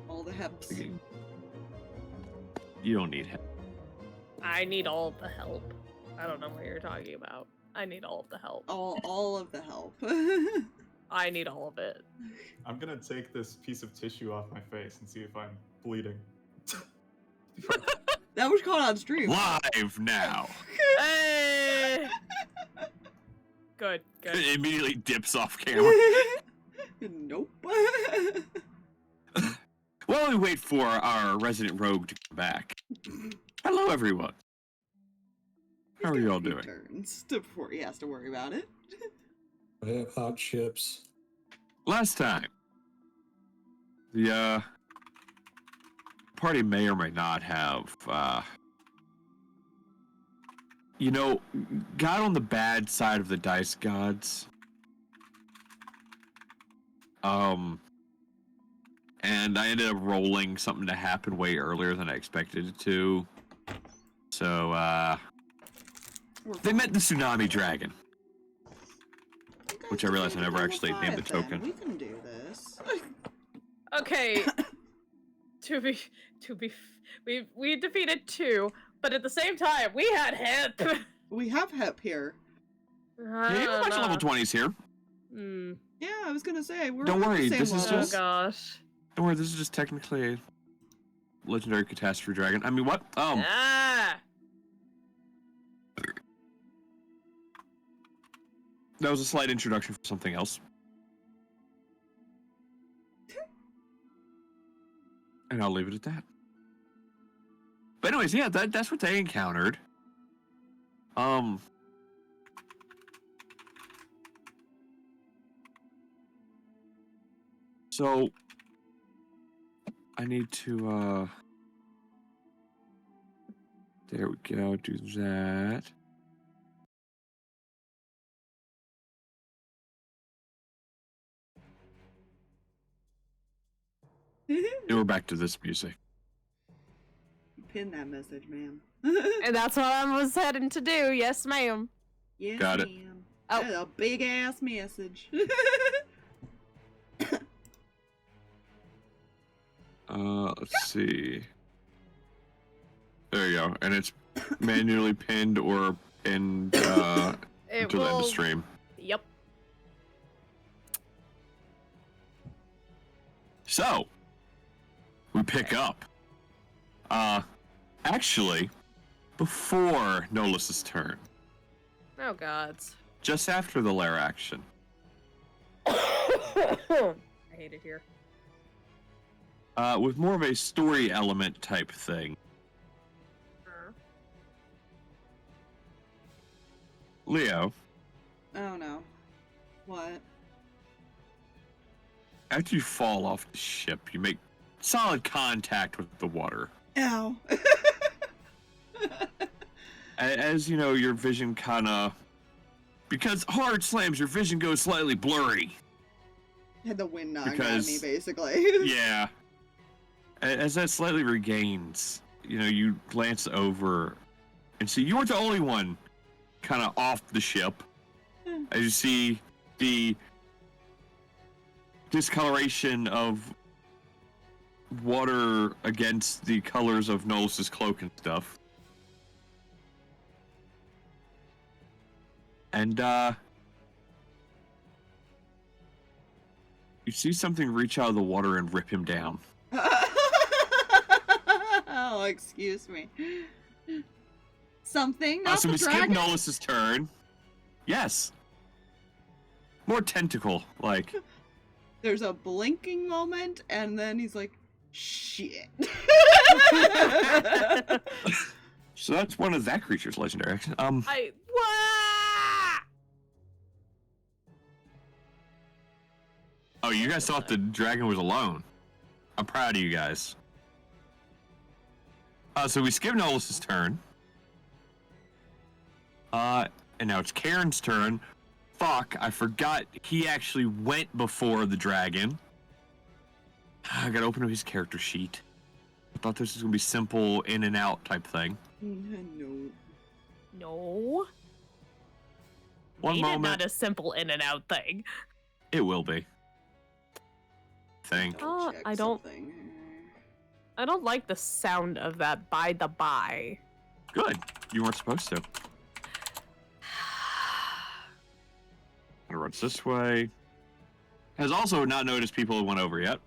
All the helps. You don't need help. I need all of the help. I don't know what you're talking about. I need all of the help. All of the help. I need all of it. I'm gonna take this piece of tissue off my face and see if I'm bleeding. That was caught on stream. Live now. Hey! Good, good. It immediately dips off camera. Nope. While we wait for our resident rogue to come back. Hello, everyone. How are you all doing? Turns before he has to worry about it. I have hot chips. Last time, the party may or may not have, got on the bad side of the dice gods. And I ended up rolling something to happen way earlier than I expected it to. So, they met the tsunami dragon. Which I realized I never actually named the token. We can do this. Okay. We defeated 2, but at the same time, we had hip. We have Hep here. Yeah, you have a bunch of level 20s here. Hmm. Yeah, I was gonna say we're Don't all worry, the same this is level. just- Oh gosh. Don't worry, this is just technically a legendary catastrophe dragon. I mean, what? Ah! That was a slight introduction for something else. And I'll leave it at that. But anyways, yeah, that's what they encountered. So I need to there we go, do that. And we're back to this music. Pin that message, ma'am. And that's what I was heading to do. Yes, ma'am. Yes, Got it. ma'am. Oh. That's a big ass message. Let's see. There you go. And it's manually pinned or pinned It until the end will. of stream. Yep. So, we pick up. Actually, before Nolus's turn, Oh gods. just after the lair action, I hate it here. with more of a story element type thing, Leo, Oh no. What? after you fall off the ship, you make solid contact with the water. Ow. As you know, your vision kind of, because hard slams, your vision goes slightly blurry. Had the wind knocking Because- at me, basically. Yeah. As that slightly regains, you glance over and see you weren't the only one kind of off the ship. As you see the discoloration of water against the colors of Nolus's cloak and stuff. And, you see something reach out of the water and rip him down. Oh, excuse me. Something, not So the we skip dragon? Nolus's turn. Yes. More tentacle, like. There's a blinking moment, and then he's like, shit. So that's one of that creature's legendary actions. What? Oh, you guys thought the dragon was alone. I'm proud of you guys. So we skip Nolus's turn. And now it's Karen's turn. Fuck, I forgot he actually went before the dragon. I gotta open up his character sheet. I thought this was gonna be simple in and out type thing. No. No. One Made it moment. not a simple in and out thing. It will be. think. Oh, Check I don't- something. I don't like the sound of that by the by. Good. You weren't supposed to. It runs this way. Has also not noticed people who went over yet.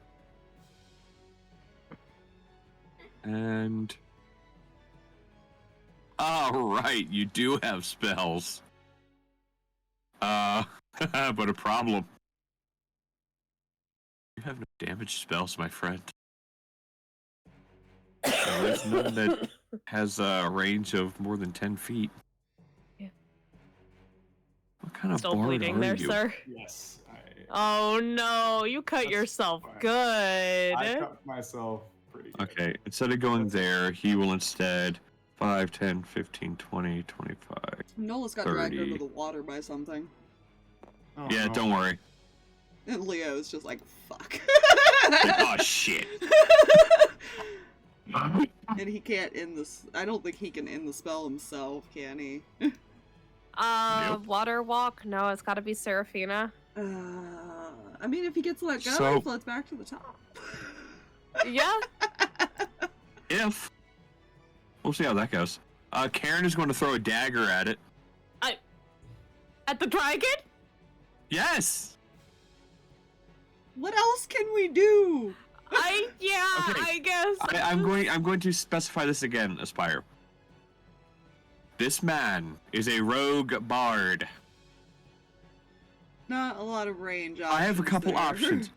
And... Oh, right, you do have spells. But a problem. You have no damage spells, my friend. There's none that has a range of more than 10 feet. Yeah. What kind of Still bard bleeding are there, you? sir? Yes, Oh no, you cut That's yourself fine. good. I cut myself pretty good. Okay, instead of going there, he will instead 5, 10, 15, 20, 25. Nola's got dragged 30. under the water by something. Oh, Yeah, no. don't worry. And Leo's just like, fuck. Oh, shit. And he can't end this. I don't think he can end the spell himself, can he? Nope. Water walk? No, it's gotta be Seraphina. I mean, if he gets let go, So- he floats back to the top. Yeah. If. We'll see how that goes. Karen is going to throw a dagger at it. At the dragon? Yes! What else can we do? Okay. I guess. I'm going to specify this again, Aspire. This man is a rogue bard. Not a lot of range options. I have a couple there. options.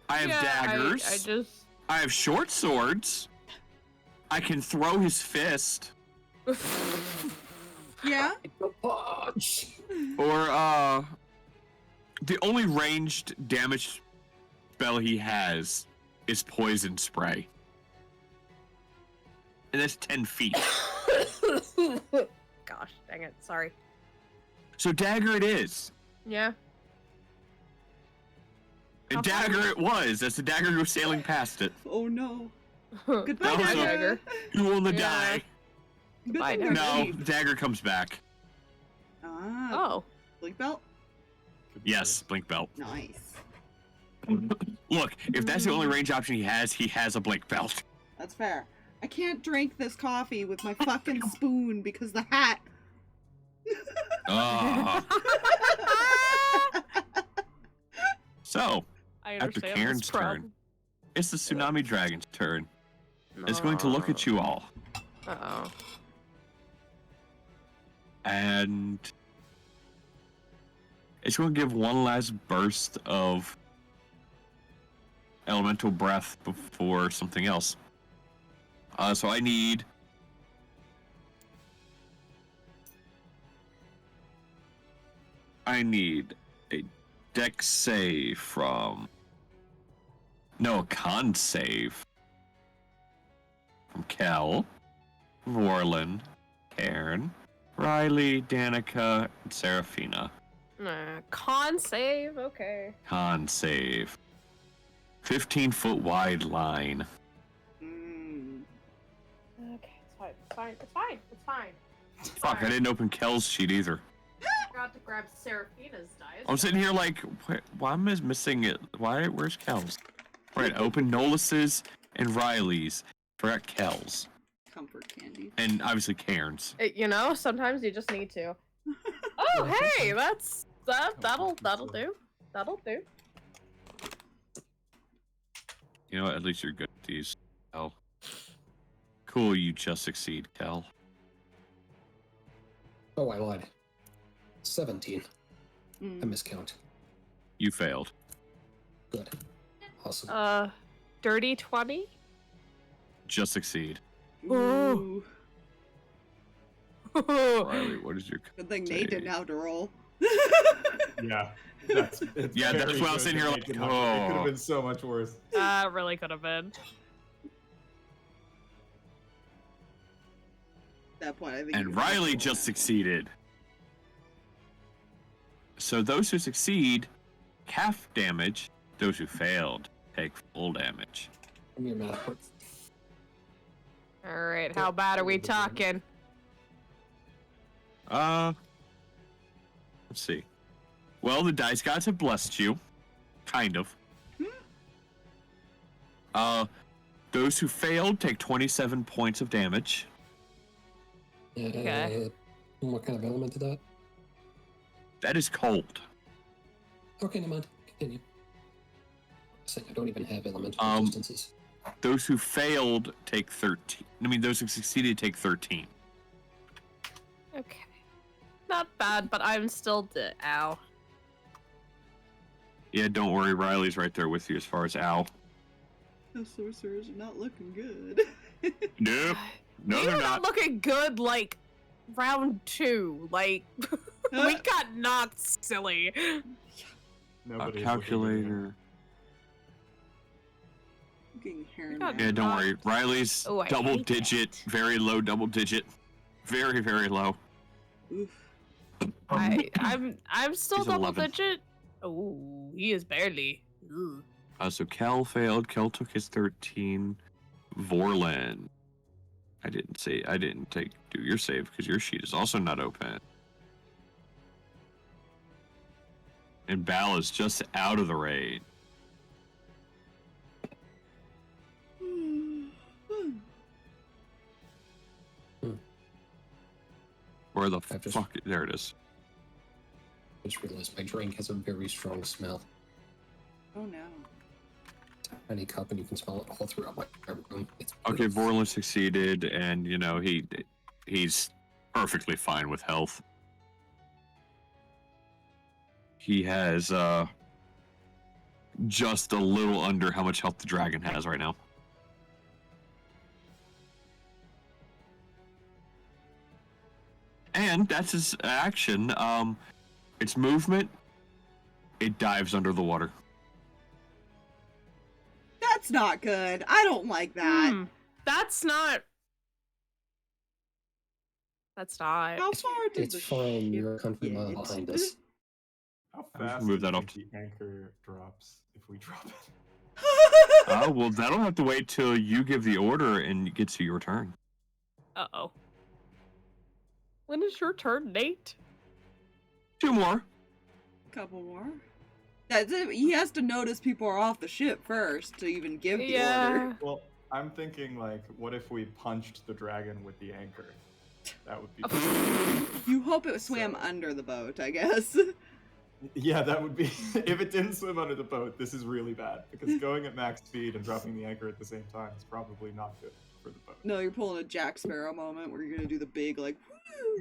I have daggers. I just. I have short swords. I can throw his fist. Yeah? Punch! Or, the only ranged damage spell he has is poison spray. And that's 10 feet. Gosh, dang it. Sorry. So dagger it is. Yeah. And How far- dagger it was, as the dagger goes sailing past it. Oh no. Goodbye, That was a- dagger. You will Yeah. die. Good Goodbye, thing they're No, cheap. dagger comes back. Ah, Oh. blink belt? Could be Yes, blink belt. Nice. Look, if that's the only range option he has a blink belt. That's fair. I can't drink this coffee with my fucking spoon because the hat. Ah. So, I after understand Karen's this problem. turn, it's the Tsunami Dragon's turn. It's going to look at you all. Uh-oh. And it's going to give one last burst of elemental breath before something else. So I need a dex save from a con save from Kel, Vorlin, Karen, Riley, Danika, and Seraphina. Con save? Okay. Con save. 15-foot wide line. Mm. Okay, it's fine. It's fine. It's fine. It's fine. Fuck, I didn't open Kel's sheet either. Forgot to grab Seraphina's dice. I'm sitting here like, why am I missing it? Where's Kel's? Right, open Nolus's and Riley's. Forgot Kel's. Comfort candy. And obviously Cairns. You know, sometimes you just need to. Oh, hey, that'll do. That'll do. You know what? At least you're good at these, Kel. Cool, you just succeed, Kel. Oh, I lied. 17. I Mm. miscount. You failed. Good. Awesome. Dirty 20? Just succeed. Ooh. Riley, what is your... Good thing Nate didn't have to roll. Yeah. It's Yeah, that's very why I was good sitting here that like, they did not- It could oh. have been so much worse. Really could have been. At that point, I think. And you Riley have to just roll. succeeded. So those who succeed, half damage. Those who failed, take full damage. Give me a minute. Alright, how bad are we talking? Let's see. Well, the dice gods have blessed you. Kind of. Those who failed take 27 points of damage. Okay. What kind of element is that? That is cold. Okay, never mind. Continue. I don't even have elemental Um, resistances. Those who failed take 13. I mean, those who succeeded take 13. Okay. Not bad, but I'm still ow. Yeah, don't worry. Riley's right there with you as far as ow. The sorcerers are not looking good. Nope. No, You're they're not not. looking good, like, round 2. Like, we got knocked silly. Nobody. Calculator. Looking hair God. Yeah, don't worry. Riley's Oh, I double hate digit, that. very low double digit. Very, very low. Oof. I'm still He's double 11. digit. Oh, he is barely. Ooh. So Kel failed. Kel took his 13. Vorlin. I didn't do your save because your sheet is also not open. And Bal is just out of the raid. Where the I've just- fuck? There it is. I just realized my drink has a very strong smell. Oh no. Tiny cup, and you can smell it all throughout my room. It's Okay, beautiful. Vorlin succeeded, and you know he's perfectly fine with health. He has just a little under how much health the dragon has right now. And that's his action. Its movement. It dives under the water. That's not good. I don't like that. That's not. That's not. How far did It's the fine. ship You're a country mile get? behind us. How I'll just fast move do you that off think the anchor drops if we drop it? Oh, well, that'll have to wait till you give the order and it gets to your turn. Uh-oh. When is your turn, Nate? 2 more. Couple more. That's it. He has to notice people are off the ship first to even give the order. Well, I'm thinking like, what if we punched the dragon with the anchor? That would be. You hope it swam So- under the boat, I guess. Yeah, that would be. If it didn't swim under the boat, this is really bad because going at max speed and dropping the anchor at the same time is probably not good for the boat. No, you're pulling a Jack Sparrow moment where you're gonna do the big like.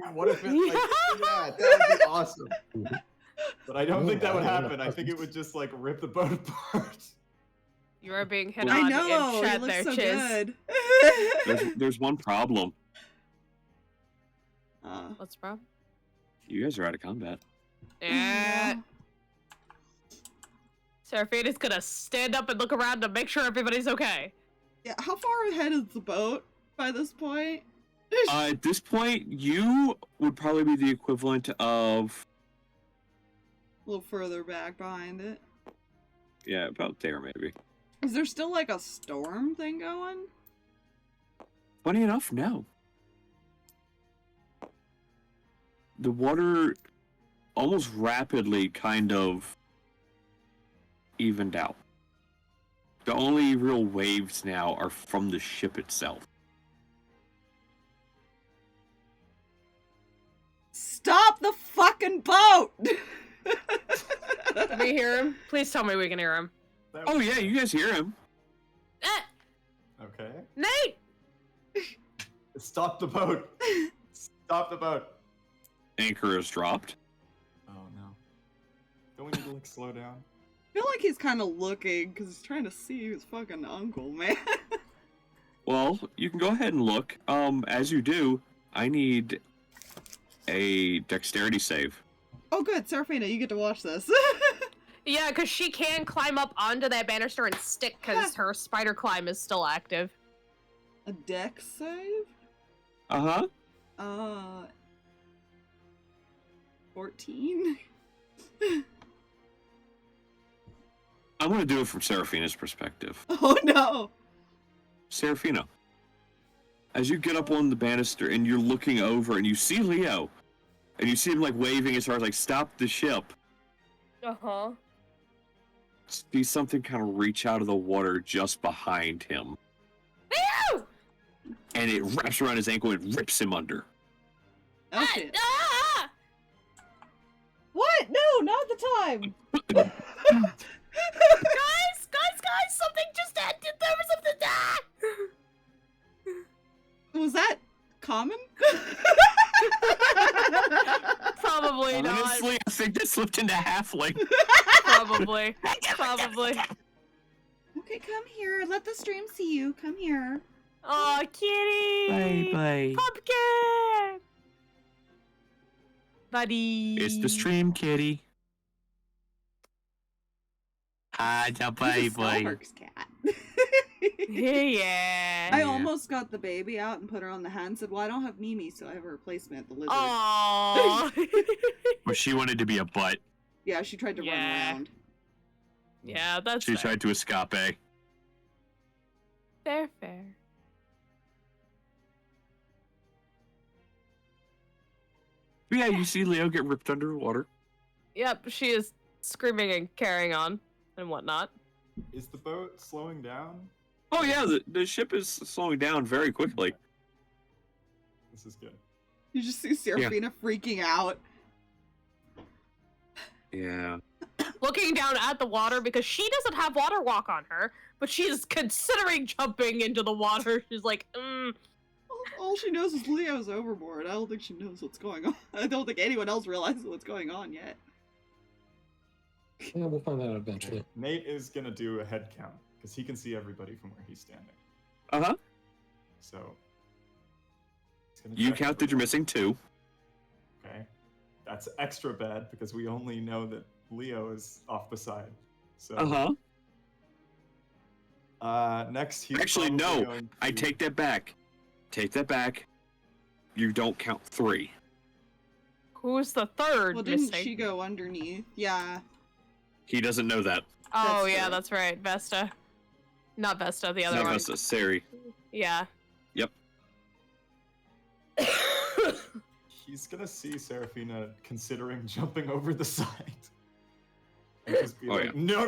Yeah, what if it? Like, yeah, that would be awesome. But I don't think that would Yeah, I don't happen. know. I think it would just like rip the boat apart. You are being hit I on know. in He chat looks there, so Chiz. good. There's one problem. What's the problem? You guys are out of combat. Yeah. Seraphina's gonna stand up and look around to make sure everybody's okay. Yeah. How far ahead is the boat by this point? At this point, you would probably be the equivalent of, A little further back behind it. yeah, about there maybe. Is there still like a storm thing going? Funny enough, no. The water almost rapidly kind of evened out. The only real waves now are from the ship itself. Stop the fucking boat! Can we hear him? Please tell me we can hear him. That Oh would- yeah, you guys hear him. Okay. Nate! Stop the boat. Stop the boat. Anchor is dropped. Oh no. Don't we need to like slow down? I feel like he's kind of looking because he's trying to see his fucking uncle, man. Well, you can go ahead and look. As you do, I need a dexterity save. Oh, good, Seraphina, you get to watch this. Yeah, because she can climb up onto that banister and stick because her spider climb is still active. A dex save? Uh-huh. 14? I'm gonna do it from Seraphina's perspective. Oh no! Seraphina, as you get up on the banister and you're looking over and you see Leo, and you see him like waving as far as like stop the ship. Uh-huh. see something kind of reach out of the water just behind him. Ew! And it wraps around his ankle and rips him under. Oh shit. Ah! What? No, not the time. Guys, something just ended. There was something. Ah! Was that common? Probably not. Honestly, I think that slipped into halfling. Probably. Okay, come here. Let the stream see you. Come here. Oh, kitty! Bye. Pumpkin! Buddy. It's the stream, kitty. Hi, the He's a bye. Starbucks cat. Yeah. I almost got the baby out and put her on the hand. Said, "Well, I don't have Mimi, so I have a replacement, the lizard." Aww. But she wanted to be a butt. Yeah, she tried to run Yeah. around. Yeah, that's She fair. tried to escape. Fair. But yeah, you see Leo get ripped underwater. Yep, she is screaming and carrying on and whatnot. Is the boat slowing down? Oh yeah, the ship is slowing down very quickly. This is good. You just see Seraphina freaking out. Yeah. Looking down at the water because she doesn't have water walk on her, but she is considering jumping into the water. She's like, All she knows is Leo's overboard. I don't think she knows what's going on. I don't think anyone else realizes what's going on yet. Yeah, we'll find that out eventually. Nate is gonna do a head count because he can see everybody from where he's standing. Uh-huh. So he's gonna You check counted you're everybody. missing 2. Okay, that's extra bad because we only know that Leo is off the side. So next he's Actually, probably no. going I to- take that back. Take that back. You don't count 3. who's the third Well, didn't missing? she go underneath? Yeah. He doesn't know that. Oh, That's yeah, true. that's right. Vesta. Not Vesta, the other No, one. that's a Sari. Yeah. Yep. He's gonna see Seraphina considering jumping over the side. And just be Oh, like, yeah. no.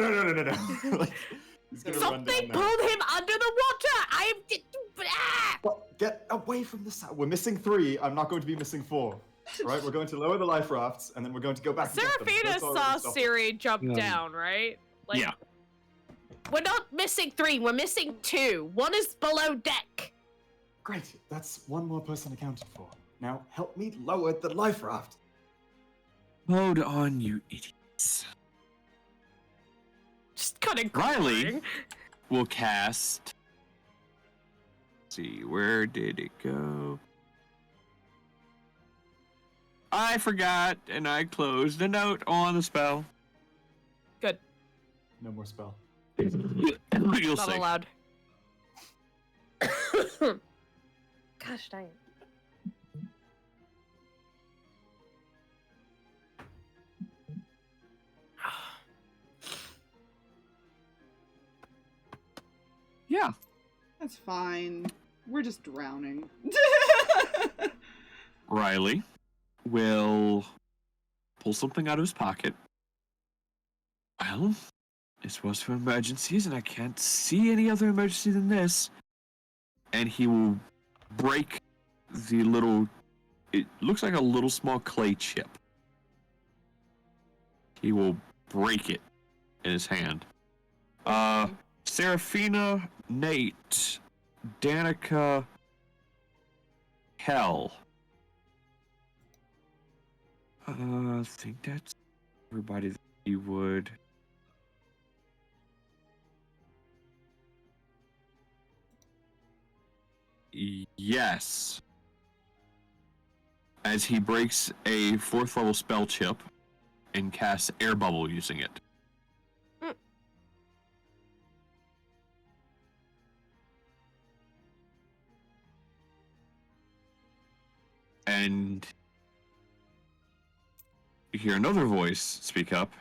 Like, he's gonna run Something down there. pulled him under the water! I am... Ah! Well, get away from the side. We're missing 3. I'm not going to be missing 4. Right? We're going to lower the life rafts, and then we're going to go back. and get them. Seraphina That's already saw stopped. Siri jump Yeah. down, right? Like, Yeah. We're not missing 3, we're missing 2. One is below deck. Great. That's one more person accounted for. Now help me lower the life raft. Hold on, you idiots. Just kind of Riley will cast. Let's see, where did it go? I forgot, and I closed a note on the spell. Good. No more spell. You'll Not see. allowed. Gosh dang it. Yeah. That's fine. We're just drowning. Riley will pull something out of his pocket. Well, this was for emergencies, and I can't see any other emergency than this. And he will break the little... It looks like a little small clay chip. He will break it in his hand. Seraphina, Nate, Danika, Hell. I think that's everybody that he would. Yes. As he breaks a 4th level spell chip and casts air bubble using it. And you hear another voice speak up.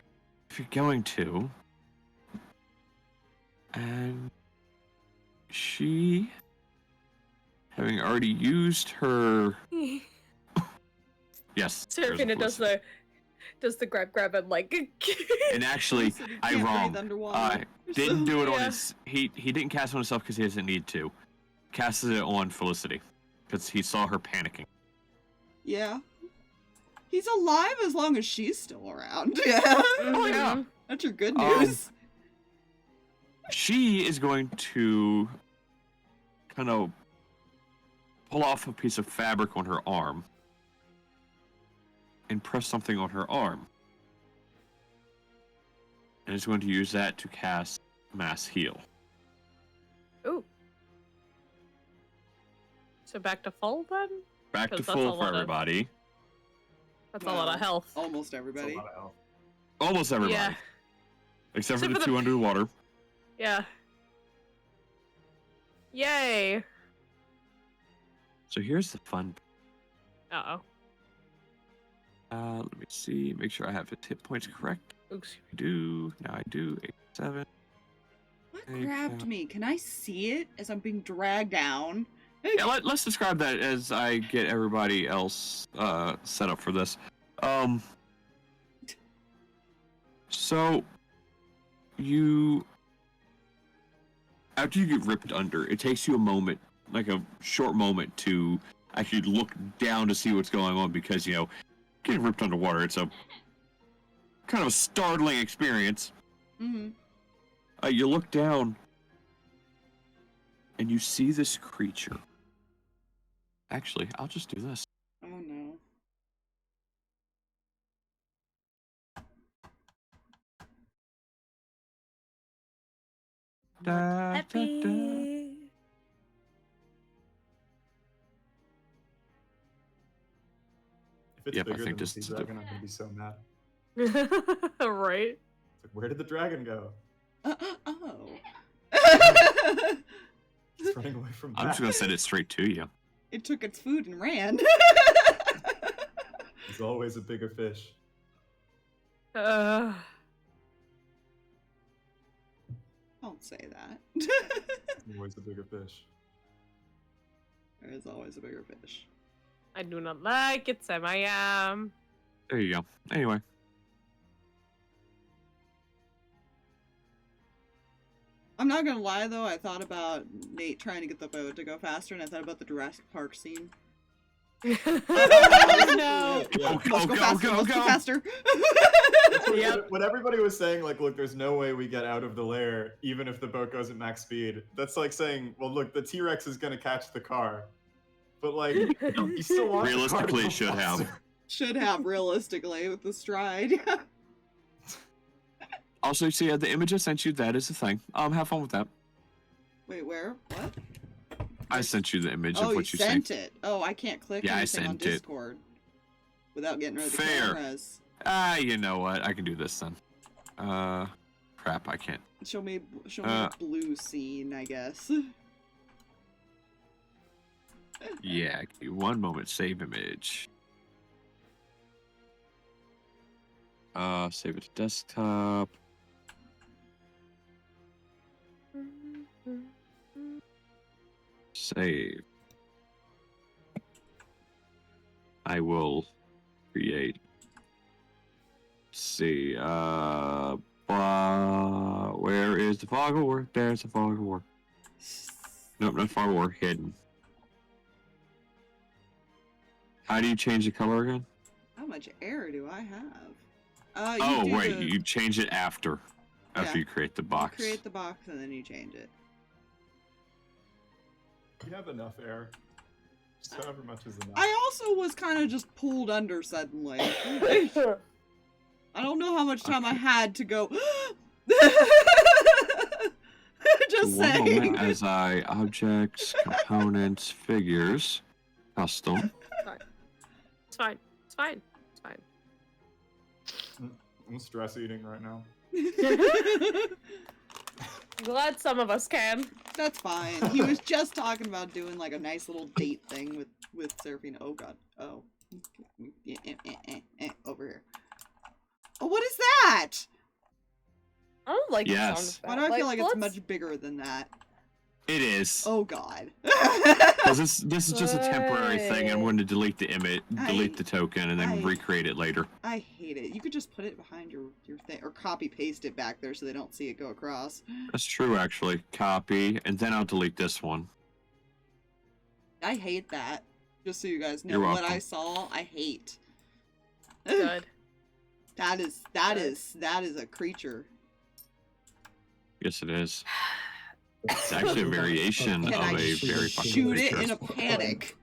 If you're going to. And she, having already used her... Yes. there's a Seraphina does voice. Does the grab and like? And actually, So you I can't wrong. breathe underwater. Didn't do it on Yeah. his. He didn't cast it on himself because he doesn't need to. Casted it on Felicity because he saw her panicking. Yeah. He's alive as long as she's still around. Yeah. Oh yeah. Mhm. That's your good Um, news. She is going to kind of pull off a piece of fabric on her arm and press something on her arm. And is going to use that to cast Mass Heal. Ooh. So back to full then? Back to 'Cause that's a full for lot of- everybody. That's a lot of health. Almost That's a everybody. lot of health. Almost everybody. Yeah. Except for Except the for two the- under the water. Yeah. Yay. So here's the fun. Uh-oh. Let me see. Make sure I have his hit points correct. Oops. I do. Now I do. 87. What Hey, grabbed Cat. me? Can I see it as I'm being dragged down? Yeah, let's describe that as I get everybody else set up for this. So you after you get ripped under, it takes you a moment, like a short moment, to actually look down to see what's going on because getting ripped underwater, it's a kind of a startling experience. Mm-hmm. You look down and you see this creature. Actually, I'll just do this. Oh no. Da, da, da. If it's Yep, I bigger think than this the is sea the- dragon, I'm gonna be so mad. Right. It's like, where did the dragon go? Oh. It's running away from I'm just Jack. gonna send it straight to you. It took its food and ran. There's always a bigger fish. Uh, Don't say that. There's always a bigger fish. There is always a bigger fish. I do not like it, Sam. I am. There you go. Anyway, I'm not gonna lie though, I thought about Nate trying to get the boat to go faster, and I thought about the Jurassic Park scene. Oh, no. Yeah. Let's go faster, let's go faster. Yep. When everybody was saying, like, look, there's no way we get out of the lair, even if the boat goes at max speed, that's like saying, well, look, the T-Rex is gonna catch the car. But, like, you still want the car to realistically, go it should have. faster. Should have realistically with the stride. Also, you see the image I sent you. That is the thing. Have fun with that. Wait, where? What? I sent you the image Oh, of you what you sent think. it. Oh, I can't click Yeah, I anything on sent it. Discord without getting rid of the Fair. cameras. You know what? I can do this then. Crap, I can't. Show me a blue scene, I guess. Yeah, give me 1 moment. Save image. Save it to desktop. Save. I will create. Let's see. Where is the fog of war? There's the fog of war. Nope, not fog of war. Hidden. How do you change the color again? How much air do I have? Oh, do wait. the- You change it after Yeah. you create the you box. create the box and then you change it. You have enough air. Just however much is enough. I also was kind of just pulled under suddenly. I don't know how much time I had to go. Just So one saying. moment as I objects, components, figures, custom. It's fine. It's fine. It's fine. I'm stress eating right now. Glad some of us can. That's fine. He was just talking about doing like a nice little date thing with Seraphina. Oh god. Oh. Over here. Oh, what is that? I don't like the Yes. sound of that. Why do I feel like it's let's- much bigger than that? It is. Oh God. 'Cause this is just a temporary thing. I'm going to delete the image, delete the token, and then recreate it later. I hate it. You could just put it behind your thing, or copy paste it back there so they don't see it go across. That's true, actually. Copy, and then I'll delete this one. I hate that. Just so you guys know, You're what welcome. I saw, I hate. Good. That is a creature. Yes, it is. It's actually a variation Can of I a very fucking shoot it creature. in a panic?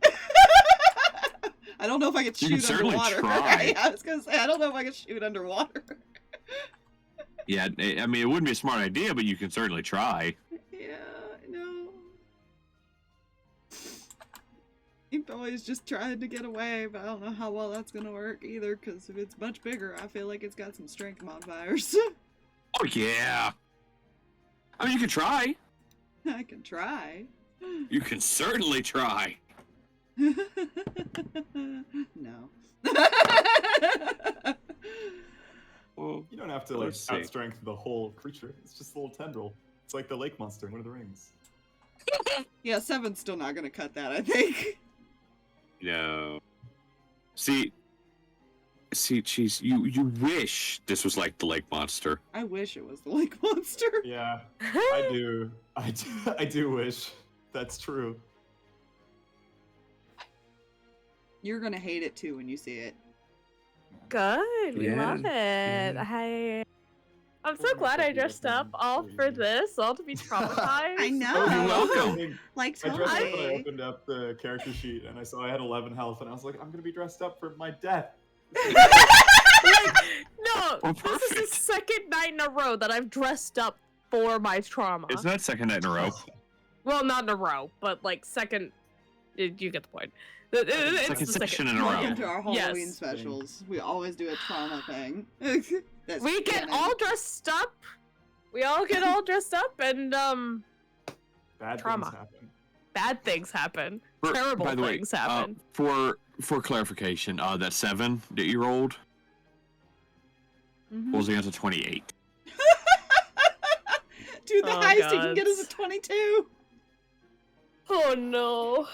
I don't know if I could You can shoot certainly underwater. try. I was gonna say I don't know if I could shoot underwater. Yeah, I mean, it wouldn't be a smart idea, but you can certainly try. Yeah, I know. He's always just trying to get away, but I don't know how well that's gonna work either, because if it's much bigger, I feel like it's got some strength modifiers. Oh, yeah. I mean, you can try. I can try. You can certainly try. No. Well, You don't have to like Let's see. outstrength the whole creature. It's just a little tendril. It's like the lake monster in Lord of the Rings. Yeah, 7's still not gonna cut that, I think. no. See, cheese. You wish this was like the lake monster. I wish it was the lake monster. Yeah, I do. I do wish that's true. You're gonna hate it too when you see it. Good. We Yeah. love it. I'm so glad I dressed up all for this, all to be traumatized. I know. Oh, you're welcome. Like I dressed up and I totally. opened up the character sheet and I saw I had 11 health and I was like, I'm gonna be dressed up for my death. Like, no, Well, this is perfect. the second night in a row that I've dressed up for my trauma. Isn't that second night in a row? Well, not in a row, but like second. You get the point. It's Second the section in a Welcome row. to our Halloween Yes. specials. We always do a trauma thing. That's We get canon. all dressed up. We all get all dressed up, and Bad Trauma. things happen. bad things happen. For- Terrible by the way, things happen. For clarification, that 7 that you rolled Mhm. was against a 28. Dude, the Oh, highest you can get is a gods. 22. Oh no.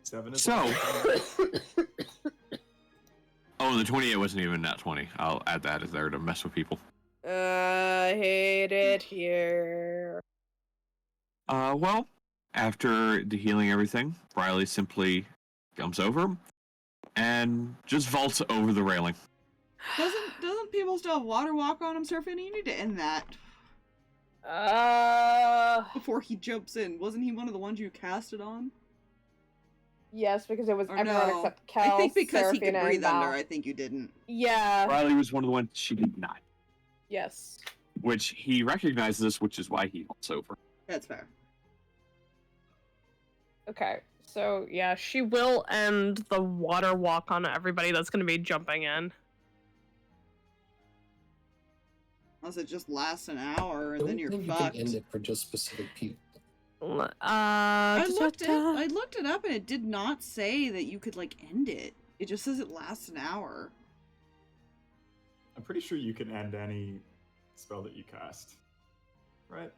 7 is So- like- Oh, the 28 wasn't even that 20. I'll add that as there to mess with people. I hate it here. Well, after the healing everything, Riley simply comes over and just vaults over the railing. Doesn't people still have water walk on him, Seraphina? You need to end that before he jumps in. Wasn't he one of the ones you casted on? Yes, because it was Or everyone no? except Kel, I think because he could Seraphina, breathe and under, Val. I think you didn't. Yeah. Riley was one of the ones she did not, Yes. which he recognizes this, which is why he vaults over. That's fair. Okay. So yeah, she will end the water walk on everybody that's going to be jumping in. Unless it just lasts an hour I and then don't you're think you fucked. can end it for just specific people. I looked it up and it did not say that you could like end it. It just says it lasts an hour. I'm pretty sure you can end any spell that you cast. Right?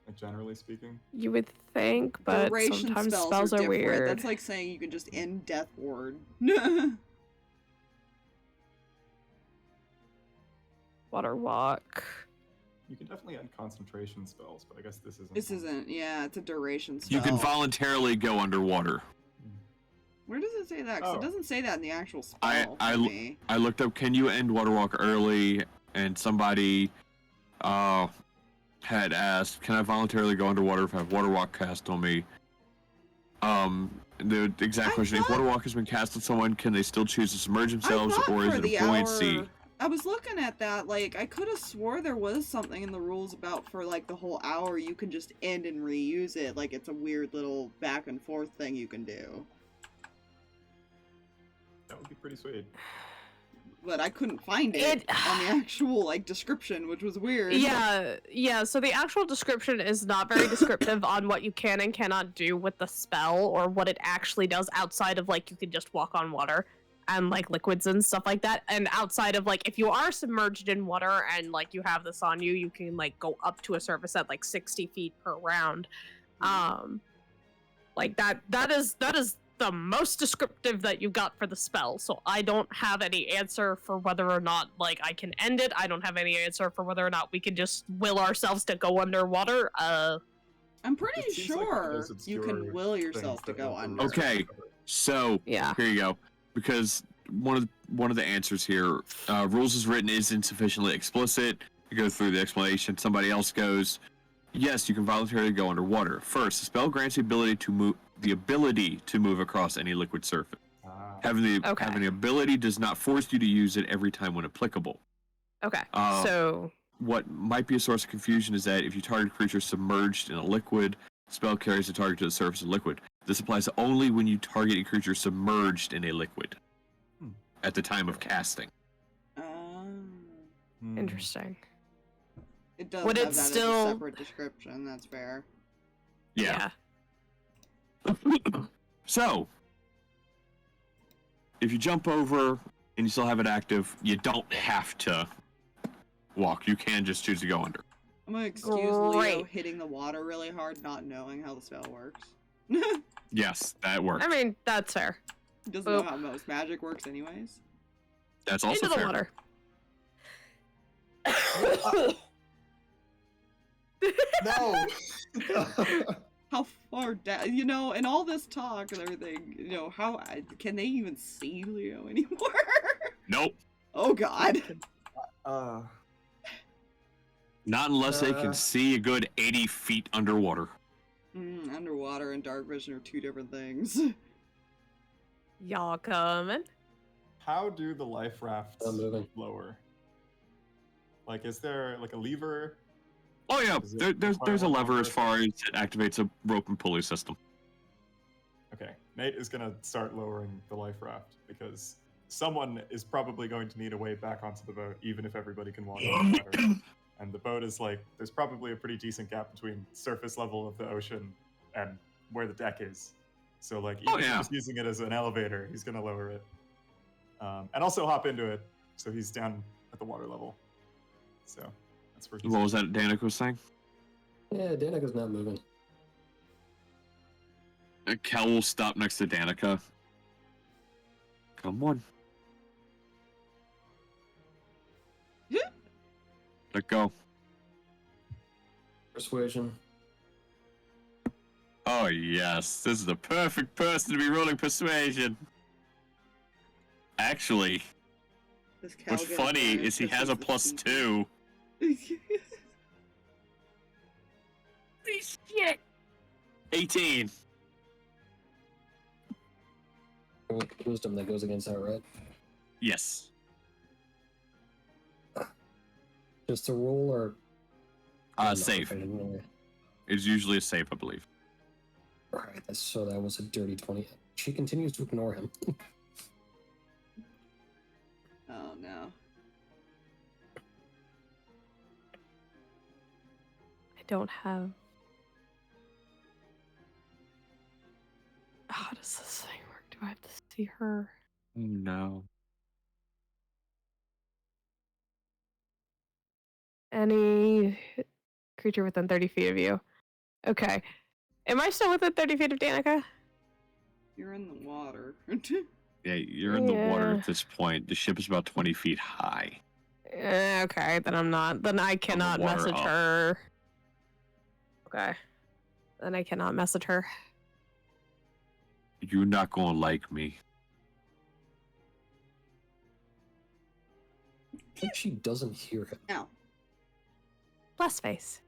Like, generally speaking. You would think, but Duration sometimes spells are different. weird. That's like saying you can just end Death Ward. Water walk. You can definitely end concentration spells, but I guess this isn't. This one. isn't. Yeah, it's a duration spell. You can voluntarily go underwater. Where does it say that? 'Cause Oh. it doesn't say that in the actual spell. I for me. I looked up, can you end water walk early? And somebody had asked, can I voluntarily go underwater if I have water walk cast on me? The exact I question, if thought- water walk has been cast on someone, can they still choose to submerge themselves, I thought or is for it the a buoyancy? hour- I was looking at that, like, I could have swore there was something in the rules about for, like, the whole hour you can just end and reuse it. Like, it's a weird little back and forth thing you can do. That would be pretty sweet. But I couldn't find it on the actual, like, description, which was weird. Yeah, so the actual description is not very descriptive on what you can and cannot do with the spell or what it actually does outside of, like, you can just walk on water. and like liquids and stuff like that. And outside of like, if you are submerged in water and like you have this on you, you can like go up to a surface at like 60 feet per round. Like that is the most descriptive that you got for the spell. So I don't have any answer for whether or not like I can end it. I don't have any answer for whether or not we can just will ourselves to go underwater. I'm pretty It seems like one of sure those you can obscure will yourself to things that go we'll under. Okay, so Yeah. here you go. Because one of the answers here, rules as written is insufficiently explicit. You go through the explanation. Somebody else goes, yes, you can voluntarily go underwater. First, the spell grants the ability to move across any liquid surface. Having the ability does not force you to use it every time when applicable. Okay. So what might be a source of confusion is that if you target a creature submerged in a liquid, the spell carries the target to the surface of the liquid. This applies only when you target a creature submerged in a liquid at the time of casting. Interesting. It does Would have it that still- as a separate description, that's fair. Yeah. So, if you jump over and you still have it active, you don't have to walk. You can just choose to go under. I'm gonna excuse Leo Great. hitting the water really hard, not knowing how the spell works. Yes, that works. I mean, that's fair. He doesn't know how most magic works anyways. That's also Into the fair. water. No. How far down, you know, and all this talk and everything, you know, how can they even see Leo anymore? Nope. Oh god. Not unless they can see a good 80 feet underwater. Underwater and dark vision are two different things. Y'all coming? How do the life rafts I'm moving. lower? Like, is there like a lever? Oh yeah, Does it there's a require lever one as far as it activates a rope and pulley system. Okay, Nate is gonna start lowering the life raft because someone is probably going to need a way back onto the boat, even if everybody can walk on the water. And the boat is like, there's probably a pretty decent gap between surface level of the ocean and where the deck is. So like, even if he's using it as an elevator, he's gonna lower it. And also hop into it, so he's down at the water level. So that's where he's What was that Danika was saying? Yeah, Danika's not moving. Kel will stop next to Danika. Come on. Let go. Persuasion. Oh yes, this is the perfect person to be rolling persuasion. Actually, Does Cal what's get funny advantage is he because has a he's the +2. sneaky? Shit. 18. Wisdom that goes against that, right? Yes. Just a roll or? Save. I didn't know. It's usually a save, I believe. Alright, so that was a dirty 20. She continues to ignore him. Oh no. I don't have. How does this thing work? Do I have to see her? Oh no. Any creature within 30 feet of you. Okay. Am I still within 30 feet of Danika? You're in the water. Yeah, you're in the water Yeah. at this point. The ship is about 20 feet high. Okay, then I'm not. Then I cannot water message up. her. Okay. Then I cannot message her. You're not gonna like me. I think she doesn't hear him. Ow. Bless face.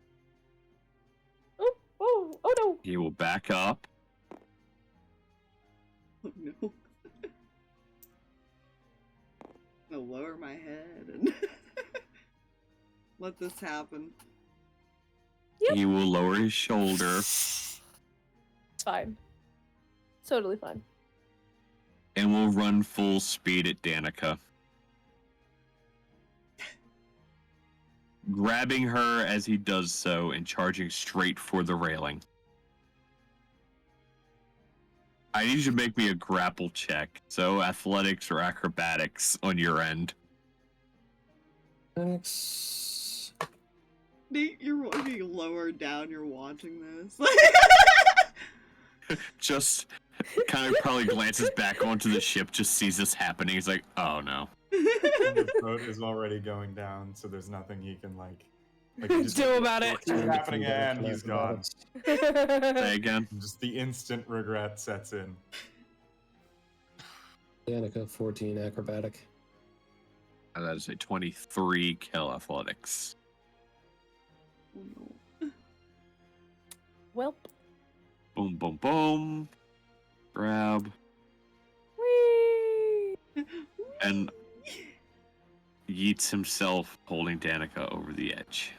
Oh no. He will back up. Oh no. I'll lower my head and let this happen. Yep. He will lower his shoulder It's fine. Totally fine. and will run full speed at Danika. Grabbing her as he does so and charging straight for the railing. I need you to make me a grapple check. So athletics or acrobatics on your end. Thanks. Nate, you're looking lower down. You're watching this. Just kind of probably glances back onto the ship, just sees this happening. He's like, oh no. The boat is already going down, so there's nothing he can like he just- Do about it. It's happening and he's gone. Say again. Just the instant regret sets in. Danika, 14 acrobatic. And that is a 23 kill athletics. Oh, no. Well. Boom, boom, boom. Grab. Whee! And yeets himself, holding Danika over the edge.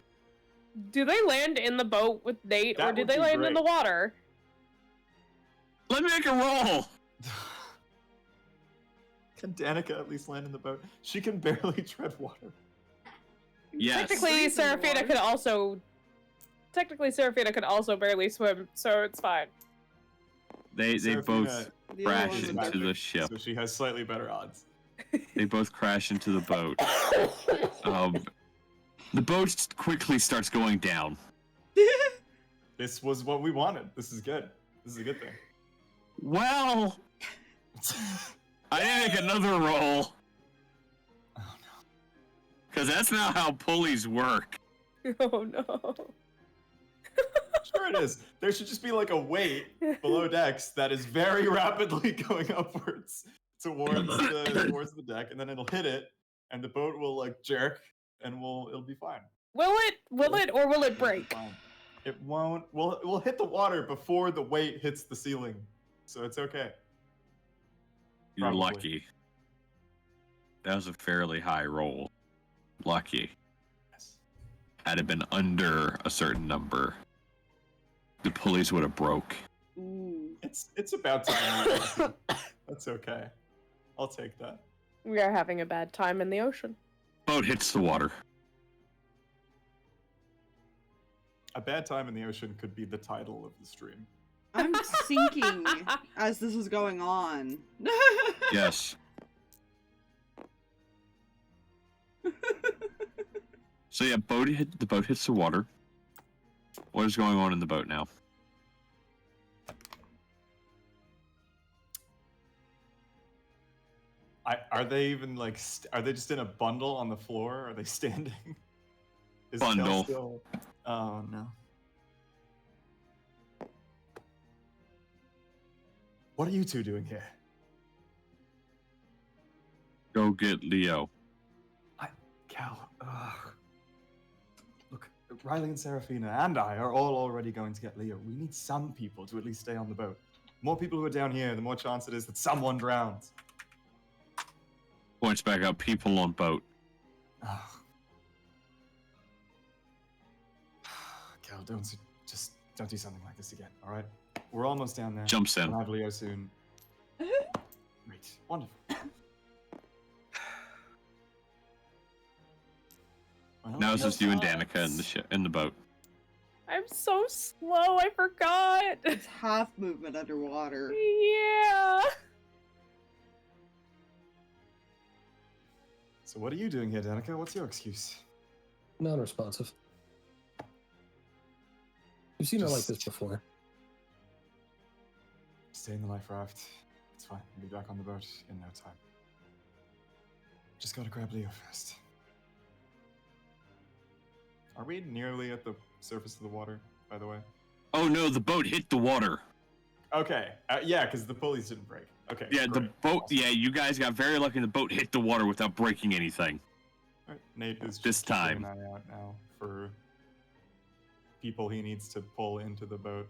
Do they land in the boat with Nate, or That do would they be land in great. the water? Let me make a roll! Can Danika at least land in the boat? She can barely tread water. Yes. Technically, Freeze in the Seraphina water. could also. Technically, Seraphina could also barely swim, so it's fine. They Seraphina both The other crash one's is a into magic, the ship. So she has slightly better odds. They both crash into the boat. The boat quickly starts going down. This was what we wanted. This is good. This is a good thing. Well, I didn't make another roll. Oh no. Because that's not how pulleys work. Oh no. Sure it is. There should just be like a weight below decks that is very rapidly going upwards towards the deck, and then it'll hit it, and the boat will like jerk, and it'll be fine. Will it, or will it It'll be break? fine. It won't. We'll hit the water before the weight hits the ceiling, so it's okay. You're Probably. lucky. That was a fairly high roll. Lucky. Yes. Had it been under a certain number, the pulleys would have broke. Ooh. It's about time. That's okay. I'll take that. We are having a bad time in the ocean. Boat hits the water. A bad time in the ocean could be the title of the stream. I'm sinking as this is going on. Yes. So yeah, the boat hits the water. What is going on in the boat now? Are they even like? Are they just in a bundle on the floor? Are they standing? Is Kel Bundle. still- Oh no. What are you two doing here? Go get Leo. Cal. Look, Riley and Seraphina and I are all already going to get Leo. We need some people to at least stay on the boat. The more people who are down here, the more chance it is that someone drowns. Points back up. People on boat. Cal, don't do something like this again. All right, we're almost down there. Jumps in. We'll have Leo soon. Great, wonderful. Well, Now it's just you and sucks. Danika in the boat. I'm so slow, I forgot. It's half movement underwater. Yeah. So what are you doing here, Danika? What's your excuse? Non-responsive. You've seen her like this before. Stay in the life raft. It's fine. We'll be back on the boat in no time. Just gotta grab Leo first. Are we nearly at the surface of the water, by the way? Oh no, the boat hit the water. Okay. Yeah, because the pulleys didn't break. Okay. Yeah, the great. boat. Awesome. Yeah, you guys got very lucky. The boat hit the water without breaking anything. All right, Nate is just This keeping time. an eye out now for people he needs to pull into the boat.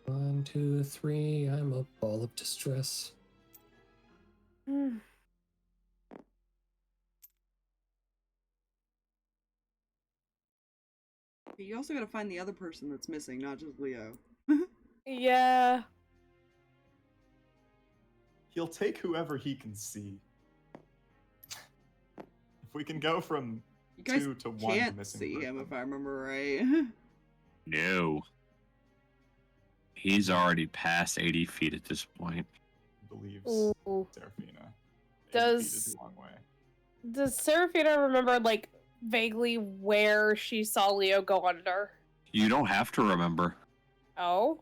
1, 2, 3. I'm a ball of distress. You also gotta find the other person that's missing, not just Leo. Yeah. He'll take whoever he can see. If we can go from You guys 2 to 1 can't missing see him, person. if I remember right. No. He's already past 80 feet at this point. Believes Ooh. Seraphina. 80 feet Does is a long way. does Seraphina remember like vaguely where she saw Leo go under? You don't have to remember. Oh,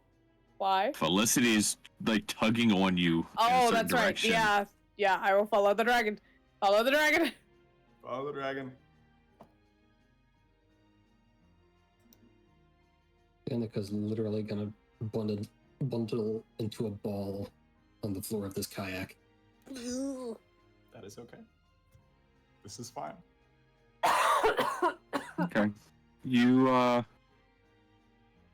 why? Felicity's like tugging on you in a Oh, certain that's direction. right. Yeah. I will follow the dragon. Follow the dragon. Follow the dragon. Danika's literally gonna bundle into a ball on the floor of this kayak. That is okay. This is fine. Okay. You,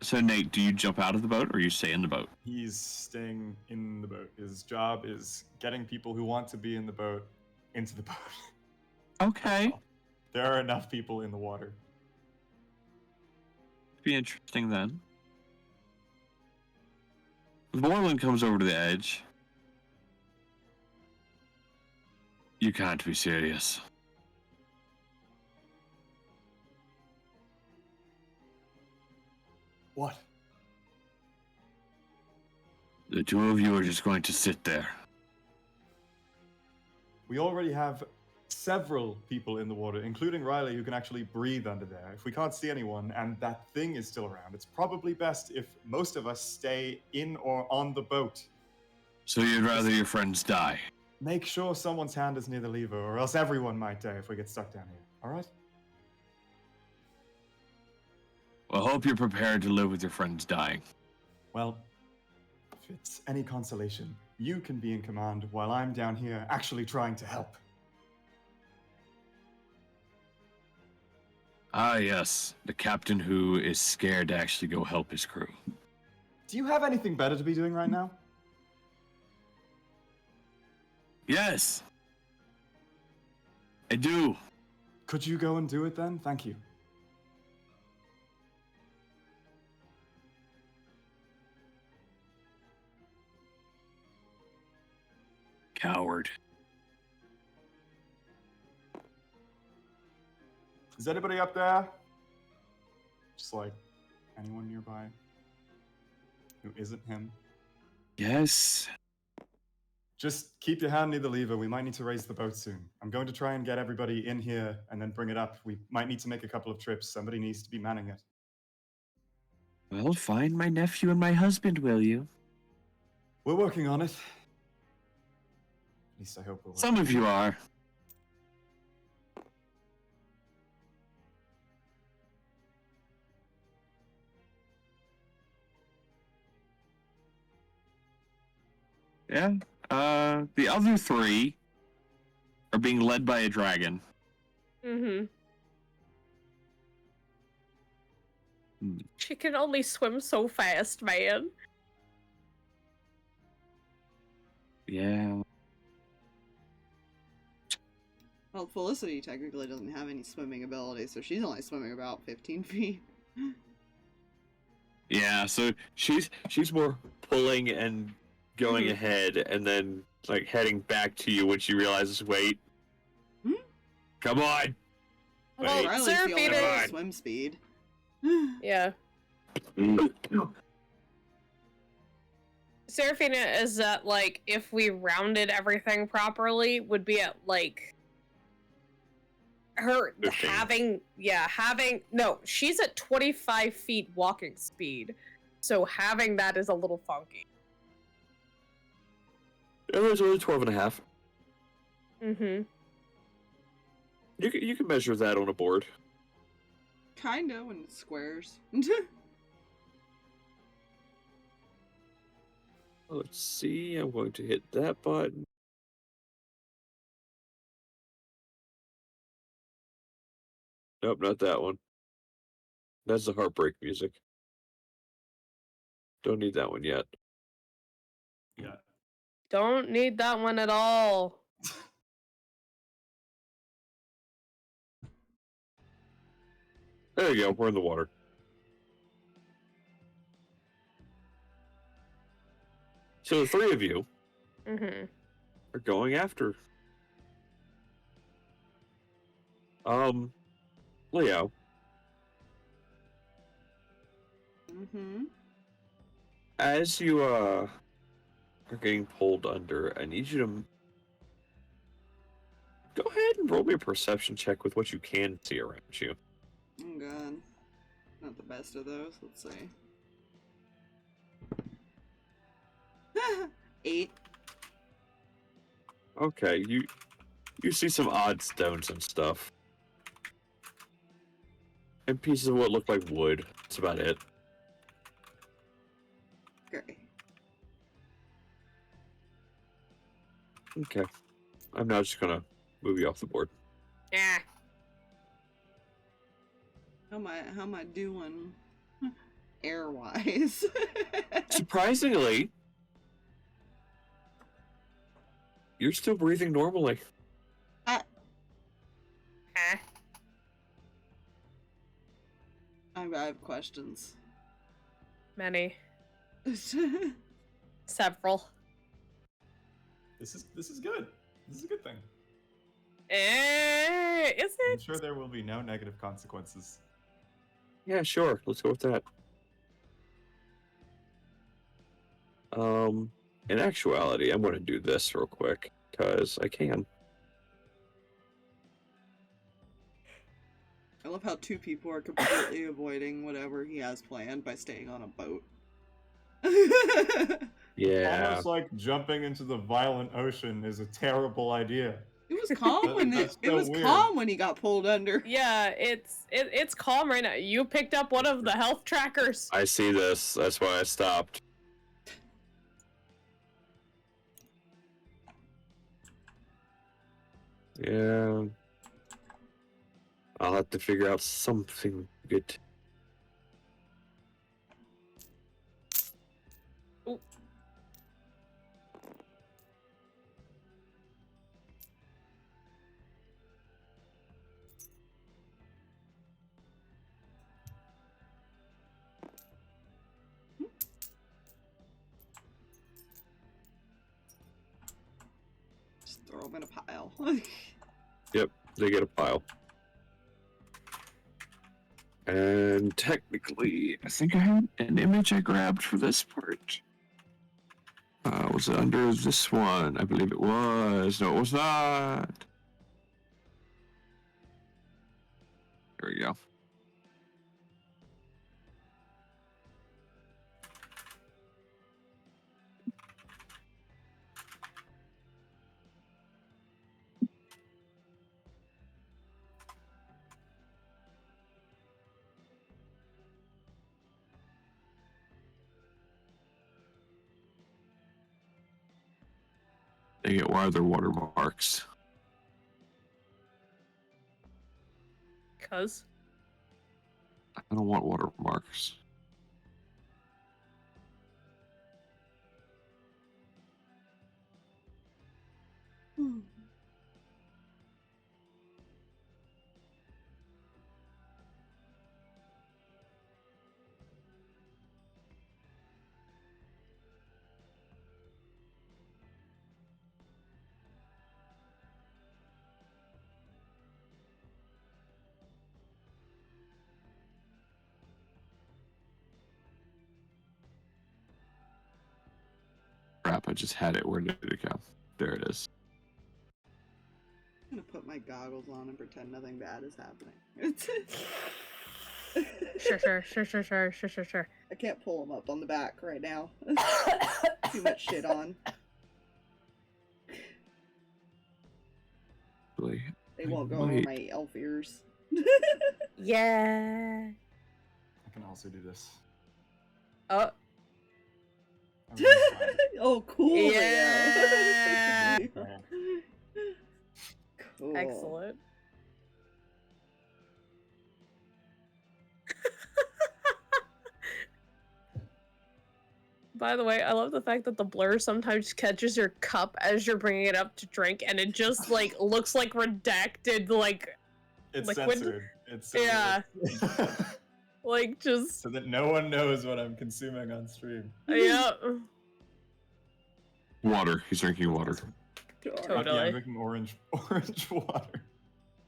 So, Nate, do you jump out of the boat or you stay in the boat? He's staying in the boat. His job is getting people who want to be in the boat into the boat. Okay. There are enough people in the water. Be interesting then. Borland comes over to the edge. You can't be serious. What? The two of you are just going to sit there. We already have several people in the water, including Riley, who can actually breathe under there. If we can't see anyone and that thing is still around, it's probably best if most of us stay in or on the boat. So you'd rather your friends die? Make sure someone's hand is near the lever, or else everyone might die if we get stuck down here. All right? Well, hope you're prepared to live with your friends dying. Well, if it's any consolation, you can be in command while I'm down here actually trying to help. Ah, yes. The captain who is scared to actually go help his crew. Do you have anything better to be doing right now? Yes! I do. Could you go and do it then? Thank you. Coward. Is anybody up there? Just like anyone nearby who isn't him? Yes. Just keep your hand near the lever. We might need to raise the boat soon. I'm going to try and get everybody in here and then bring it up. We might need to make a couple of trips. Somebody needs to be manning it. Well, find my nephew and my husband, will you? We're working on it. At least I hope we're working. Some of you are. Yeah. The other three are being led by a dragon. Mm-hmm. Hmm. She can only swim so fast, man. Yeah. Well, Felicity technically doesn't have any swimming ability, so she's only swimming about 15 feet. Yeah, so she's more pulling and going ahead and then like heading back to you when she realizes, wait. Come on. Well, Wait. Riley's the only Seraphina- one with swim speed. Yeah. Seraphina is at, like, if we rounded everything properly, would be at, like, her 15. no, she's at 25 feet walking speed. So having that is a little funky. It was only 12 and a half. Mm-hmm. You can measure that on a board. Kinda, when it's squares. Let's see, I'm going to hit that button. Nope, not that one. That's the heartbreak music. Don't need that one yet. Yeah. Don't need that one at all. There you go, we're in the water. So the three of you Mm-hmm. are going after. Leo, Mm-hmm. as you are getting pulled under, I need you to go ahead and roll me a perception check with what you can see around you. Oh god. Not the best of those. Let's see. 8. Okay, you see some odd stones and stuff. And pieces of what look like wood. That's about it. Great. Okay. I'm now just gonna move you off the board. Yeah. How am I doing air wise? Surprisingly, you're still breathing normally. Huh? I have questions. Many. Several. This is good. This is a good thing. Is I'm it? sure there will be no negative consequences. Yeah, sure. Let's go with that. In actuality, I'm gonna do this real quick, because I can. I love how 2 people are completely avoiding whatever he has planned by staying on a boat. Yeah. Almost like jumping into the violent ocean is a terrible idea. It was calm when That's it so was weird. calm when he got pulled under. Yeah, it's calm right now. You picked up one of the health trackers. I see this. That's why I stopped. Yeah. I'll have to figure out something good. Ooh. Just throw them in a pile. Yep, they get a pile. And technically, I think I had an image I grabbed for this part. Was it under this one? I believe it was. No, it was not. There we go. Dang it, why are there watermarks? Cause I don't want watermarks. Crap, I just had it. Where did it go? There it is. I'm gonna put my goggles on and pretend nothing bad is happening. sure. I can't pull them up on the back right now. Too much shit on. Really? They won't go over my elf ears. Yeah. I can also do this. Oh. I'm really fine. Oh, cool. Yeah. Leo. Alright. Cool. Excellent. By the way, I love the fact that the blur sometimes catches your cup as you're bringing it up to drink, and it just like looks like redacted, like It's liquid. censored. It's Yeah. censored. Like just So that no one knows what I'm consuming on stream. yeah. Water. He's drinking water. Yeah, Totally. I'm drinking orange water.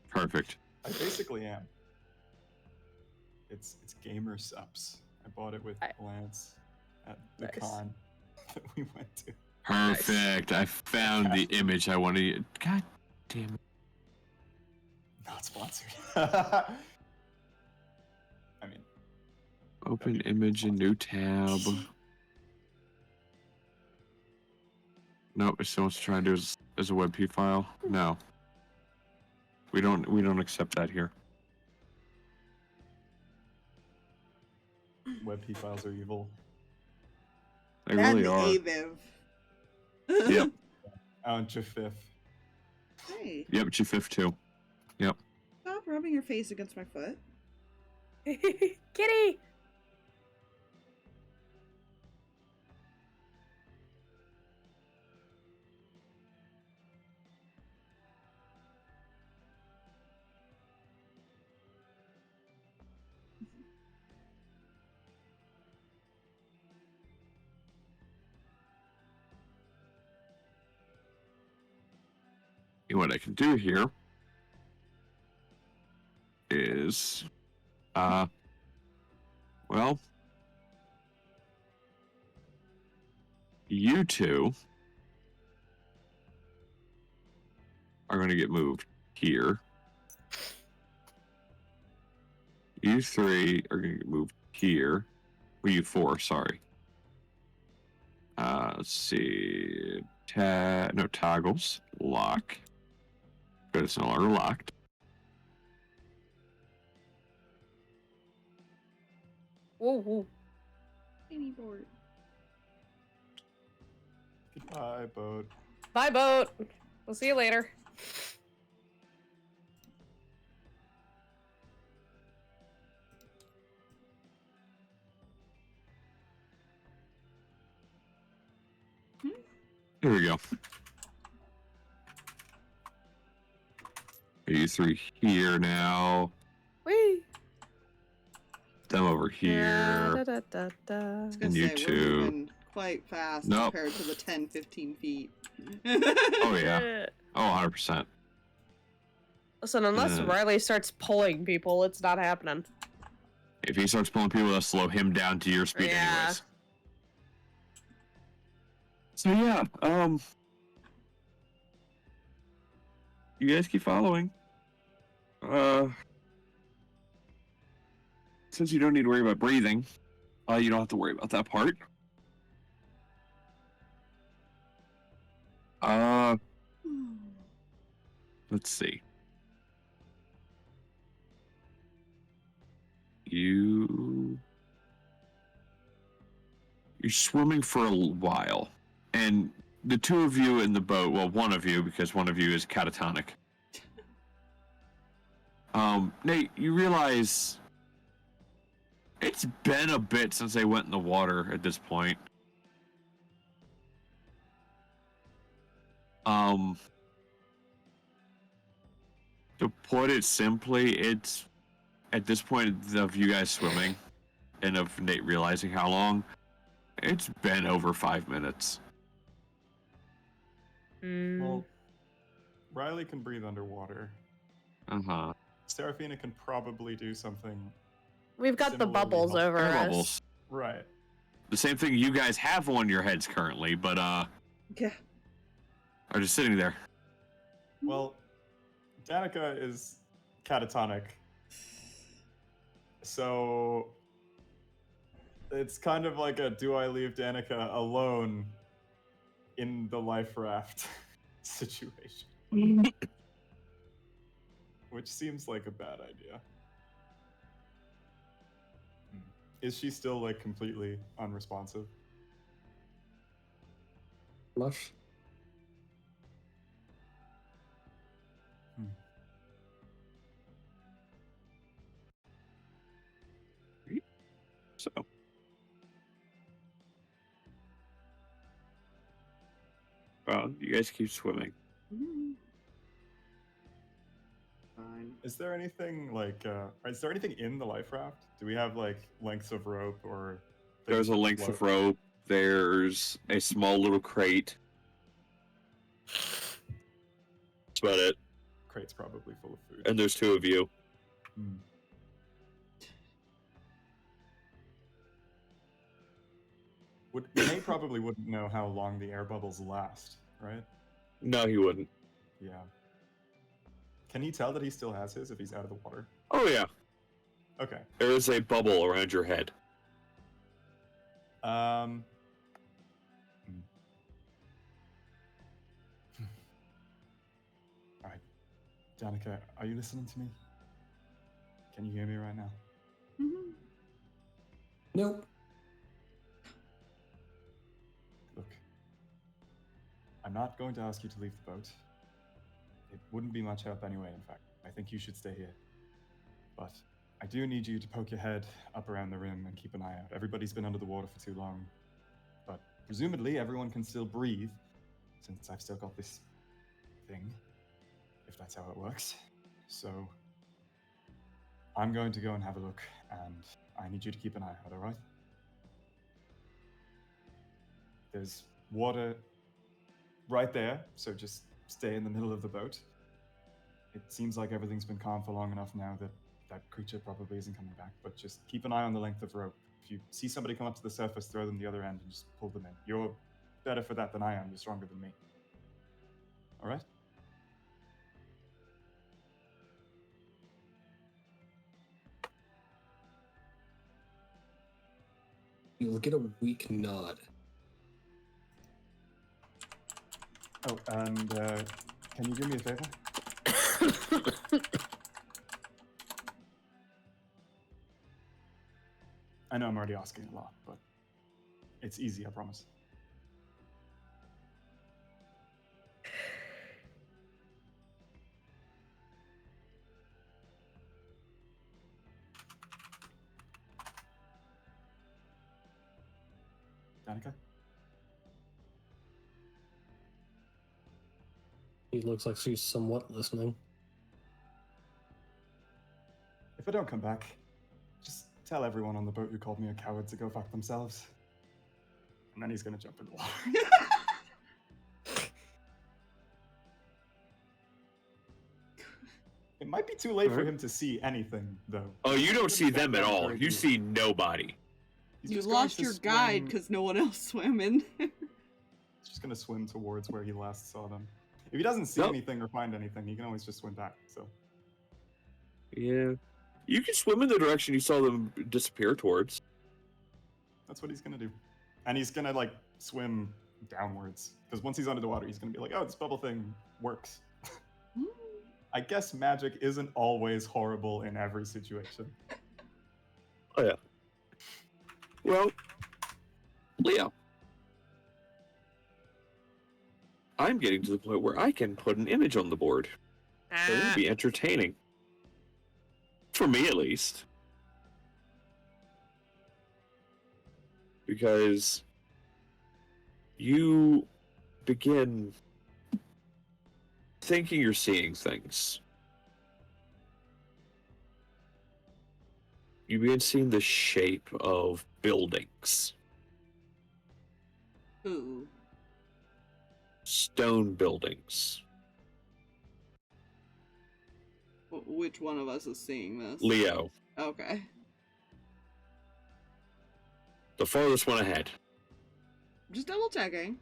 Perfect. I basically am. It's Gamer Sups. I bought it with Lance at the Nice. con that we went to. Perfect. I found the image I wanted. God damn it. Not sponsored. I mean, Open image in new tab. Nope, it still wants to try and do as a WebP file. No. We don't accept that here. WebP files are evil. They really are. Aviv. Yep. Aren't you fifth? Hey, Yep, G5 too. Yep. stop rubbing your face against my foot. Kitty! And what I can do here is, well, you two are going to get moved here. You three are going to get moved here. Well, you four, sorry. Let's see. No toggles. Lock. But it's no longer locked. Whoa, whoa. Tiny board. Goodbye, boat. Bye, boat. We'll see you later. Here we go. You three here now. Whee! Them over here. Da, da, da, da. I was gonna And you say, two. we're moving quite fast Nope. compared to the 10, 15 feet. Oh, yeah. Oh, 100%. Listen, unless Riley starts pulling people, it's not happening. If he starts pulling people, that'll slow him down to your speed Yeah. anyways. So yeah, you guys keep following. Since you don't need to worry about breathing, you don't have to worry about that part. Let's see. You're swimming for a while, and the two of you in the boat, well, one of you, because one of you is catatonic. Nate, you realize it's been a bit since they went in the water at this point. To put it simply, it's at this point of you guys swimming and of Nate realizing how long, it's been over 5 minutes. Well, Riley can breathe underwater. Uh-huh. Seraphina can probably do something. We've got the Similarly bubbles helpful. over Air us. bubbles. Right. The same thing you guys have on your heads currently, but Yeah. are just sitting there. Well, Danika is catatonic. So it's kind of like a do I leave Danika alone in the life raft situation. Which seems like a bad idea. Is she still like completely unresponsive? Much. So well, you guys keep swimming. Fine. Is there anything like is there anything in the life raft? Do we have like lengths of rope or things There's a that length of float? rope. There's a small little crate. That's about it. Crate's probably full of food. And there's two of you. Hmm. Nate probably wouldn't know how long the air bubbles last, right? No, he wouldn't. Yeah. Can he tell that he still has his if he's out of the water? Oh yeah, Okay. there is a bubble around your head. Hmm. All right, Danika, are you listening to me? Can you hear me right now? Mhm. Nope. Look, I'm not going to ask you to leave the boat. It wouldn't be much help anyway, in fact. I think you should stay here. But I do need you to poke your head up around the rim and keep an eye out. Everybody's been under the water for too long. But presumably everyone can still breathe, since I've still got this thing, if that's how it works. So I'm going to go and have a look, and I need you to keep an eye out, alright? There's water right there, so just stay in the middle of the boat. It seems like everything's been calm for long enough now that that creature probably isn't coming back, but just keep an eye on the length of rope. If you see somebody come up to the surface, throw them the other end and just pull them in. You're better for that than I am. You're stronger than me. Alright? You'll get a weak nod. Oh, and can you do me a favor? I know I'm already asking a lot, but it's easy, I promise. Danika? He looks like she's somewhat listening. If I don't come back, just tell everyone on the boat who called me a coward to go fuck themselves. And then he's gonna jump in the water. It might be too late for him to see anything, though. Oh, you don't see them at all. Very You deep. see nobody. He's You just going lost to your guide swim- because no one else swam in there. He's just gonna swim towards where he last saw them. If he doesn't see Nope. anything or find anything, he can always just swim back. So Yeah. You can swim in the direction you saw them disappear towards. that's what he's gonna do. And he's gonna like swim downwards. Because once he's under the water, he's gonna be like, oh, this bubble thing works. I guess magic isn't always horrible in every situation. Oh yeah. Well, Leo, I'm getting to the point where I can put an image on the board. It would be entertaining. For me, at least. Because you begin thinking you're seeing things. You begin seeing the shape of buildings. Ooh. Stone buildings. Which one of us is seeing this? Leo, Okay. the farthest one ahead. Just double checking.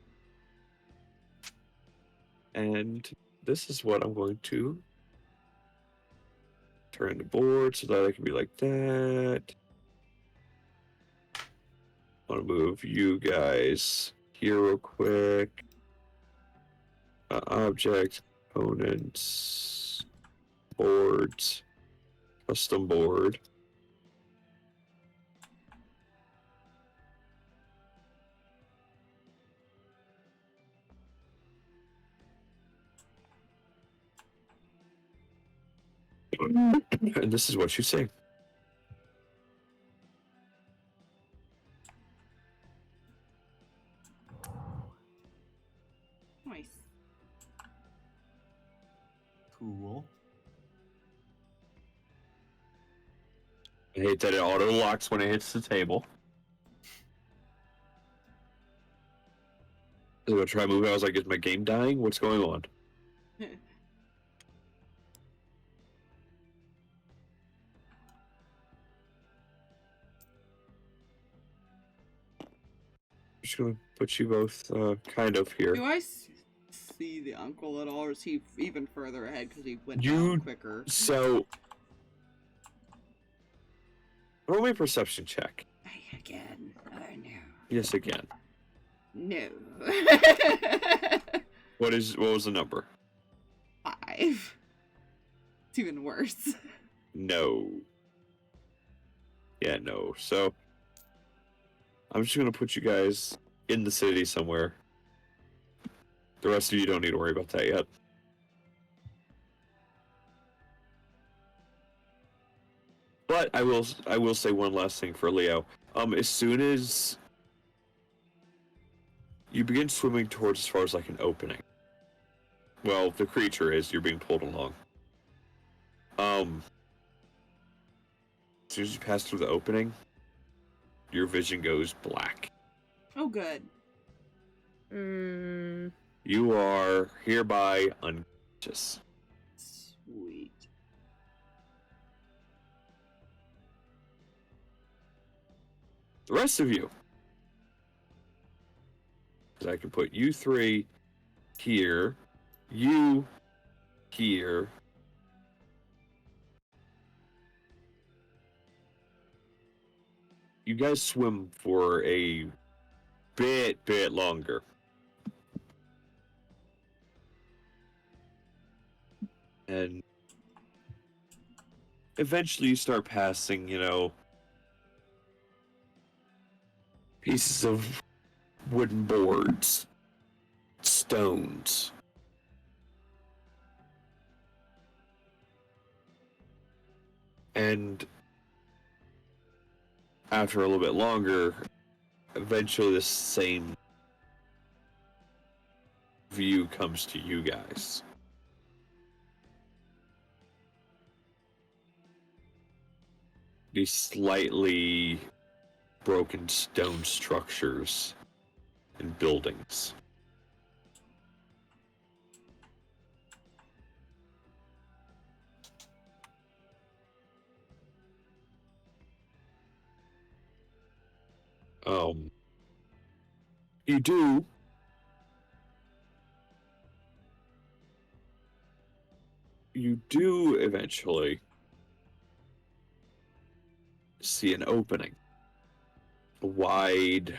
And this is what I'm going to turn the board so that I can be like that. I want to move you guys here real quick. Object, components, boards, custom board. And this is what you see. Nice. Cool. I hate that it auto locks when it hits the table. I was gonna try moving. I was like, is my game dying? What's going on? just gonna put you both kind of here. Do I see the uncle at all, or is he even further ahead because he went You- down quicker? So, roll me a perception check. Again. Oh, no. Yes, again. No. What was the number? 5. It's even worse. No. Yeah, no. So, I'm just gonna put you guys in the city somewhere. The rest of you don't need to worry about that yet. But I will say one last thing for Leo. As soon as you begin swimming towards as far as like an opening. Well, the creature is, you're being pulled along. As soon as you pass through the opening, your vision goes black. Oh, good. You are hereby unconscious. Sweet. The rest of you, because I can put you three here, you here. You guys swim for a bit longer. And eventually you start passing, pieces of wooden boards, stones. And after a little bit longer, eventually the same view comes to you guys. These slightly broken stone structures and buildings. You do eventually see an opening. A wide,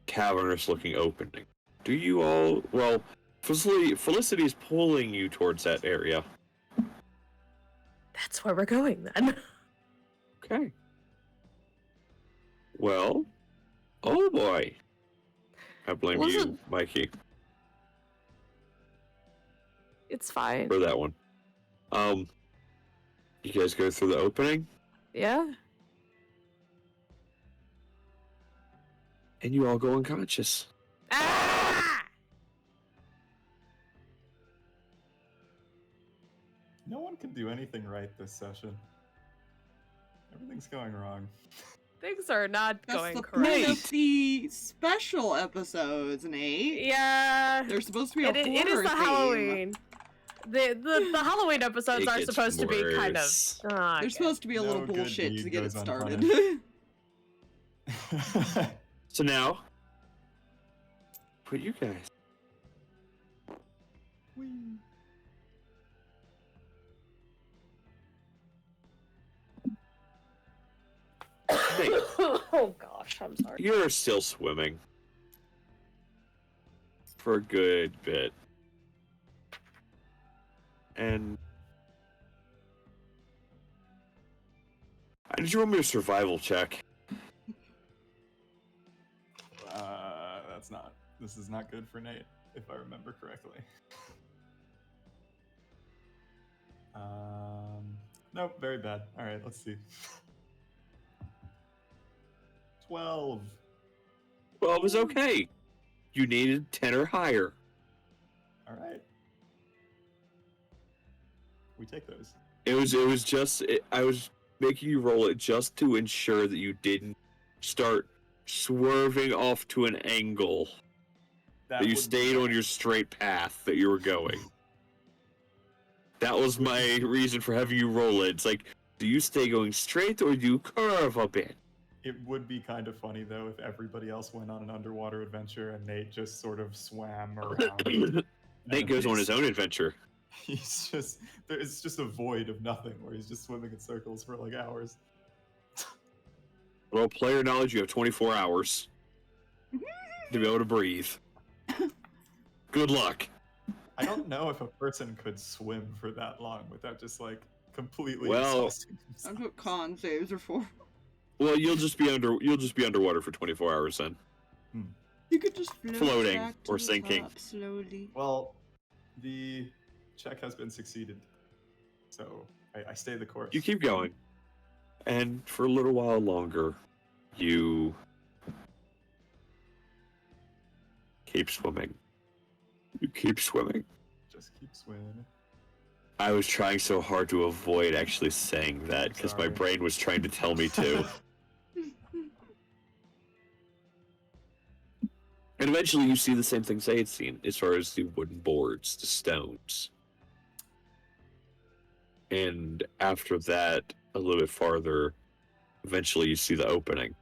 cavernous-looking opening. Do you all... Well, Felicity is pulling you towards that area. That's where we're going then. Okay. Well, oh boy. I blame you, Listen. Mikey, It's fine. for that one. You guys go through the opening, Yeah. and you all go unconscious. Ah! No one can do anything right this session. Everything's going wrong. Things are not That's going the correct. point of the special episodes, Nate. Yeah. There's supposed to be a It is horror the theme. Halloween. The Halloween episodes It are gets supposed to be kind of. worse. There's supposed to be a little No good bullshit deed to get it goes started. unpunished. So now, put you guys. Nate, Oh gosh, I'm sorry. you're still swimming. For a good bit. And did you roll me a survival check? This is not good for Nate, if I remember correctly. Nope, very bad. All right, let's see. 12. Well, it was okay. You needed 10 or higher. All right. We take those. I was making you roll it just to ensure that you didn't start swerving off to an angle. That you would- stayed on your straight path that you were going. That was my reason for having you roll it. It's like, do you stay going straight or do you curve a bit? It would be kind of funny though if everybody else went on an underwater adventure and Nate just sort of swam around. Nate goes on his own adventure. It's just a void of nothing where he's just swimming in circles for like hours. Well, player knowledge, you have 24 hours to be able to breathe. Good luck. I don't know if a person could swim for that long without just like completely Well, exhausting That's themselves. what con saves are for. Well, you'll just be underwater for 24 hours then. You could just float Floating back to or the sinking. top slowly. Well, the check has been succeeded, so I stay the course. You keep going. And for a little while longer, you keep swimming. You keep swimming. Just keep swimming. I was trying so hard to avoid actually saying that because my Sorry. brain was trying to tell me to. And eventually you see the same things I had seen, as far as the wooden boards, the stones. And after that, a little bit farther, eventually you see the opening.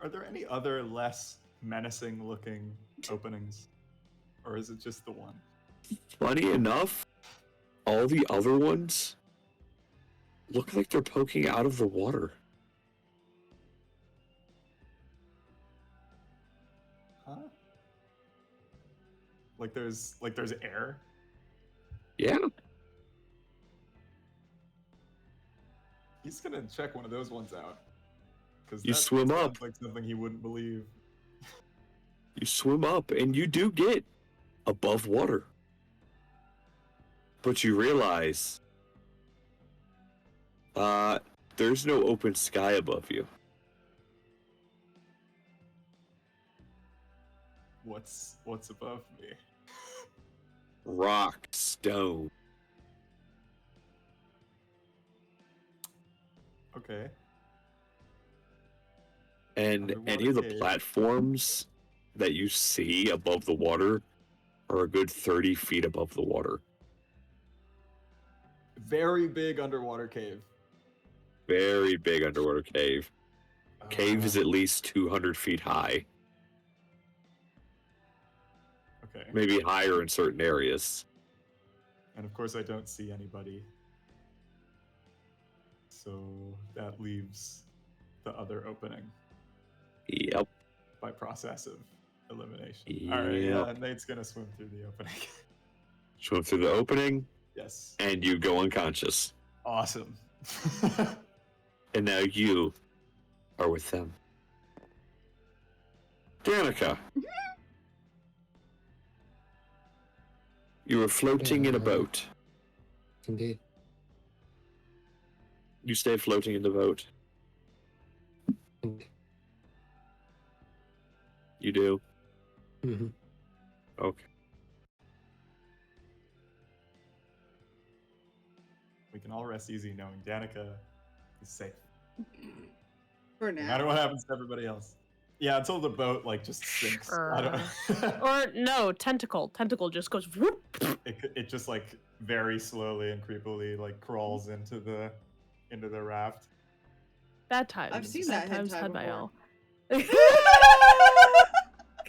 Are there any other less menacing looking openings? Or is it just the one? Funny enough, all the other ones look like they're poking out of the water. Huh? Like there's air? Yeah. He's gonna check one of those ones out. Because You swim up. like something he wouldn't believe. You swim up and you do get above water. But you realize there's no open sky above you. What's above me? Rock, stone. Okay. And Underwater any of the cave. platforms that you see above the water are a good 30 feet above the water. Very big underwater cave. Very big underwater cave. Cave is Uh, at least 200 feet high. Okay. Maybe higher in certain areas. And of course I don't see anybody. So that leaves the other opening Yep. by process of elimination. Alright, Nate's gonna swim through the opening. Swim through the opening, Yes. and you go unconscious. Awesome. And now you are with them. Danika. You were floating in a boat. Indeed. You stay floating in the boat. Indeed. You do? Mm-hmm. Okay. We can all rest easy knowing Danika is safe. For No now. matter what happens to everybody else. Yeah, until the boat like just sinks. I don't... Or no, tentacle. Tentacle just goes whoop. it just like very slowly and creepily like crawls into the raft. Bad times. I've seen Bad that times hentai had by before. all.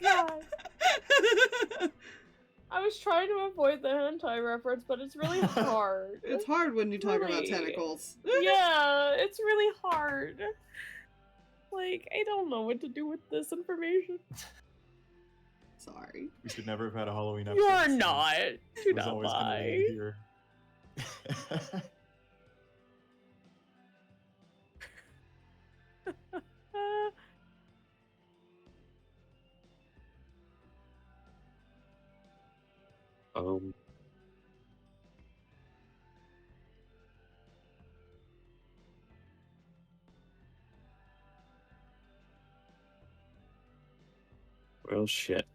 God. I was trying to avoid the hentai reference, but it's really hard. It's hard when you talk about Really? tentacles. Yeah, it's really hard. Like, I don't know what to do with this information. Sorry. We should never have had a Halloween episode. You're so not. Do it was not always gonna lie. leave here. Um. Well, shit.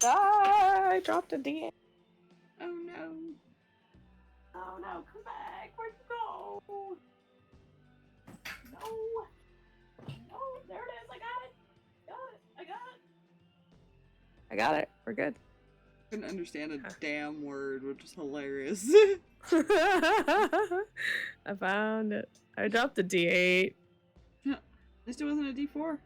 I dropped a D. Oh no. Oh no, come back. Where'd you go? No. No, there it I got it. We're good. Couldn't understand a damn word, which is hilarious. I found it. I dropped a D8. At least it wasn't a D4.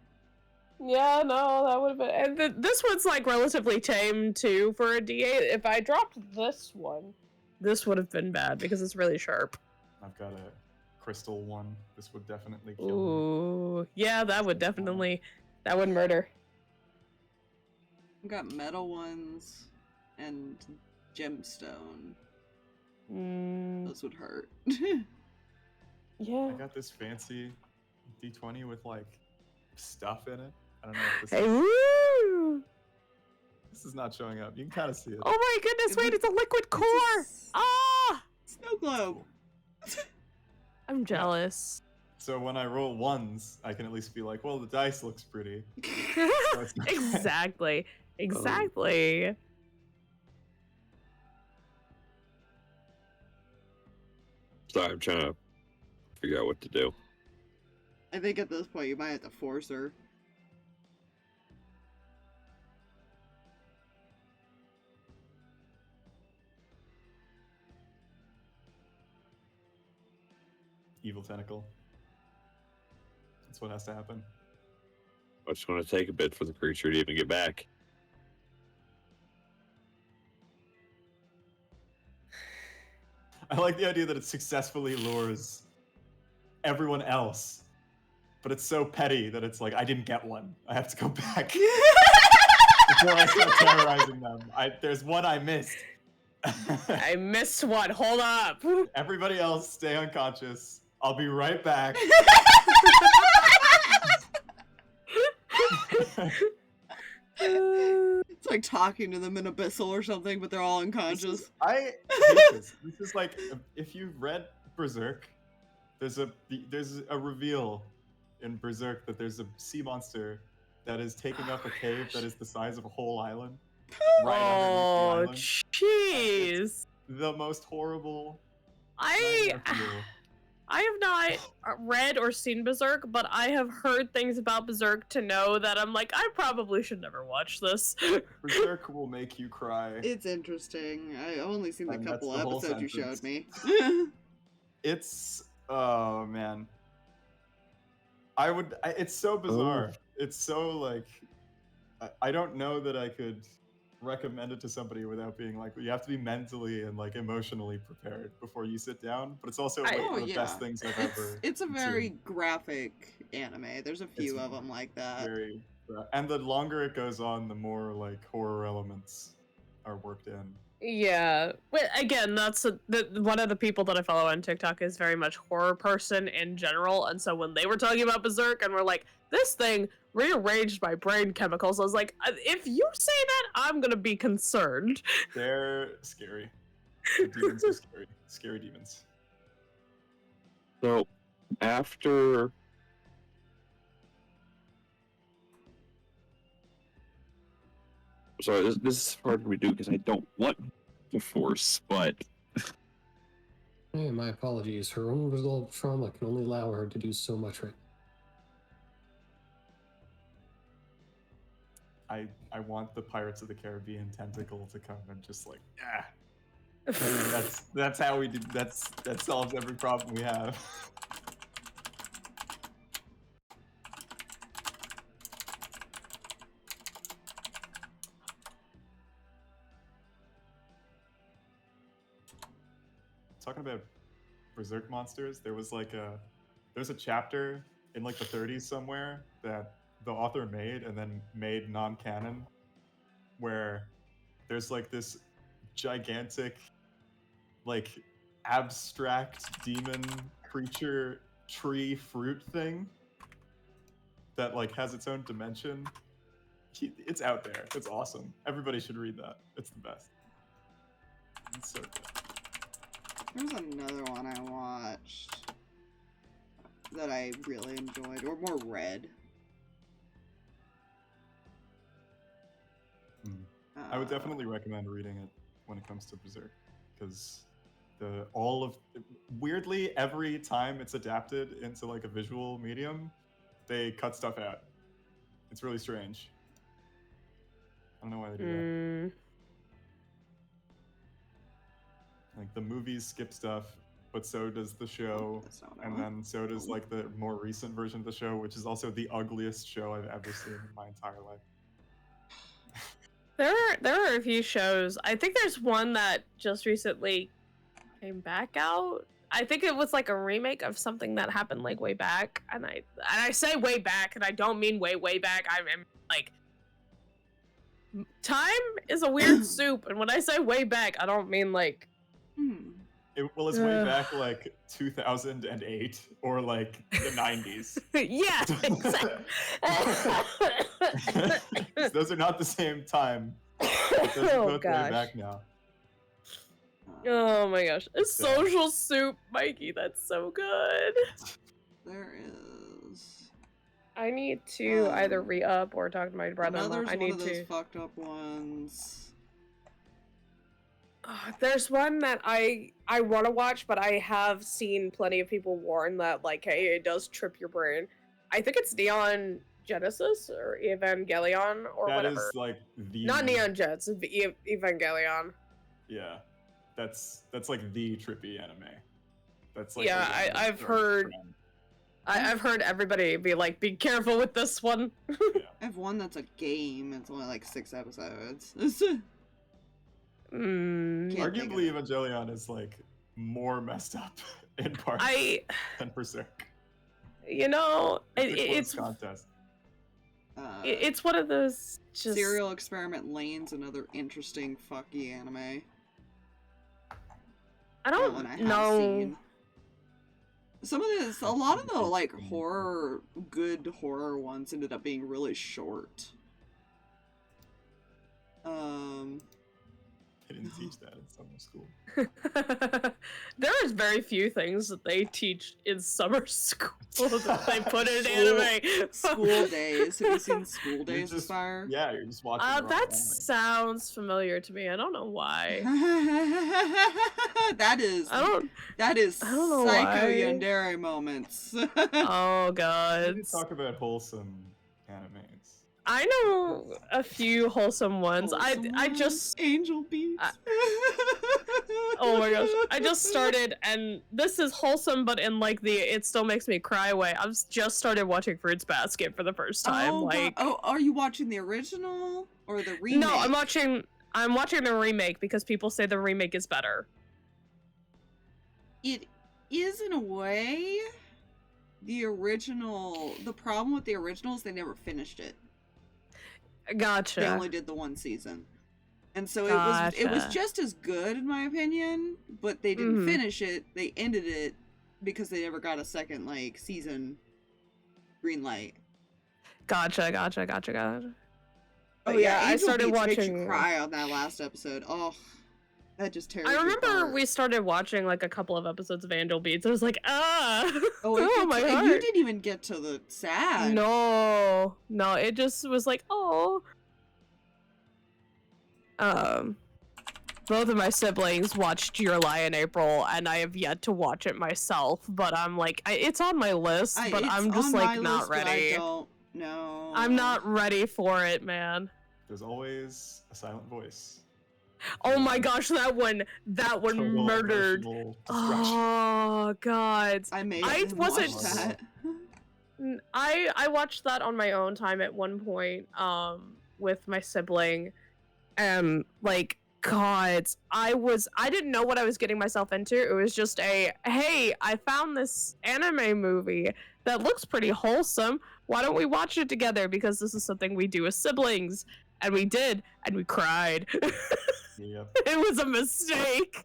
Yeah, no, that would have been. And this one's like relatively tame too for a D8. If I dropped this one, this would have been bad because it's really sharp. I've got a crystal one. This would definitely kill me. Ooh, yeah, that would definitely. That would murder. I've got metal ones and gemstone. Those would hurt. Yeah. I got this fancy D20 with like stuff in it. I don't know if Hey, this is, woo! this is not showing up. You can kind of see it. Oh my goodness, wait, it's a liquid core! Ah! Snow globe. I'm jealous. So when I roll ones, I can at least be like, well, the dice looks pretty. Exactly. Exactly. Sorry, I'm trying to figure out what to do. I think at this point you might have to force her. Evil tentacle. That's what has to happen. It's going to take a bit for the creature to even get back. I like the idea that it successfully lures everyone else, but it's so petty that it's like, I didn't get one. I have to go back before I start terrorizing them. There's one I missed. I missed one. Hold up. Everybody else, stay unconscious. I'll be right back. It's like talking to them in Abyssal or something, but they're all unconscious. I hate this. This is like, if you've read Berserk, there's a reveal in Berserk that there's a sea monster that is taking up a cave that is the size of a whole island. Right Oh, underneath the island. jeez. The most horrible. I nightmare fuel. have not read or seen Berserk, but I have heard things about Berserk to know that I'm like, I probably should never watch this. Berserk will make you cry. It's interesting. I've only seen the And couple that's the whole episodes you sentence. showed me. It's oh man. It's so bizarre. It's so like I don't know that I could recommend it to somebody without being like, you have to be mentally and like emotionally prepared before you sit down. But it's also like one of the best things I've ever. It's a very consumed. graphic anime. There's a few of them like that. Very, and the longer it goes on, the more like horror elements are worked in. Yeah, but again, that's one of the people that I follow on TikTok is very much horror person in general, and so when they were talking about Berserk and we're like, this thing rearranged my brain chemicals, I was like, if you say that, I'm gonna be concerned. They're scary. The demons are scary. Scary demons. So, after... Sorry, this is hard for me to do because I don't want to force, but... Hey, my apologies. Her own resolved trauma can only allow her to do so much right I want the Pirates of the Caribbean tentacle to come and just like, that's how we do. That solves every problem we have. Talking about Berserk monsters, there's a chapter in like the 30s somewhere that the author made and then made non-canon, where there's like this gigantic, like abstract demon creature tree fruit thing that like has its own dimension. It's out there. It's awesome. Everybody should read that. It's the best. It's so good. There's another one I watched that I really enjoyed, or more read. I would definitely recommend reading it when it comes to Berserk, because weirdly, every time it's adapted into like a visual medium, they cut stuff out. It's really strange. I don't know why they do that. Like the movies skip stuff, but so does the show, That's not what I and want. then so does like the more recent version of the show, which is also the ugliest show I've ever seen in my entire life. There are a few shows. I think there's one that just recently came back out. I think it was like a remake of something that happened like way back, and I say way back, and I don't mean way back. I mean like time is a weird soup, and when I say way back, I don't mean like. It's way back like 2008 or like the 90s. Yeah, exactly. Those are not the same time. It doesn't Oh go way gosh. back now. Oh my gosh. A social soup, Mikey, that's so good. There is. I need to either re-up or talk to my brother-in-law. Another's I one need of those to. fucked up ones. There's one that I want to watch, but I have seen plenty of people warn that, like, hey, it does trip your brain. I think it's Neon Genesis or Evangelion or That whatever. is like the Not Neon Jets, it's Evangelion. Yeah, that's like the trippy anime. That's like Yeah, I've heard. I've heard everybody be like, be careful with this one. I have one that's a game. It's only like 6 episodes. Can't think of Arguably, it. Evangelion is like more messed up in parts than Berserk. You know, It's a close contest. it's one of those just. Serial Experiment Lane's another interesting fucky anime. I That one I don't have know. seen. A lot of the like good horror ones ended up being really short. They didn't teach that in summer school. There is very few things that they teach in summer school that they put in anime. School Days. Have you seen School Days just- Fire? Yeah, you're just watching. the wrong That anime. sounds familiar to me. I don't know why. that is I don't know Psycho why. Yandere moments. Oh We god. need to talk about wholesome animes. I know a few wholesome ones. I Wholesome just Angel Beats. oh my gosh. I just started, and this is wholesome, but in like the it still makes me cry way. I've just started watching Fruits Basket for the first time. Oh, like are you watching the original or the remake? no, I'm watching the remake because people say the remake is better. It is in a way. The problem with the original is they never finished it. Gotcha. They only did the one season. And so it was Gotcha. just as good in my opinion, but they didn't finish it. They ended it because they never got a second like season green light. Gotcha. Oh yeah, Angel I started Beats makes watching. you cry on that last episode. Oh, that just tears. I you remember apart. we started watching like a couple of episodes of Angel Beats. I was like, Oh, my and heart. you didn't even get to the sad. No, it just was like, oh. Both of my siblings watched Your Lie in April, and I have yet to watch it myself. But I'm like, it's on my list, but It's I'm just on like my not list, but ready. I don't know. I'm not ready for it, man. There's always a silent voice. Oh my gosh, that one Total murdered. emotional destruction. Oh god. I wasn't- watch that. I watched that on my own time at one point, with my sibling, and like, god, I didn't know what I was getting myself into. It was just hey, I found this anime movie that looks pretty wholesome. Why don't we watch it together? Because this is something we do as siblings, and we did, and we cried. Yep. It was a mistake.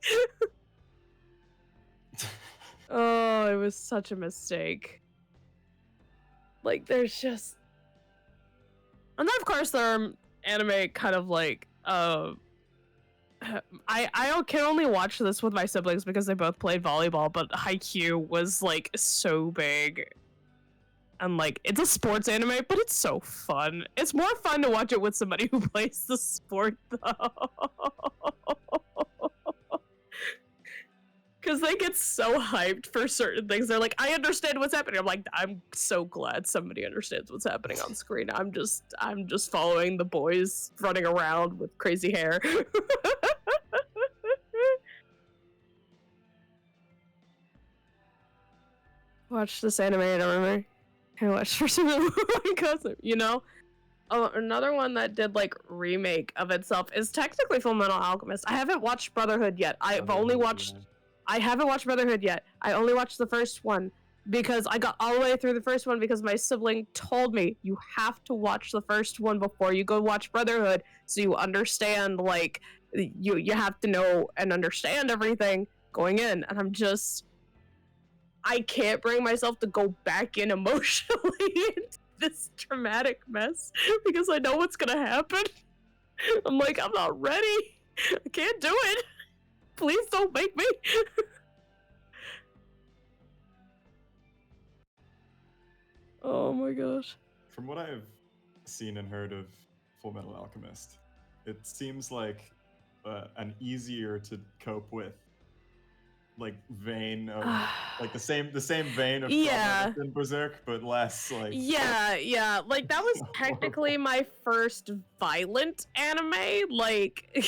Oh, it was such a mistake. Like, there's just... And then, of course, there are anime kind of like, I can only watch this with my siblings because they both played volleyball, but Haikyuu was, like, so big. And, like, it's a sports anime, but it's so fun. It's more fun to watch it with somebody who plays the sport, though. Because they get so hyped for certain things. They're like, I understand what's happening. I'm like, I'm so glad somebody understands what's happening on screen. I'm just following the boys running around with crazy hair. Watch this anime, I don't remember. I watched for some of my cousin, you know? Oh, another one that did like remake of itself is technically Fullmetal Alchemist. I haven't watched Brotherhood yet. I haven't watched Brotherhood yet. I only watched the first one because I got all the way through the first one because my sibling told me you have to watch the first one before you go watch Brotherhood so you understand, like, you have to know and understand everything going in. And I can't bring myself to go back in emotionally into this traumatic mess because I know what's gonna happen. I'm like, I'm not ready. I can't do it. Please don't make me. Oh my gosh. From what I've seen and heard of Fullmetal Alchemist, it seems like an easier to cope with, like, vein of like the same vein of Yeah. trauma than Berserk, but less like Yeah. Like that was technically my first violent anime. Like,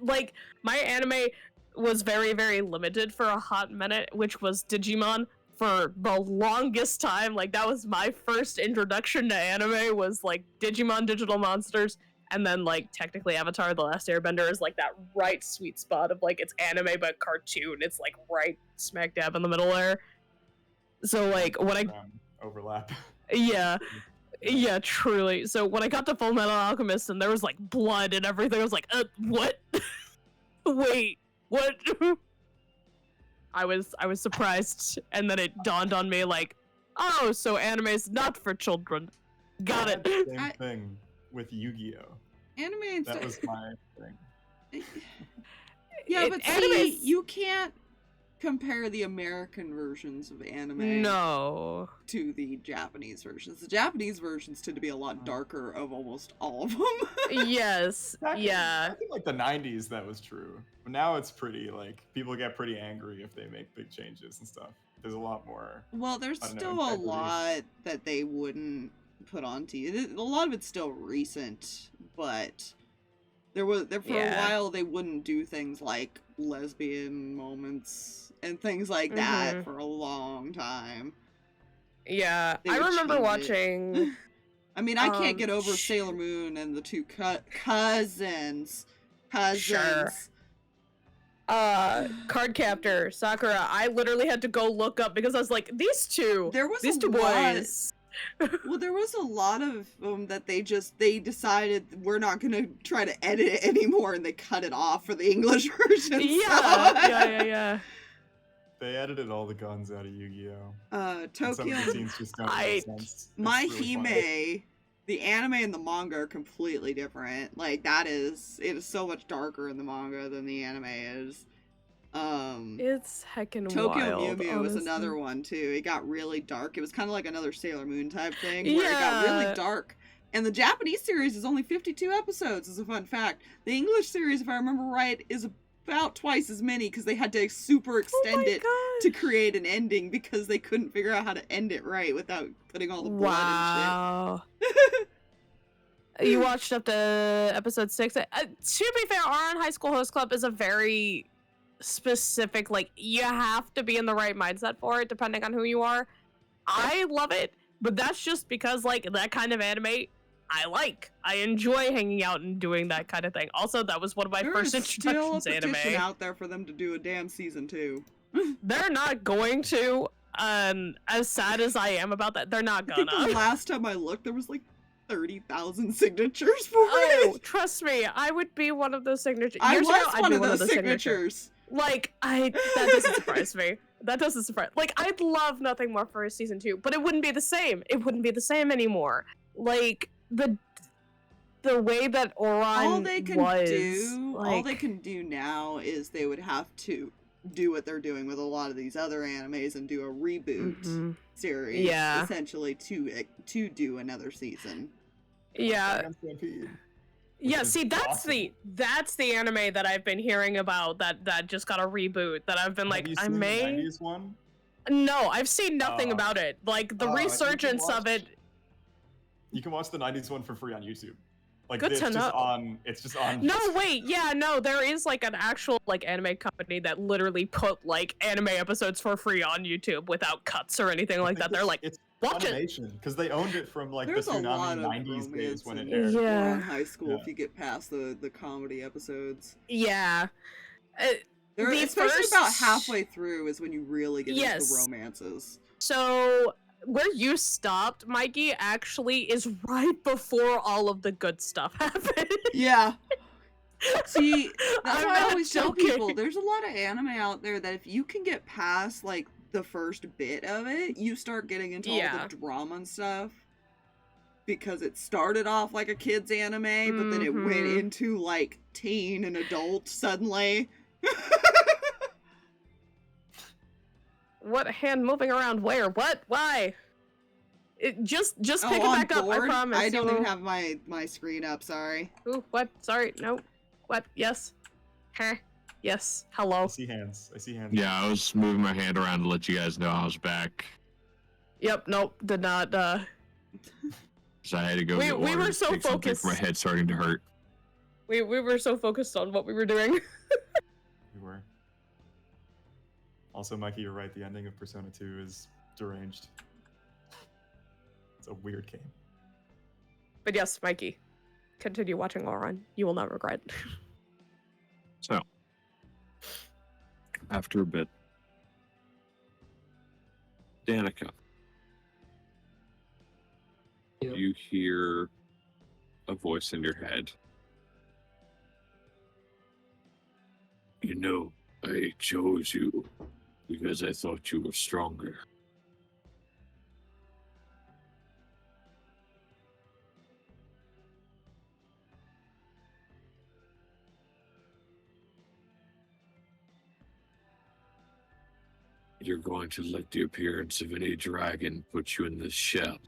like my anime was very, very limited for a hot minute, which was Digimon for the longest time. Like that was my first introduction to anime was like Digimon, Digital Monsters. And then, like, technically Avatar The Last Airbender is, like, that right sweet spot of, like, it's anime but cartoon. It's, like, right smack dab in the middle there. So, like, when I... overlap. Yeah. Yeah, truly. So, when I got to Fullmetal Alchemist and there was, like, blood and everything, I was like, what? Wait, what? I was surprised. And then it dawned on me, like, oh, so anime's not for children. Got it. Same thing with Yu-Gi-Oh! Anime That was my thing. Yeah, but see, you can't compare the American versions of anime to the Japanese versions. The Japanese versions tend to be a lot darker of almost all of them. Yes, yeah. I think like the 90s that was true. But now it's pretty, like, people get pretty angry if they make big changes and stuff. There's a lot more. Well, there's still a lot that they wouldn't put onto you. A lot of it's still recent, but for a while they wouldn't do things like lesbian moments and things like that for a long time. Yeah, I remember watching. I mean, I can't get over Sailor Moon and the two cousins. Sure. Cardcaptor, Sakura. I literally had to go look up because I was like, these two boys. Well, there was a lot of them that they decided we're not gonna try to edit it anymore, and they cut it off for the English version. Yeah. They edited all the guns out of Yu-Gi-Oh. Tokyo. My Hime, the anime and the manga are completely different. Like it is so much darker in the manga than the anime is. It's heckin' Tokyo wild. Mew Mew was another one too. It got really dark. It was kind of like another Sailor Moon type thing where it got really dark. And the Japanese series is only 52 episodes, as a fun fact. The English series, if I remember right, is about twice as many because they had to super extend it to create an ending because they couldn't figure out how to end it right without putting all the blood and shit. You watched up to episode 6. To be fair, Ouran High School Host Club is a very specific, like, you have to be in the right mindset for it depending on who you are. I love it, but that's just because, like, that kind of anime I enjoy hanging out and doing that kind of thing. Also, that was one of my first introductions to anime. There's still a petition out there for them to do a damn season 2. They're not going to. As sad as I am about that, they're not gonna. I think the last time I looked, there was like 30,000 signatures for it. Trust me, I would be one of those signatures. I was one of those signatures. Like, that doesn't surprise me. That doesn't surprise. Like, I'd love nothing more for a season 2, but it wouldn't be the same. It wouldn't be the same anymore. Like, the way that Ouran all they can do now is they would have to do what they're doing with a lot of these other animes and do a reboot series, essentially to do another season. Yeah. Yeah, is see, awesome. that's the anime that I've been hearing about that just got a reboot. That I've been Have like, you I seen may. the 90s one? No, I've seen nothing about it. Like the you can resurgence of watch- it. You can watch the 90s one for free on YouTube. Like Good it's to just know. on. It's just on. No, wait, yeah, no, there is like an actual like anime company that literally put like anime episodes for free on YouTube without cuts or anything like that. They're like, it's watch it. Funimation because they owned it from like There's the a lot Tsunami of 90s days romance when it in aired. Yeah. Goron High School Yeah. if you get past the comedy episodes. Yeah. They're, The especially first- about halfway through is when you really get into Yes. the romances. So where you stopped, Mikey, actually is right before all of the good stuff happened. Yeah. See, that's I'm why I not always tell joking. people there's a lot of anime out there that if you can get past like the first bit of it, you start getting into Yeah. all the drama and stuff. Because it started off like a kid's anime, but then it went Mhm. into like teen and adult suddenly. What hand moving around where? What? Why? Just pick it on back up, I board? promise. I don't even You'll- have my screen up, sorry. Ooh, what? Sorry, no. What? Yes. Huh? Yes. Hello. I see hands. Yeah, I was moving my hand around to let you guys know I was back. Yep, nope, did not, So I had to go We- get we water were and so take something for my focused. head starting to hurt. we were so focused on what we were doing. We were. Also, Mikey, you're right. The ending of Persona 2 is deranged. It's a weird game. But yes, Mikey, continue watching Lauren. You will not regret. So, after a bit, Danika, Yep. you hear a voice in your head. You know, I chose you because I thought you were stronger. You're going to let the appearance of any dragon put you in this shell.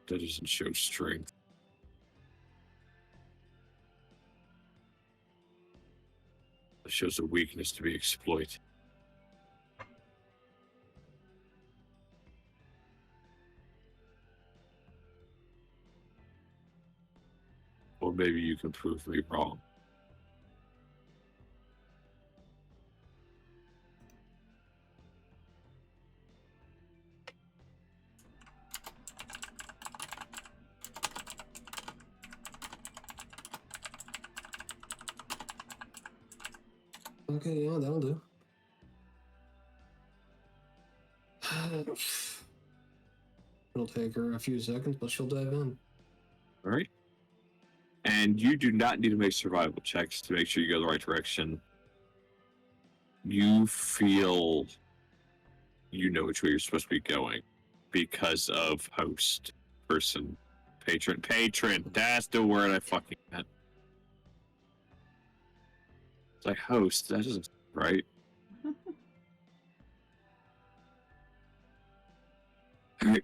That doesn't show strength. That shows a weakness to be exploited. Or maybe you can prove me wrong. Okay, yeah, that'll do. It'll take her a few seconds, but she'll dive in. All right. And you do not need to make survival checks to make sure you go the right direction. You feel you know which way you're supposed to be going because of host, person, patron. Patron, that's the word I fucking meant. It's like host, that isn't right. All right.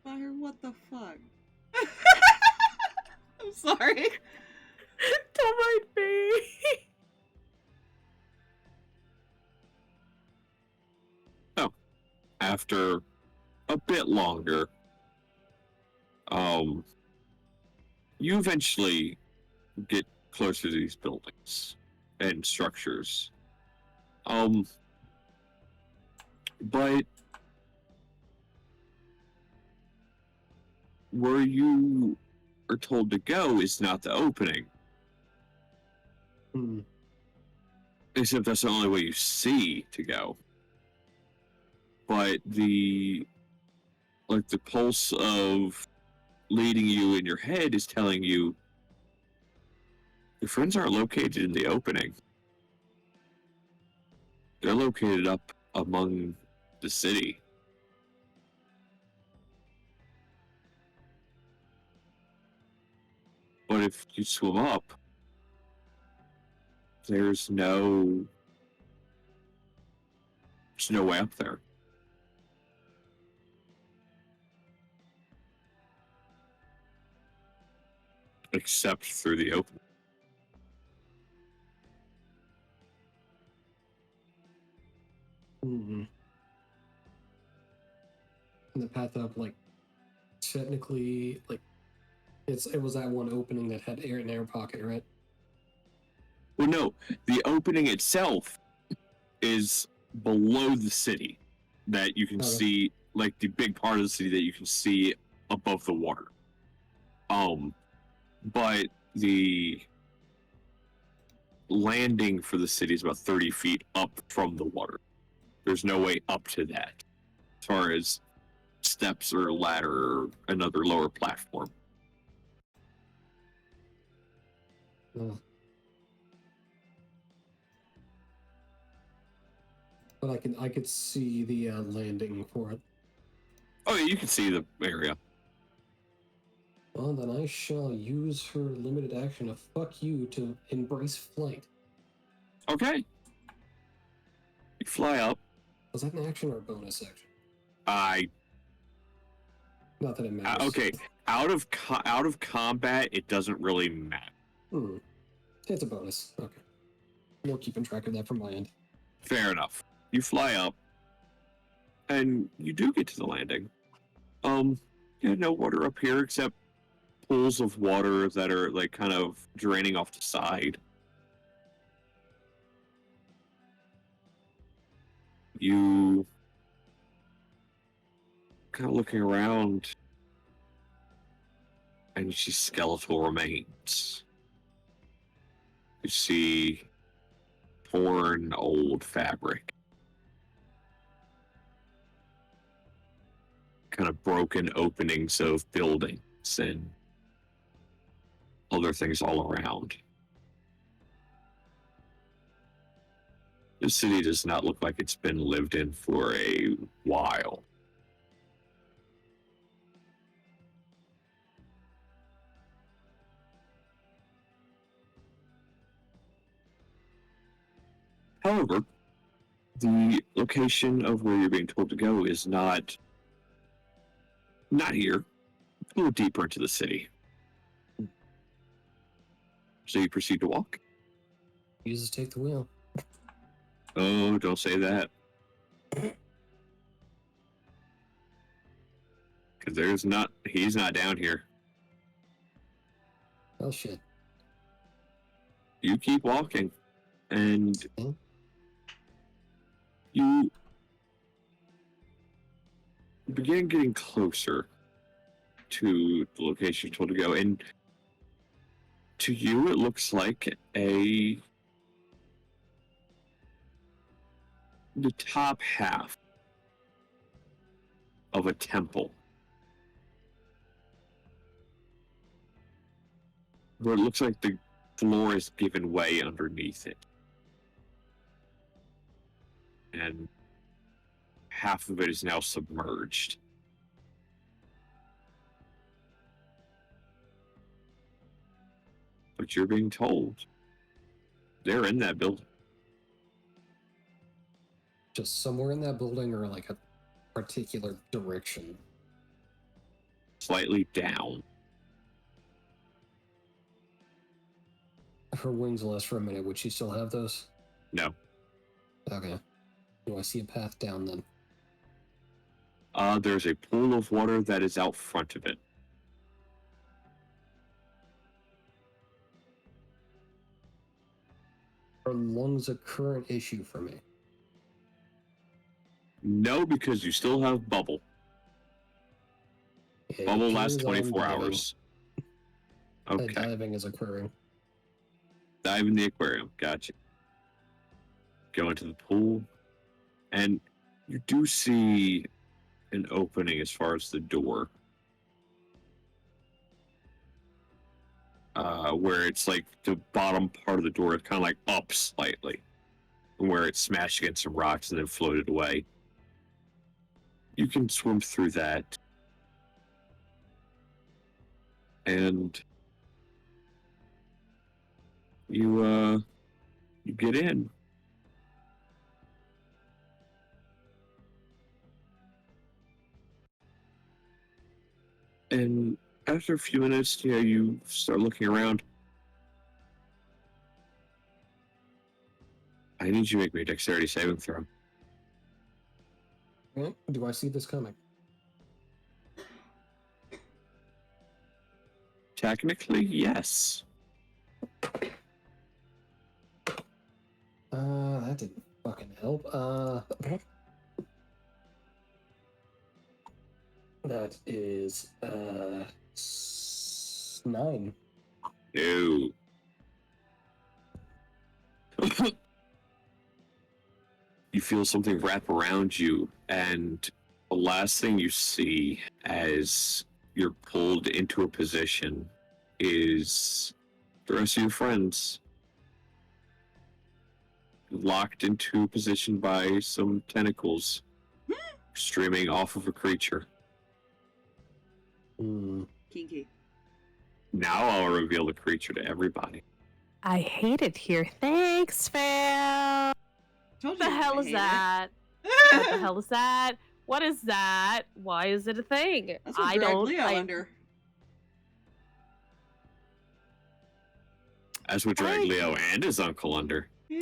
Fire, what the fuck? I'm sorry. Don't mind me. After a bit longer, you eventually get closer to these buildings and structures. But where you are told to go is not the opening. Hmm. Except that's the only way you see to go. But the pulse of leading you in your head is telling you your friends aren't located in the opening. They're located up among the city. But if you swim up, there's no There's no way up there. Except through the opening. Hmm. And the path up, like, technically, like, it was that one opening that had an air pocket, right? Well, no, the opening itself is below the city that you can see, like the big part of the city that you can see above the water. But the landing for the city is about 30 feet up from the water. There's no way up to that, as far as steps or ladder or another lower platform. Oh. But I could see the landing for it. Oh, yeah, you can see the area. Well, then I shall use her limited action to fuck you to embrace flight. Okay. You fly up. Was that an action or a bonus action? Not that it matters. Okay. Out of combat, it doesn't really matter. It's a bonus. Okay. No keeping track of that from my end. Fair enough. You fly up, and you do get to the landing. Yeah, no water up here except pools of water that are like kind of draining off the side. You kind of looking around, and you see skeletal remains. You see torn old fabric. Kind of broken openings of buildings and other things all around. The city does not look like it's been lived in for a while. However, the location of where you're being told to go is not here. A little deeper into the city. So you proceed to walk. Jesus, take the wheel. Oh, don't say that. Because he's not down here. Oh shit. You keep walking, and Okay. you begin getting closer to the location you're told to go, and to you it looks like the top half of a temple, where it looks like the floor is given way underneath it, and half of it is now submerged. But you're being told they're in that building. Just somewhere in that building or like a particular direction? Slightly down. Her wings last for a minute. Would she still have those? No. Okay. Do I see a path down then? There's a pool of water that is out front of it. Are lungs a current issue for me? No, because you still have bubble. It Bubble lasts appears I'm 24 diving. hours. And Okay. diving is occurring. Dive in the aquarium. Gotcha. Go into the pool. And you do see an opening as far as the door. Where it's like the bottom part of the door is kind of like up slightly. Where it smashed against some rocks and then floated away. You can swim through that. And you get in. And after a few minutes, you start looking around. I need you to make me a dexterity saving throw. Okay. Do I see this coming? Technically, yes. That didn't fucking help. That is 9. No. You feel something wrap around you, and the last thing you see as you're pulled into a position is the rest of your friends locked into a position by some tentacles streaming off of a creature. Kinky. Now I'll reveal the creature to everybody. I hate it here. Thanks, fam. Told What the you hell I is hate that? What the hell is that? What is that? Why is it a thing? That's what I don't. Leo under. As would drag Leo and his uncle under. Yeah.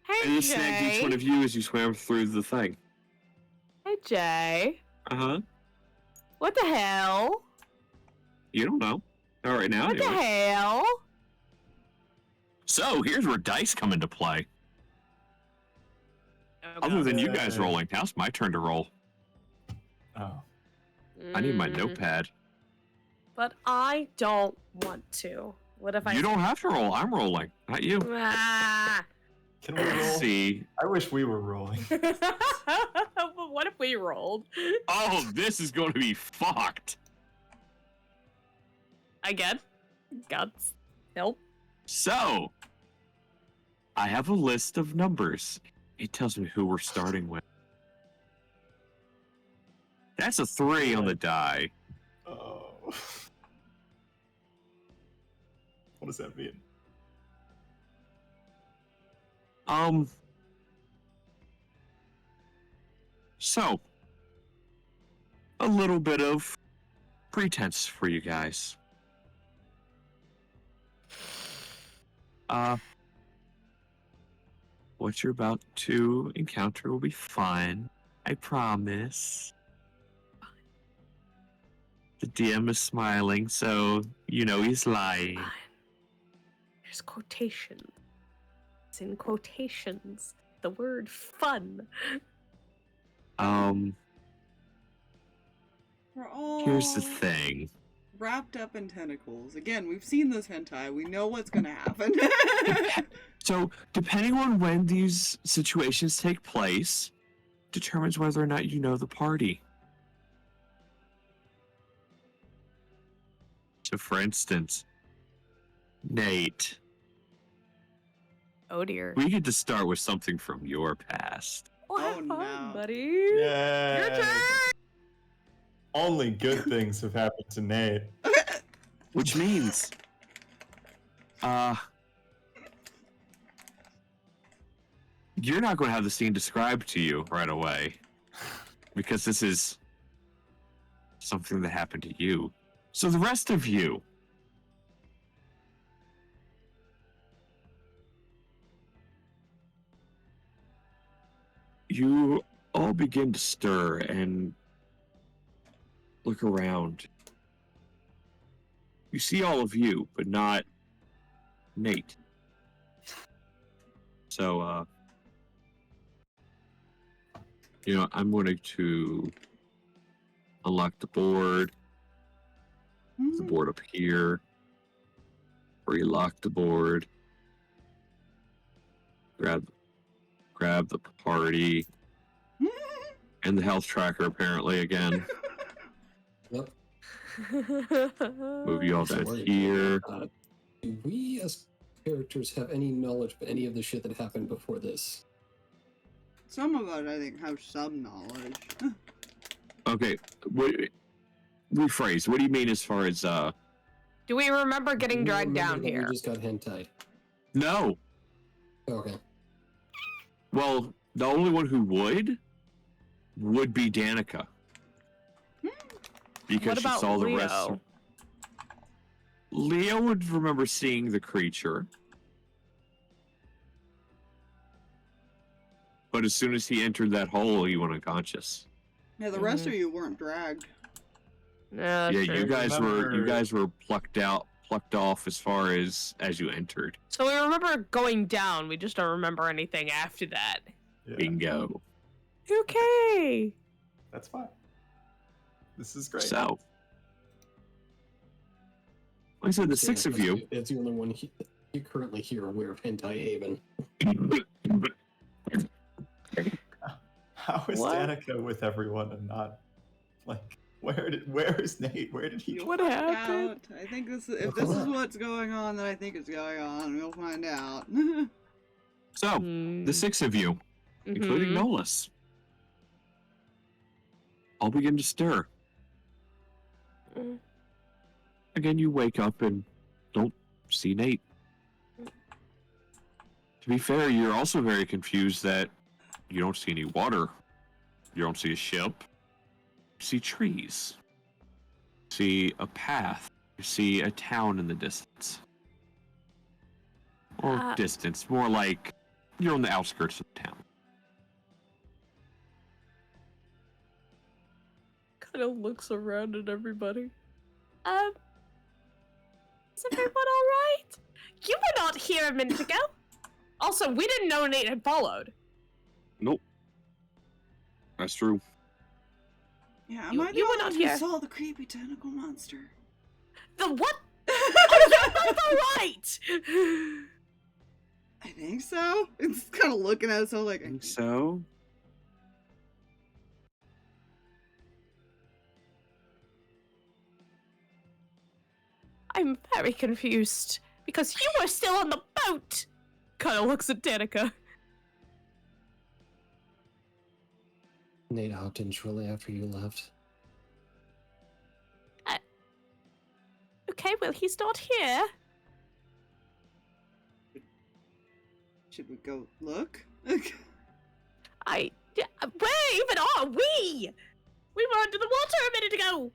Hey, And it snagged each one Jay. of you as you swam through the thing. Hey, Jay. Uh-huh. What the hell? You don't know. All right now, What the anyway. hell? So, here's where dice come into play. Other than you guys rolling, now it's my turn to roll. Oh. I need my notepad. But I don't want to. What if I? You don't have to roll. I'm rolling, not you. Ah. Can we roll? See. I wish we were rolling. But what if we rolled? Oh, this is going to be fucked. Again? God's help. So, I have a list of numbers. It tells me who we're starting with. That's a 3 on the die. Oh. What does that mean? So, a little bit of pretense for you guys. What you're about to encounter will be fun. I promise. The DM is smiling, so you know he's lying. Fine. There's quotations. It's in quotations. The word fun. We're all Here's the thing. wrapped up in tentacles. Again, we've seen this hentai. We know what's gonna happen. So, depending on when these situations take place, determines whether or not you know the party. So, for instance, Nate, Oh dear. we get to start with something from your past. Well, have Oh, fun, no. buddy. Yeah. Your turn. Only good things have happened to Nate. Which means, you're not going to have the scene described to you right away, because this is something that happened to you. So the rest of you, you all begin to stir and look around. You see all of you, but not Nate. So, I'm going to unlock the board. The board up here. Relock the board. Grab the party. And the health tracker, apparently, again. Yep. Move you all So down wait, here. Do we as characters have any knowledge of any of the shit that happened before this? Some of us, I think, have some knowledge. Okay, rephrase. What do you mean as far as, Do we remember getting Do we dragged remember down that here? We just got hentai. No. Okay. Well, the only one who would be Danika. because What she about saw the Leo? rest. Leo would remember seeing the creature. But as soon as he entered that hole, he went unconscious. Yeah, the rest of you weren't dragged. Yeah, Yeah, sure. you Remember- guys were plucked off as far as you entered. So we remember going down. We just don't remember anything after that. Yeah, Bingo. Okay. that's fine. This is great. So, like I said, the six of you. It's the only one you currently hear aware of Hentai Haven. How is What? Danika with everyone and not like where is Nate? Where did he You'll What find happened? out. I think if this is what's going on, then I think it's going on. We'll find out. So, the six of you, including Nolus, all begin to stir. Mm. Again, you wake up and don't see Nate. To be fair, you're also very confused that you don't see any water. You don't see a ship. You see trees. You see a path. You see a town in the distance. Or distance, more like you're on the outskirts of the town. Kind of looks around at everybody. Is everyone alright? You were not here a minute ago. Also, we didn't know Nate had followed. Nope. That's true. Yeah, You- am I the you were only not one who here. saw the creepy tentacle monster? The what? Oh, you're both alright! I think so. It's kind of looking at us all like. I think so. I'm very confused because you were still on the boat. Kind of looks at Danika. Nate hopped in shortly after you left. Okay, well he's not here. Should we go look? Where even are we? We were under the water a minute ago.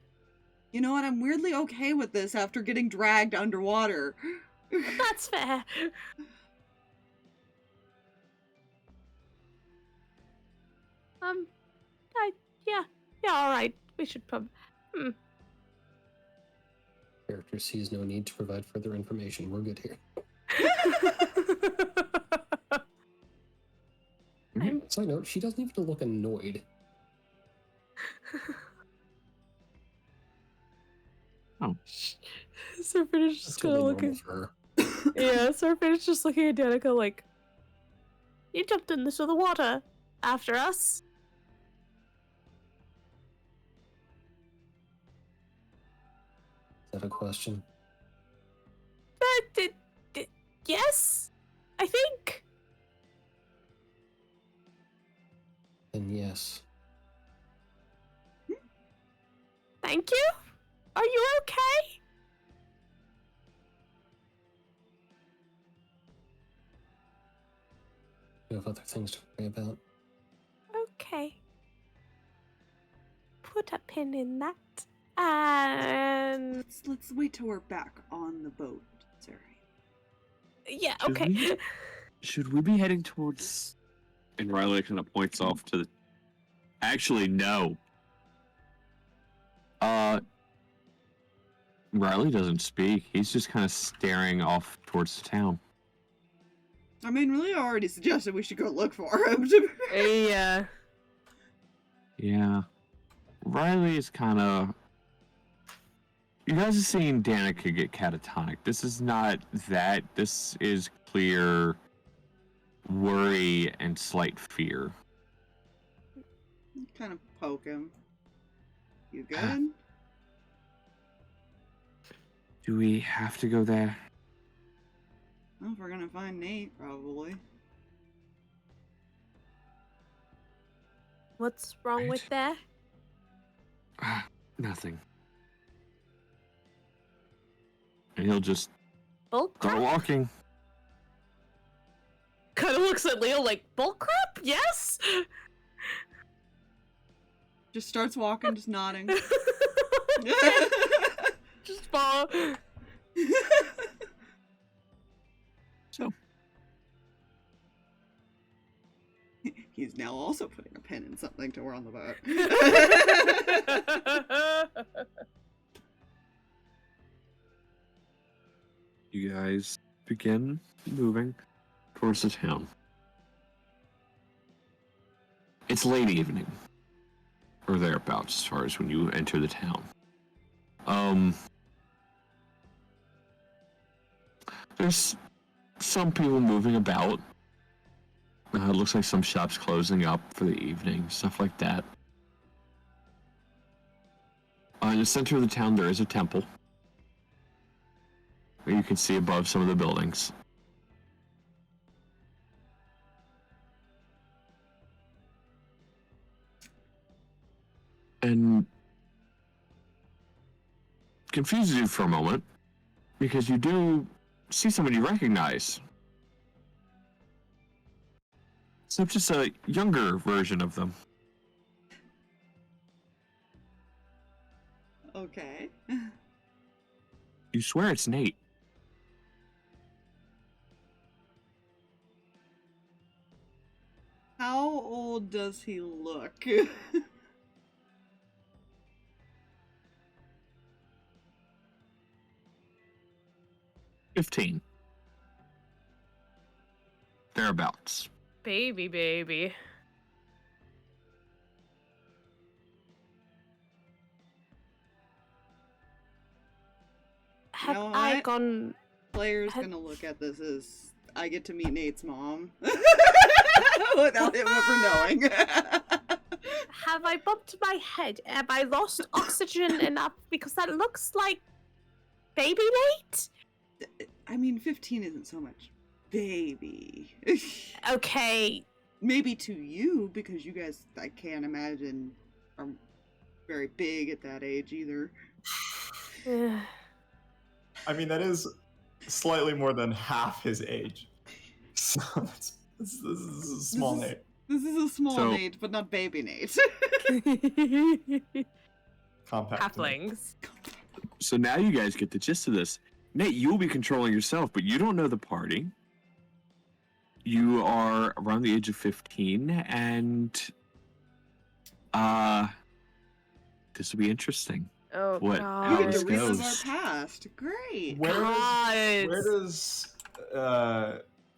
You know what? I'm weirdly okay with this after getting dragged underwater. That's fair. Yeah, all right. We should probably. Character sees no need to provide further information. We're good here. Side note, she doesn't even look annoyed. Seraphina's That's just kind of totally normal looking. for her. Yeah, Seraphina's just looking at Danika like, you jumped into the water after us. Is that a question? Yes, I think. Then yes. Thank you. Are you okay? You have other things to worry about. Okay. Put a pin in that. And Let's wait till we're back on the boat, Sarah. yeah, Should okay. we- Should we be heading towards... And Riley kind of points off to the... Actually, no. Riley doesn't speak. He's just kind of staring off towards the town. I mean, really, I already suggested we should go look for him. Yeah. Yeah. Riley is kind of... You guys are seeing Danika get catatonic. This is not that. This is clear worry and slight fear. Kind of poke him. You good? Do we have to go there? Well, if we're gonna find Nate, probably. What's wrong Right. with that? Nothing. And he'll just Bull start crap? walking. Kind of looks at Leo like, bull crap? Yes? Just starts walking, just nodding. Just fall. So, He's now also putting a pin in something to wear on the boat. you guys begin moving towards the town. It's late evening, or thereabouts, as far as when you enter the town. There's some people moving about. It looks like some shops closing up for the evening, stuff like that. In the center of the town, there is a temple. You can see above some of the buildings. And confuses you for a moment, because you do see someone you recognize. So just a younger version of them. Okay. You swear it's Nate. How old does he look? 15. Thereabouts. Baby. Have know I what? gone... Player's Had- gonna look at this as I get to meet Nate's mom. Without him ever knowing. Have I bumped my head? Have I lost oxygen enough? Because that looks like baby Nate? I mean, 15 isn't so much baby. Okay. Maybe to you, because you guys, I can't imagine, are very big at that age either. I mean, that is slightly more than half his age. So this is a small Nate. This is a small So- Nate, but not baby Nate. Compact. Halflings. So now you guys get the gist of this. Nate, you'll be controlling yourself, but you don't know the party. You are around the age of 15, and this will be interesting. Oh, What? We God. How get this to relive our goes. past. Great. God. Where does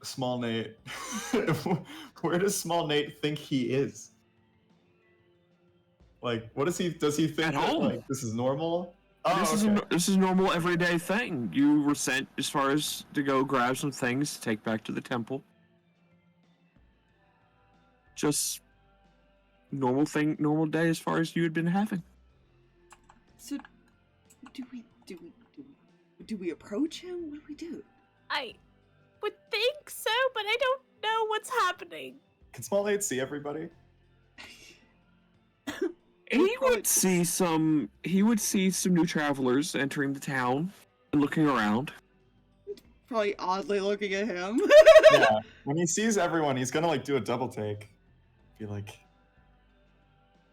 small Nate where does small Nate think he is? Like, what does he think At that, home. like, this is normal? Oh, This okay. is a normal everyday thing. You were sent as far as to go grab some things to take back to the temple. Just normal day as far as you had been having. So, do we approach him? What do we do? I would think so, but I don't know what's happening. Can small Nate see everybody? He would see some new travelers entering the town and looking around. Probably oddly looking at him. Yeah. When he sees everyone, he's gonna like do a double take. Be like,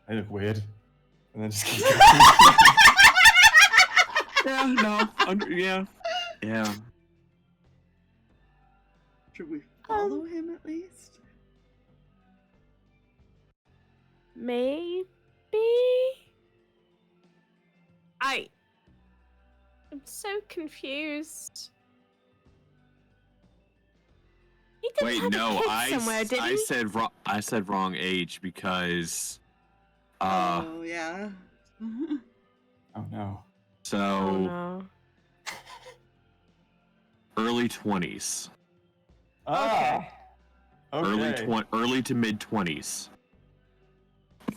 I look weird. And then just keep Yeah, no. Yeah. Should we follow him at least? Maybe? I'm so confused. He didn't Wait, have a no, kid somewhere, did he? I said wrong age because Oh, yeah. Oh no. so Oh no. early 20s. Ah. Okay. Early to mid 20s.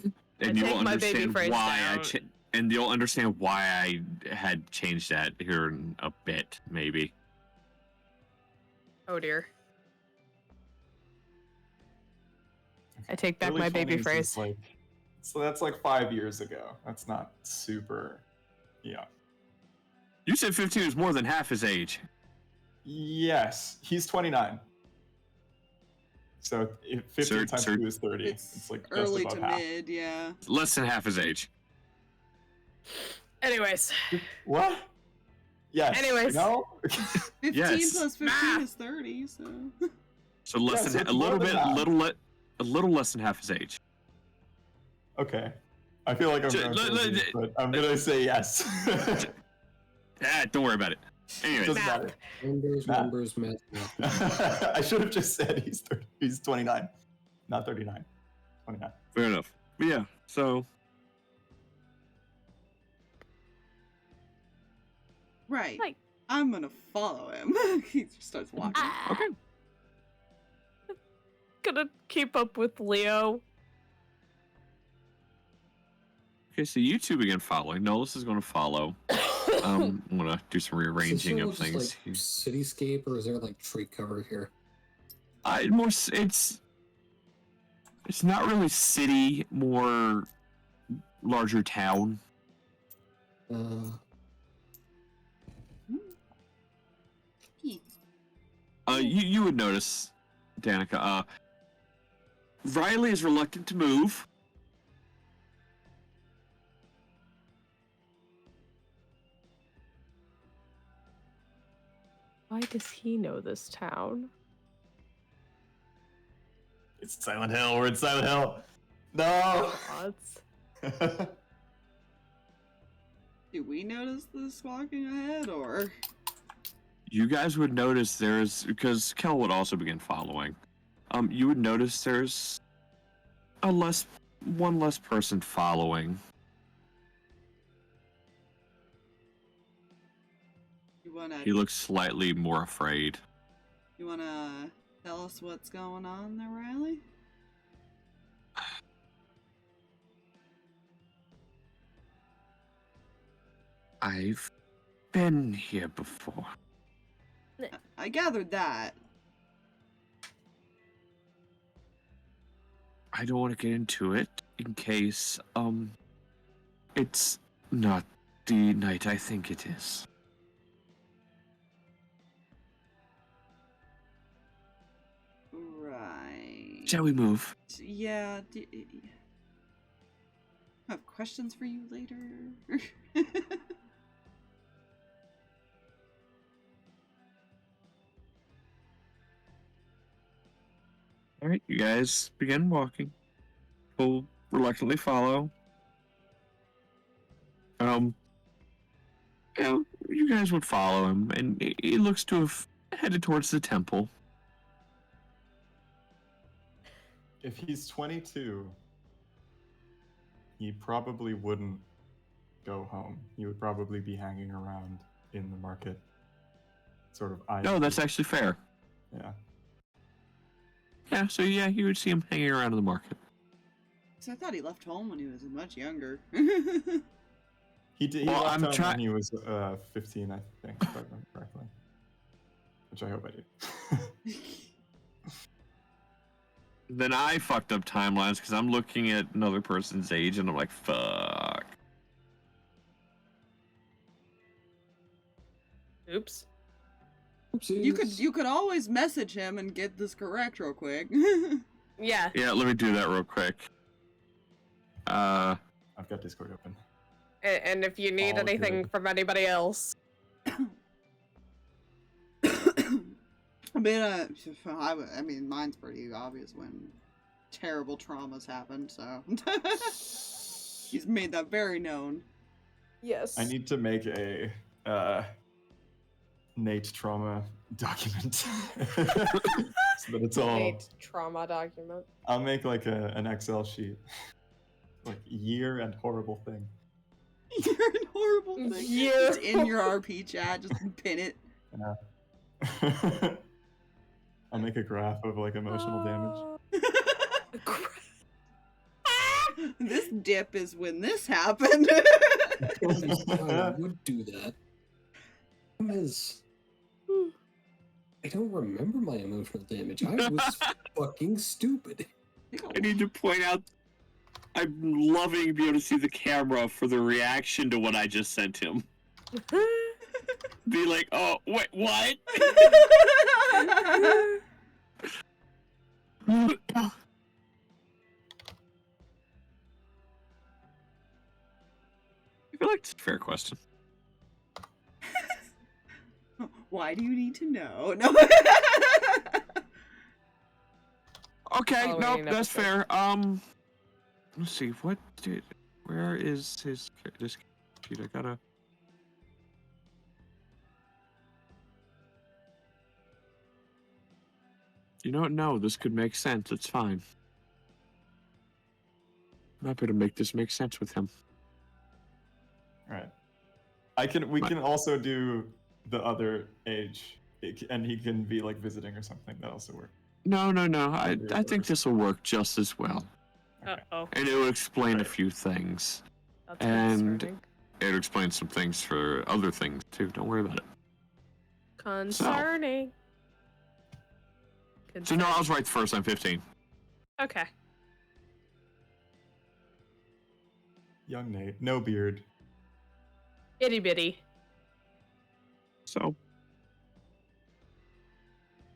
And I you'll take my baby understand phrase why down. and you'll understand why I had changed that here in a bit, maybe. Oh dear. I take back Early my baby 20s phrase. is like, so that's like 5 years ago. That's not super. Yeah. You said 15 was more than half his age. Yes, he's 29. So if 15 times 2 is 30. It's like just early above to half. mid, yeah. Less than half his age. Anyways. What? Yes. Anyways. No? 15 Yes. plus 15 is 30, so. So less Yeah, than so a it's little more than bit, half. a little less than half his age. Okay. I feel like I'm J- going l- l- crazy, but I'm gonna say yes. Don't worry about it. Anyways, Doesn't Math. matter. Numbers, math. I should have just said he's 29, not 39. 29. fair enough. But yeah, so Right. Like- I'm gonna follow him. He just starts walking. okay. Gonna keep up with Leo. Okay, so you two begin following. Nolis is going to follow. I'm gonna do some rearranging of things. Like cityscape, or is there like tree cover here? It's not really city, more larger town. You would notice, Danika. Riley is reluctant to move. Why does he know this town? It's Silent Hill. We're in Silent Hill. No. Odds. Do we notice this walking ahead, or? You guys would notice because Kel would also begin following. You would notice there's one less person following. He looks slightly more afraid. You wanna tell us what's going on there, Riley? I've been here before. I gathered that. I don't want to get into it in case, it's not the night I think it is. Right. Shall we move? Yeah. I have questions for you later. All right, you guys begin walking. We'll reluctantly follow. Yeah, you guys would follow him, and he looks to have headed towards the temple. If he's 22, he probably wouldn't go home. He would probably be hanging around in the market, sort of eyeing. No, that's actually fair. Yeah. Yeah, so yeah, you would see him hanging around in the market. So I thought he left home when he was much younger. He did. He Well, left I'm home when he was 15, I think, if I remember correctly. Which I hope I did. Then I fucked up timelines because I'm looking at another person's age and I'm like, fuck. Oops. Oopsies. You could always message him and get this correct real quick. Yeah. Yeah, let me do that real quick. I've got Discord open. And if you need All anything good. from anybody else, I mean, mine's pretty obvious when terrible traumas happen, so he's made that very known. yes. I need to make a Nate trauma document. So that it's all. Nate trauma document. I'll make like an Excel sheet. Like year and horrible thing. You're a horrible thing. Yeah. Just in your RP chat, just pin it. Yeah. I'll make a graph of like emotional damage. This dip is when this happened. I would do that. Is I don't remember my emotional damage. I was fucking stupid. I need to point out, I'm loving being able to see the camera for the reaction to what I just sent him. Be like, oh, wait, what? I feel like it's a fair question. Why do you need to know? No. Okay, Following nope, an that's episode. fair. Let's see. Where is this sheet? I gotta. You know what? No, this could make sense. It's fine. I'm happy to make this make sense with him. All right. We can also do the other age, and he can be like visiting or something. That also works. No. I think this will work just as well. Okay. Uh-oh. And it will explain a Right. few things. That's And- concerning. It'll explain some things for other things too. Don't worry about it. Concerning. So no, I was right the first time. 15. Okay. Young Nate, no beard. Itty bitty. So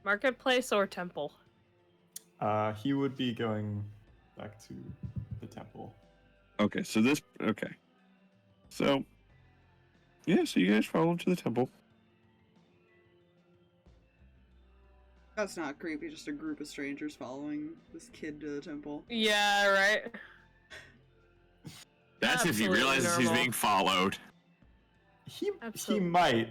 Marketplace or temple? He would be going back to the temple. okay. So yeah. So you guys follow him to the temple. That's not creepy, just a group of strangers following this kid to the temple. Yeah, right. That's if he Absolutely realizes he's normal. being followed. He Absolutely. might.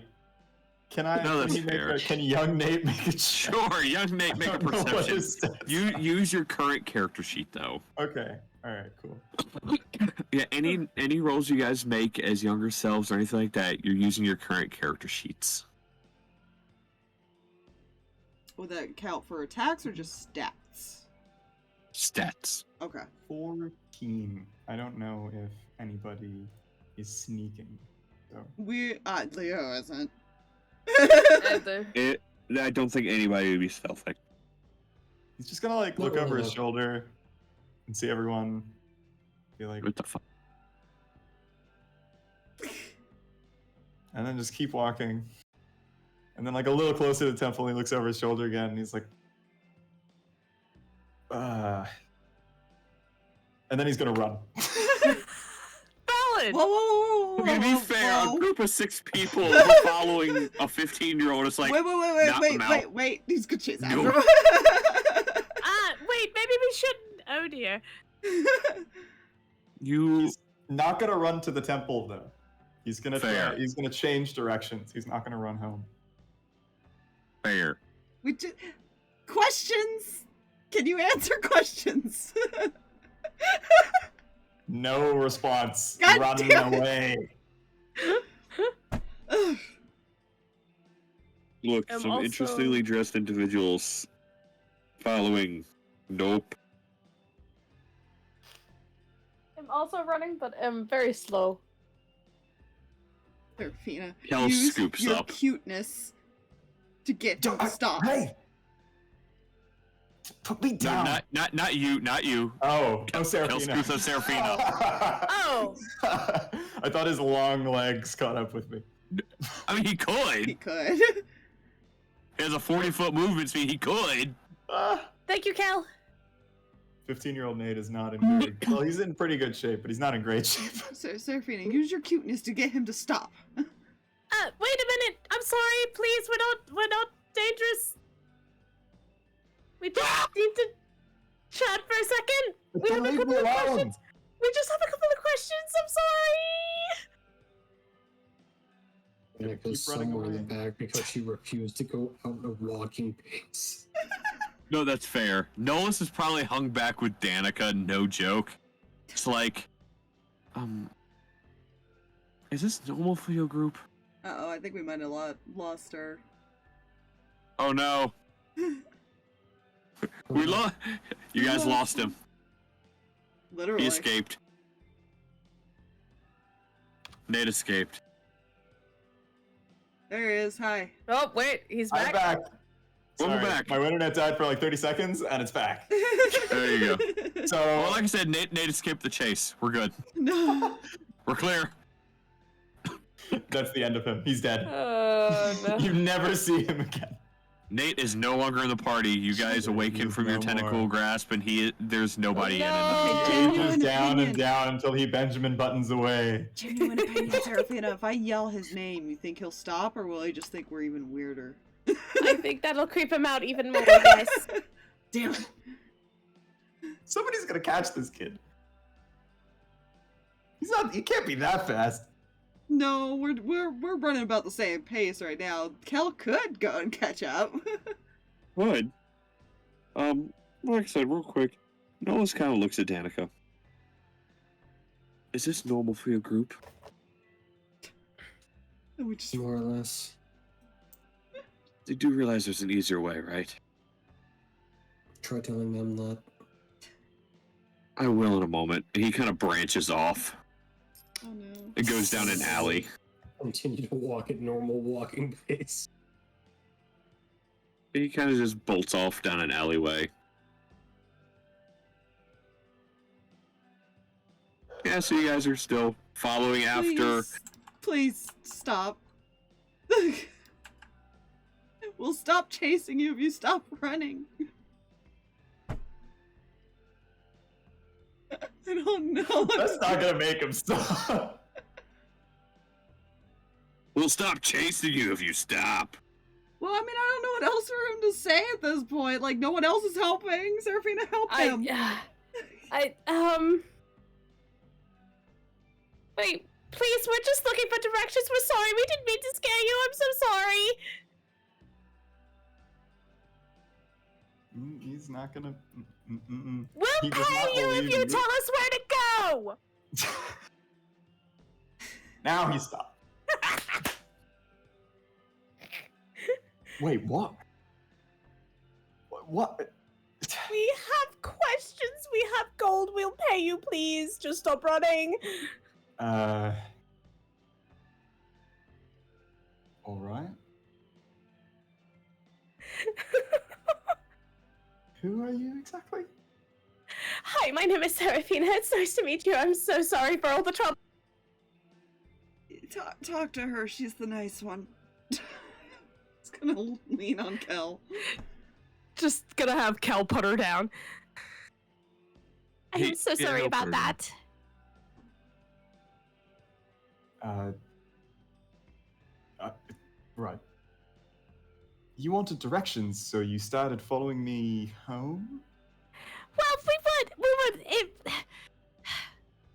Can I? No, that's can, he make fair. can young Nate make a check? Sure, young Nate, make I a don't know what perception. his stats You are. use your current character sheet though. Okay. All right. Cool. Yeah, any rolls you guys make as younger selves or anything like that, you're using your current character sheets. Would that count for attacks or just stats? Stats. Okay. 14. I don't know if anybody is sneaking. So Leo isn't. I don't think anybody would be stealthy. he's just gonna like look No, over his no. shoulder and see everyone. Be like, What the fuck? and then just keep walking. And then like a little closer to the temple, he looks over his shoulder again, and he's like, and then he's gonna run. Valid. Whoa. To be fair, whoa. a group of 6 people following a 15-year-old is like, knock him out. wait. He's gonna chase after No. him. Wait, maybe we shouldn't. Oh dear. You He's not gonna run to the temple though. He's gonna Fair. he's gonna change directions. He's not gonna run home. fair. Questions? Can you answer questions? No response. God Running damn it. away. Look, I'm some also- interestingly dressed individuals following. Nope. I'm also running, but I'm very slow. Seraphina, Kel use scoops your up. cuteness to get him to stop. Hey! Put me No, down. not you. Oh, Kel Seraphina. scoops up Seraphina. Oh. I thought his long legs caught up with me. I mean, he He could. could. He has a 40-foot movement speed. He could. Thank you, Cal. 15-year-old Nate is not in very well. He's in pretty good shape, but he's not in great shape. Seraphina, use your cuteness to get him to stop. Wait a minute. I'm sorry. Please, we're not dangerous. We just need to chat for a second. We have a couple of questions. We just have a couple of questions. I'm sorry. Danica's Keep running somewhere in the away. back because she refused to go out at a walking pace. No, that's fair. Nolas is probably hung back with Danika, no joke. It's like, is this normal for your group? Uh-oh, I think we might have lost her. Oh no. We lost. You guys lost him. Literally. He escaped. Nate escaped. There he is. Hi. Oh wait, he's I'm back. back. Welcome Sorry, back. my internet died for like 30 seconds, and it's back. There you go. So, Well, like I said, Nate escaped the chase. We're good. No. We're clear. that's the end of him. He's dead. Oh no. You never see him again. Nate is no longer in the party. You guys awaken from your no tentacle more. grasp, and there's nobody in it. Okay, He genuine ages down opinion. and down until he Benjamin Buttons away. Genuine opinion, Seraphina. If I yell his name, you think he'll stop, or will he just think we're even weirder? I think that'll creep him out even more, guys. Damn it. Somebody's gonna catch this kid. He can't be that fast. No, we're running about the same pace right now. Kel could go and catch up. Good. Like I said, real quick, Noah's kind of looks at Danika. Is this normal for your group? We just More or less. They do realize there's an easier way, right? Try telling them that. I will in a moment. He kind of branches off. Oh no. It goes down an alley. Continue to walk at normal walking pace. He kind of just bolts off down an alleyway. Yeah, so you guys are still following after. Please stop. We'll stop chasing you if you stop running. I don't know. That's not gonna make him stop. We'll stop chasing you if you stop. Well, I mean, I don't know what else for him to say at this point. Like, no one else is helping. Seraphina, help him. Wait, please, we're just looking for directions. We're sorry. We didn't mean to scare you. I'm so sorry. He's not gonna. We'll He does pay not you if believe you you. tell us where to go. Now he stopped. Wait, what? What? We have questions. We have gold. We'll pay you, please. Just stop running. All right. Who are you exactly? Hi, my name is Seraphina. It's nice to meet you. I'm so sorry for all the trouble. Talk to her. She's the nice one. It's gonna lean on Kel. Just gonna have Kel put her down. I'm so sorry I'll put about her that. Right. You wanted directions, so you started following me home? Well, we would,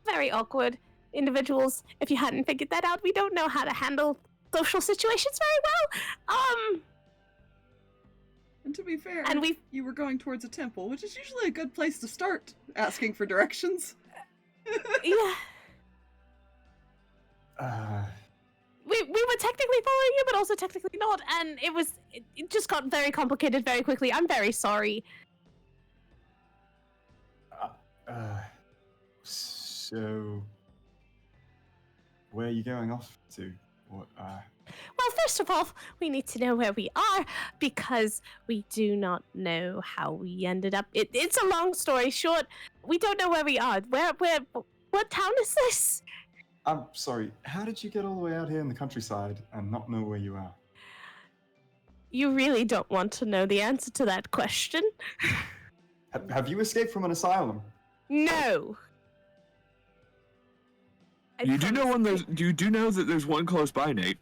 very awkward individuals. If you hadn't figured that out, we don't know how to handle social situations very well. And to be fair, And you were going towards a temple, which is usually a good place to start asking for directions. yeah, we were technically following you, but also technically not, and it just got very complicated very quickly. I'm very sorry. So... Where are you going off to? What, Well, first of all, we need to know where we are because we do not know how we ended up. It's a long story short. We don't know where we are. What town is this? I'm sorry, how did you get all the way out here in the countryside and not know where you are? You really don't want to know the answer to that question? Have you escaped from an asylum? No. You do know that there's one close by, Nate.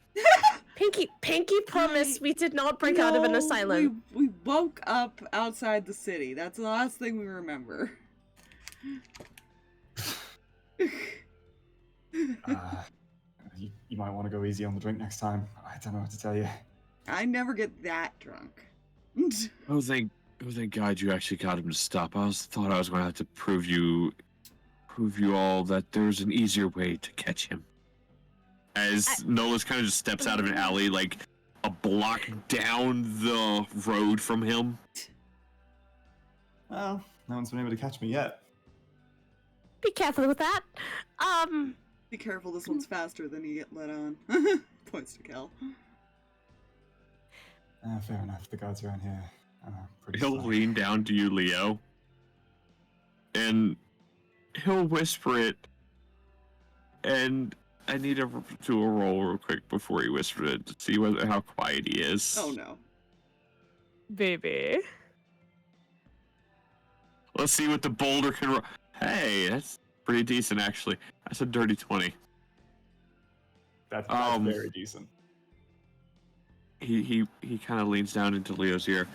Pinky promised we did not break out of an asylum. We woke up outside the city. That's the last thing we remember. You might want to go easy on the drink next time. I don't know what to tell you. I never get that drunk. Oh, thank God you actually got him to stop. I thought I was going to have to prove you all that there's an easier way to catch him. As Nola's kind of just steps out of an alley, like a block down the road from him. Well, no one's been able to catch me yet. Be careful with that. Be careful, this one's faster than you get let on. Points to Kel. Fair enough, the guards around here are pretty He'll slow. lean down to you, Leo, and he'll whisper it, and I need to do a roll real quick before he whispers it to see how quiet he is. Oh no. baby. Let's see what the boulder can. Hey, that's pretty decent actually. That's a dirty 20. That's very decent. He kind of leans down into Leo's ear.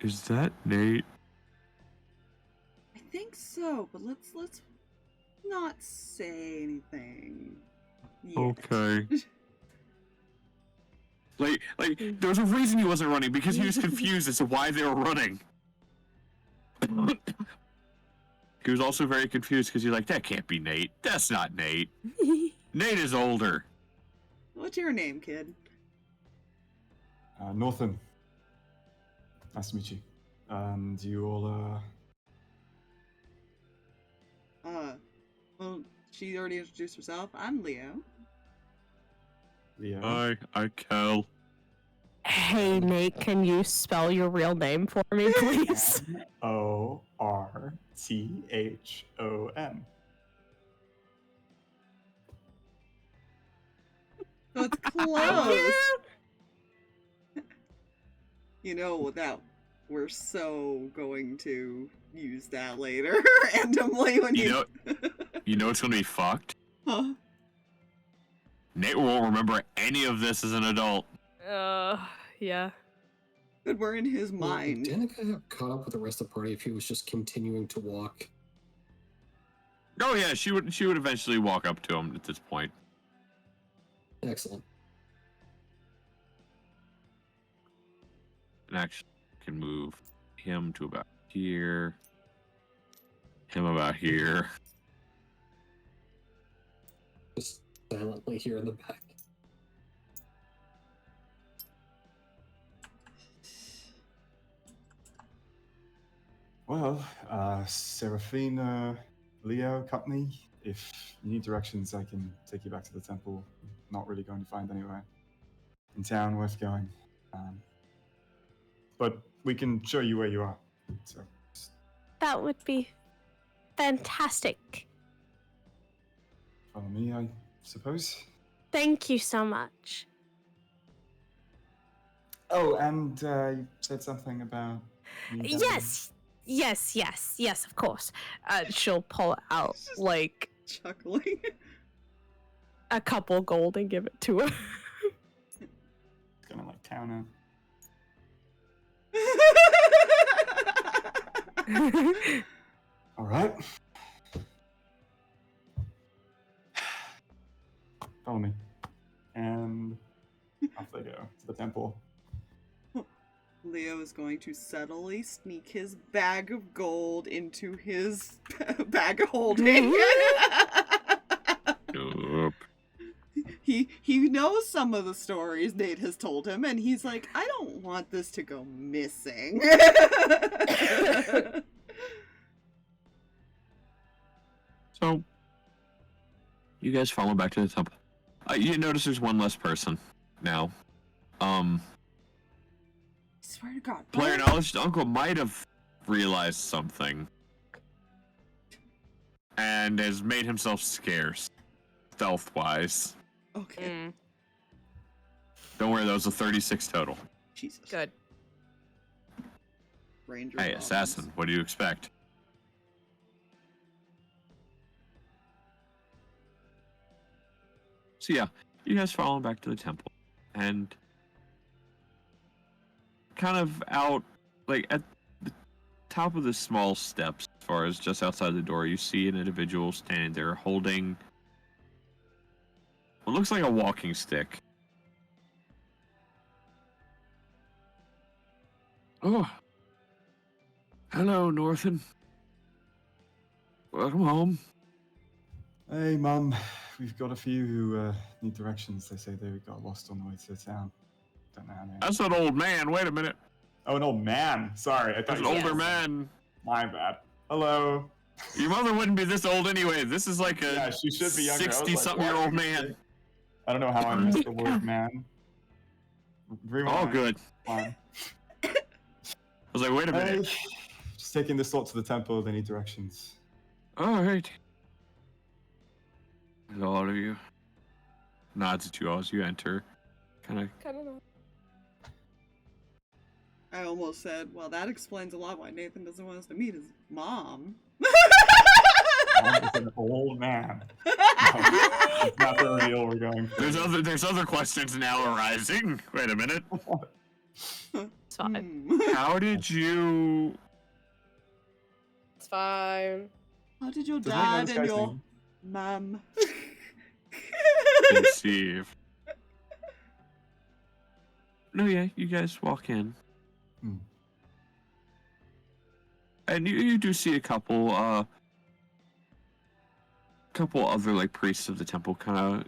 Is that Nate? I think so, but let's not say anything yet. Okay. Like there was a reason he wasn't running because he was confused as to why they were running. He was also very confused because he's like, that can't be Nate. That's not Nate. Nate is older. What's your name, kid? Northern. Nice to meet you. And you all, Well, she already introduced herself. I'm Leo. Leo. Hi, Kel. Hey, Nate, can you spell your real name for me, please? Orthon. So it's close. You know that we're so going to use that later randomly when You know it's gonna be fucked? Huh? Nate won't remember any of this as an adult. Yeah. But we're in his mind. Would Danika have caught up with the rest of the party if he was just continuing to walk? Oh yeah, she would eventually walk up to him at this point. Excellent. And actually can move him to about here. Him about here. Just silently here in the back. Well, Seraphina, Leo, company. If you need directions, I can take you back to the temple. Not really going to find anywhere in town worth going. But we can show you where you are. So That would be fantastic. follow me, I suppose. Thank you so much. Oh, and you said something about me having- Yes, of course. She'll pull out, like, Chuckling. a couple gold and give it to her. It's gonna like counter. All right. Follow me. And off they go to the temple. Leo is going to subtly sneak his bag of gold into his bag of holding. Nope. He knows some of the stories Nate has told him, and he's like, I don't want this to go missing. So, you guys follow back to the temple. You notice there's one less person now. Swear to God. Player knowledge, Uncle might have realized something. And has made himself scarce. Stealth-wise. Okay. Don't worry, that was a 36 total. Jesus. Good. Ranger Hey, problems. assassin, what do you expect? So yeah, you guys follow back to the temple. And kind of out, like at the top of the small steps, as far as just outside the door, you see an individual standing there holding what looks like a walking stick. Oh. Hello, Northern. Welcome home. Hey, Mum. We've got a few who need directions. They say they got lost on the way to the town. Don't know how they... That's an old man. Wait a minute. Oh, an old man. Sorry, I thought That's an you older said- man. My bad. Hello. Your mother wouldn't be this old anyway. This is like a Yeah, she should be younger. I was like, 60-something-year-old what? man. I don't know how I missed the word man. Rewind. All good. Fine. I was like, wait a minute. Hey, just taking this lot to the temple. They need directions. All right. Hello, all of you. Nods at you all as you enter. Kind of I almost said, well, that explains a lot why Nathan doesn't want us to meet his mom. Mom is an old man. No, it's not the reveal we're going for. There's other questions now arising. Wait a minute. It's fine. How did you? It's fine. How did your Does anyone know dad this and guy's your name? mom? Conceive. No, yeah, you guys walk in. Hmm. And you do see a couple other like priests of the temple kind of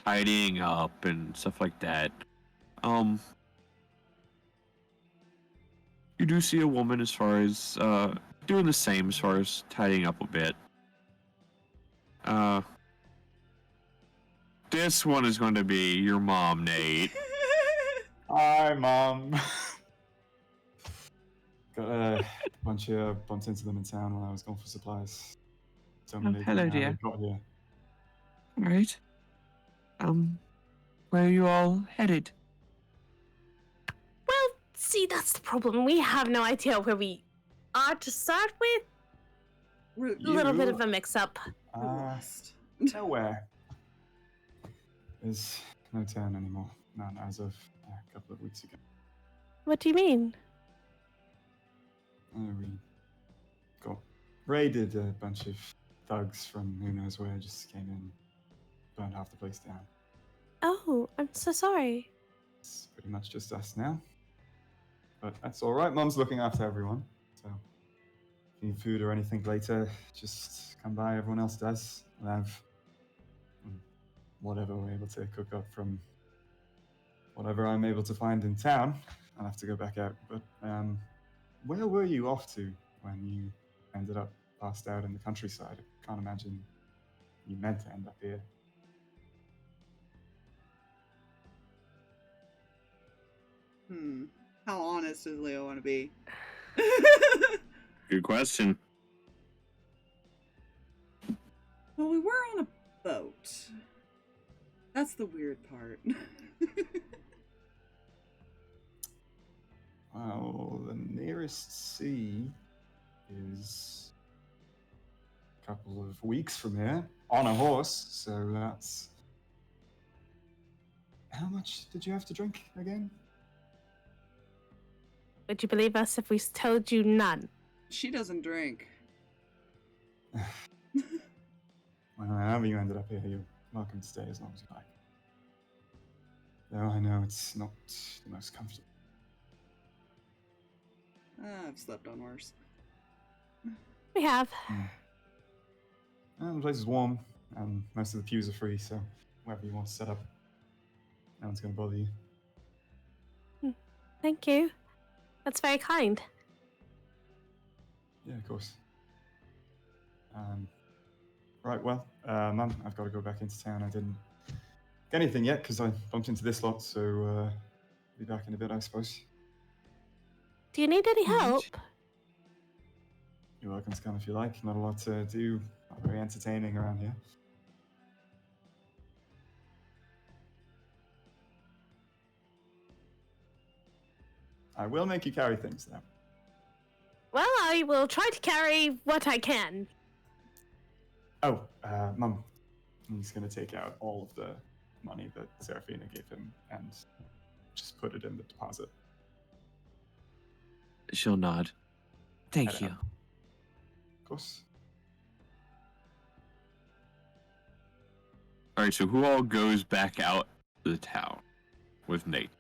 tidying up and stuff like that. You do see a woman as far as doing the same as far as tidying up a bit. This one is going to be your mom, Nate. Hi, Mom. Got a bunch of bumped into them in town when I was going for supplies. Tell me Oh, they hello, didn't know how dear. they got here. All right. Where are you all headed? Well, see, that's the problem. We have no idea where we are to start with. We're A little bit You of a mix-up. lost. Nowhere. There's no town anymore. None as of a couple of weeks ago. What do you mean? We got raided. A bunch of thugs from who knows where just came in, burned half the place down. Oh, I'm so sorry. It's pretty much just us now. But that's all right. Mum's looking after everyone. So if you need food or anything later, just come by. Everyone else does. We'll have whatever we're able to cook up from whatever I'm able to find in town. I'll have to go back out. But where were you off to when you ended up passed out in the countryside? I can't imagine you meant to end up here. How honest does Leo want to be? Good question. Well, we were on a boat. That's the weird part. Well, the nearest sea is a couple of weeks from here on a horse, so that's... How much did you have to drink again? Would you believe us if we told you none? She doesn't drink. Well, however you ended up here, you're welcome to stay as long as you like. Though I know it's not the most comfortable. I've slept on worse. We have. Well, the place is warm, and most of the pews are free, so wherever you want to set up, no one's going to bother you. Thank you. That's very kind. Yeah, of course. Right, well, Mum, I've got to go back into town. I didn't get anything yet because I bumped into this lot, so be back in a bit, I suppose. Do you need any help? You're welcome to come if you like. Not a lot to do. Not very entertaining around here. I will make you carry things, though. Well, I will try to carry what I can. Oh, Mum, he's going to take out all of the money that Seraphina gave him and just put it in the deposit. She'll nod. Thank Head you. out. Of course. All right, so who all goes back out to the town with Nate?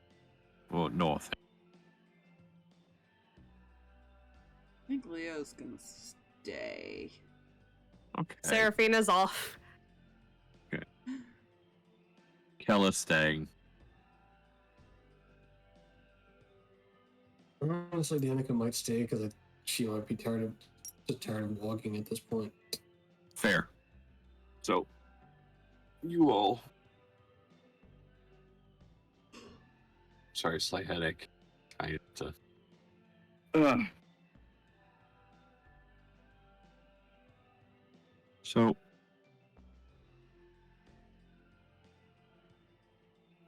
Well, north. I think Leo's gonna stay. Okay. Seraphina's off. Kella's staying. Honestly, Danika might stay because she might be tired of walking at this point. Fair. So, you all. Sorry, slight headache. Trying to. So,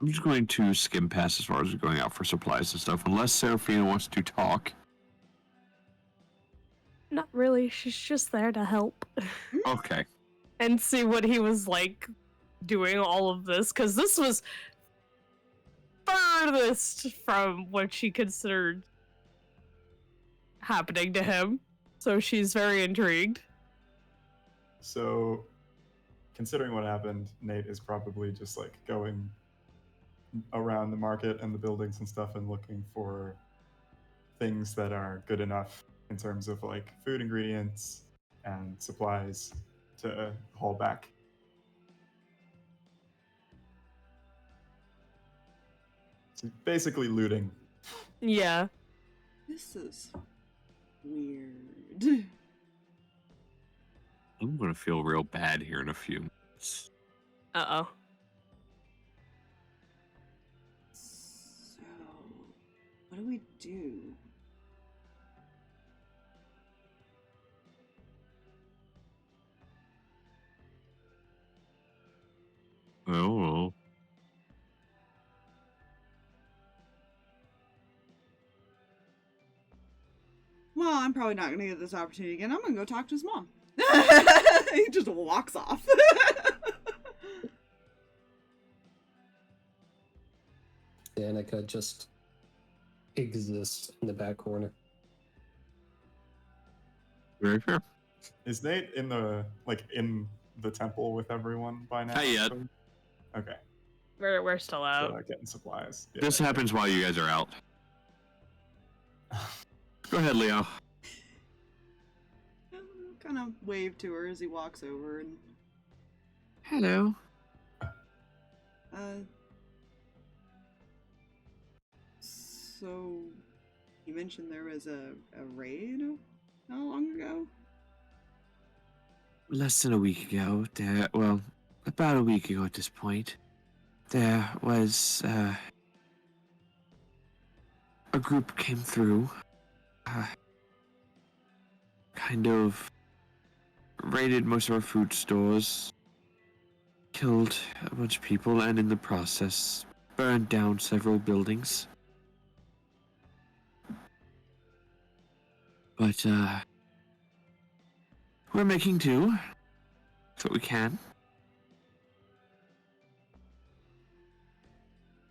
I'm just going to skim past as far as going out for supplies and stuff, unless Seraphina wants to talk. Not really. She's just there to help. Okay. And see what he was like doing all of this, because this was furthest from what she considered happening to him. So she's very intrigued. So, considering what happened, Nate is probably just like going around the market and the buildings and stuff and looking for things that are good enough in terms of like food ingredients and supplies to haul back. So basically looting. Yeah. This is weird. I'm gonna feel real bad here in a few minutes. Uh-oh. So, what do we do? Oh. Well, I'm probably not going to get this opportunity again. I'm going to go talk to his mom. He just walks off. Danika just exists in the back corner. Very fair. Is Nate in the temple with everyone by now? Not yet. Okay. We're still out. So getting supplies. Yeah, This happens while you guys are out. Go ahead, Leo. Kind of wave to her as he walks over and Hello. So you mentioned there was a raid how long ago? Less than a week ago, about a week ago at this point, there was a group came through, kind of raided most of our food stores, killed a bunch of people, and in the process, burned down several buildings. But, we're making do. That's what we can.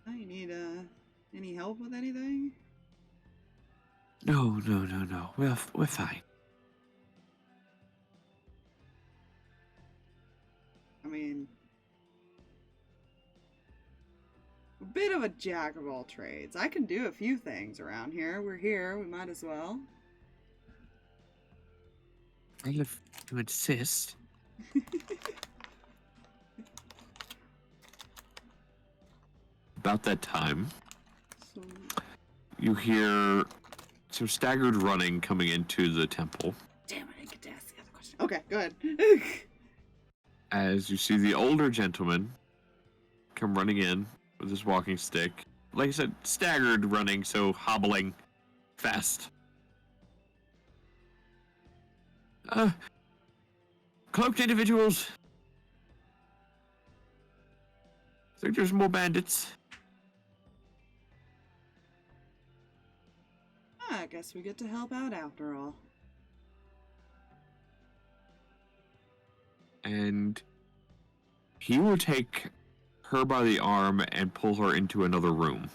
Oh, you need any help with anything? No. We're fine. I mean, a bit of a jack of all trades. I can do a few things around here. We're here, we might as well. I live to insist. About that time, So, you hear some staggered running coming into the temple damn it, I didn't get to ask the other question. Okay, go ahead. as you see the older gentleman come running in with his walking stick. Like I said, staggered running, so hobbling fast. Cloaked individuals. Think there's more bandits. I guess we get to help out after all. And he will take her by the arm and pull her into another room.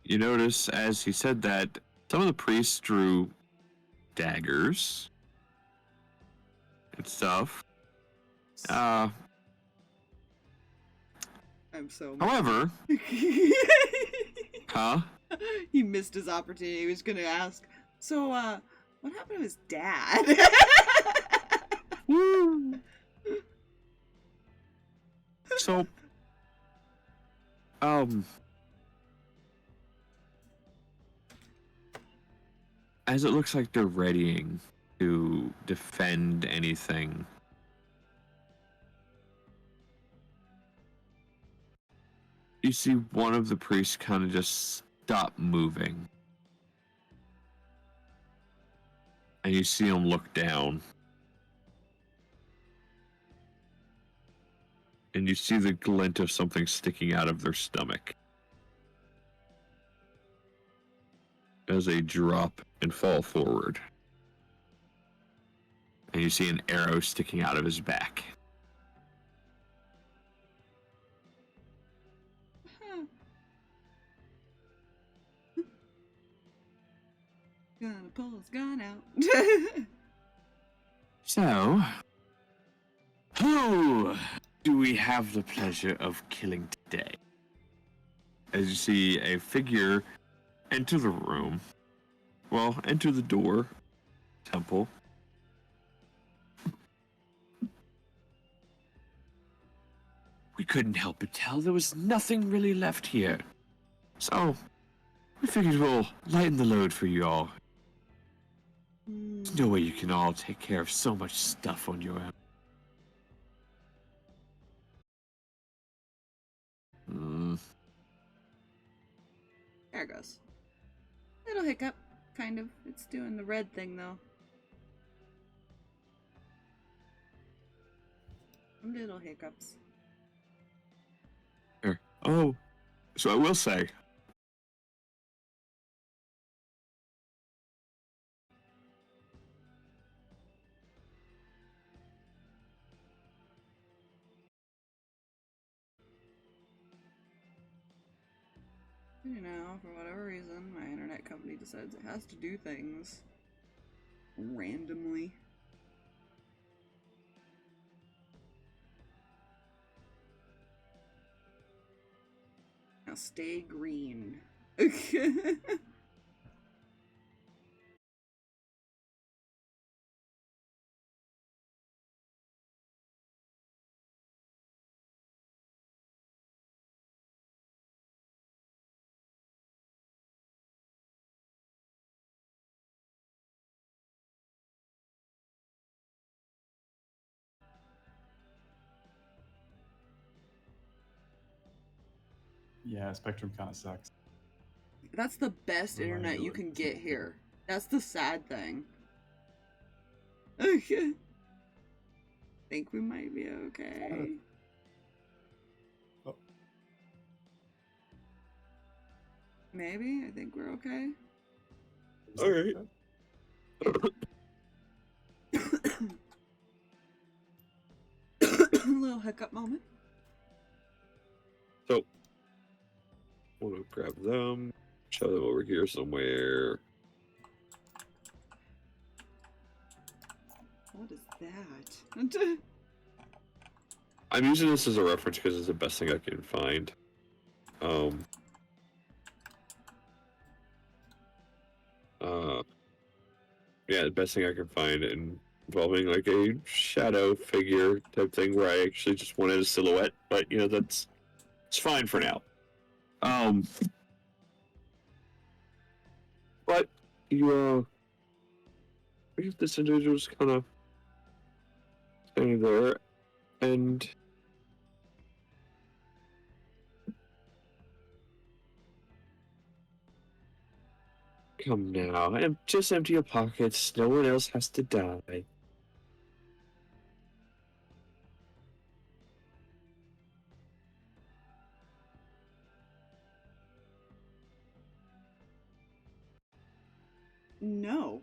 You notice, as he said that, some of the priests drew daggers and stuff. I'm so mad. However, huh? He missed his opportunity. He was gonna ask, so, what happened to his dad? Woo! So, as it looks like they're readying to defend anything, you see one of the priests kind of just stop moving. And you see him look down. and you see the glint of something sticking out of their stomach as they drop and fall forward. And you see an arrow sticking out of his back. Huh. Gonna pull his gun out. So, who do we have the pleasure of killing today? As you see a figure enter the room. Well, enter the door. Temple. We couldn't help but tell there was nothing really left here. So, we figured we'll lighten the load for you all. There's no way you can all take care of so much stuff on your own. There it goes. Little hiccup, kind of. It's doing the red thing, though. Little hiccups. Here. Oh, so I will say, You know, for whatever reason, my internet company decides it has to do things randomly. Now stay green. Yeah, Spectrum kind of sucks. That's the best Remind internet me you what can it's get like. here. That's the sad thing. Okay. Think we might be okay. Oh. Maybe? I think we're okay. Is All that right. good? A little hiccup moment. So, I'm gonna grab them, shove them over here somewhere. What is that? I'm using this as a reference because it's the best thing I can find. Yeah, the best thing I can find involving like a shadow figure type thing where I actually just wanted a silhouette, but you know, it's fine for now. But you this individual's kind of standing there, and come now, just empty your pockets. No one else has to die. No.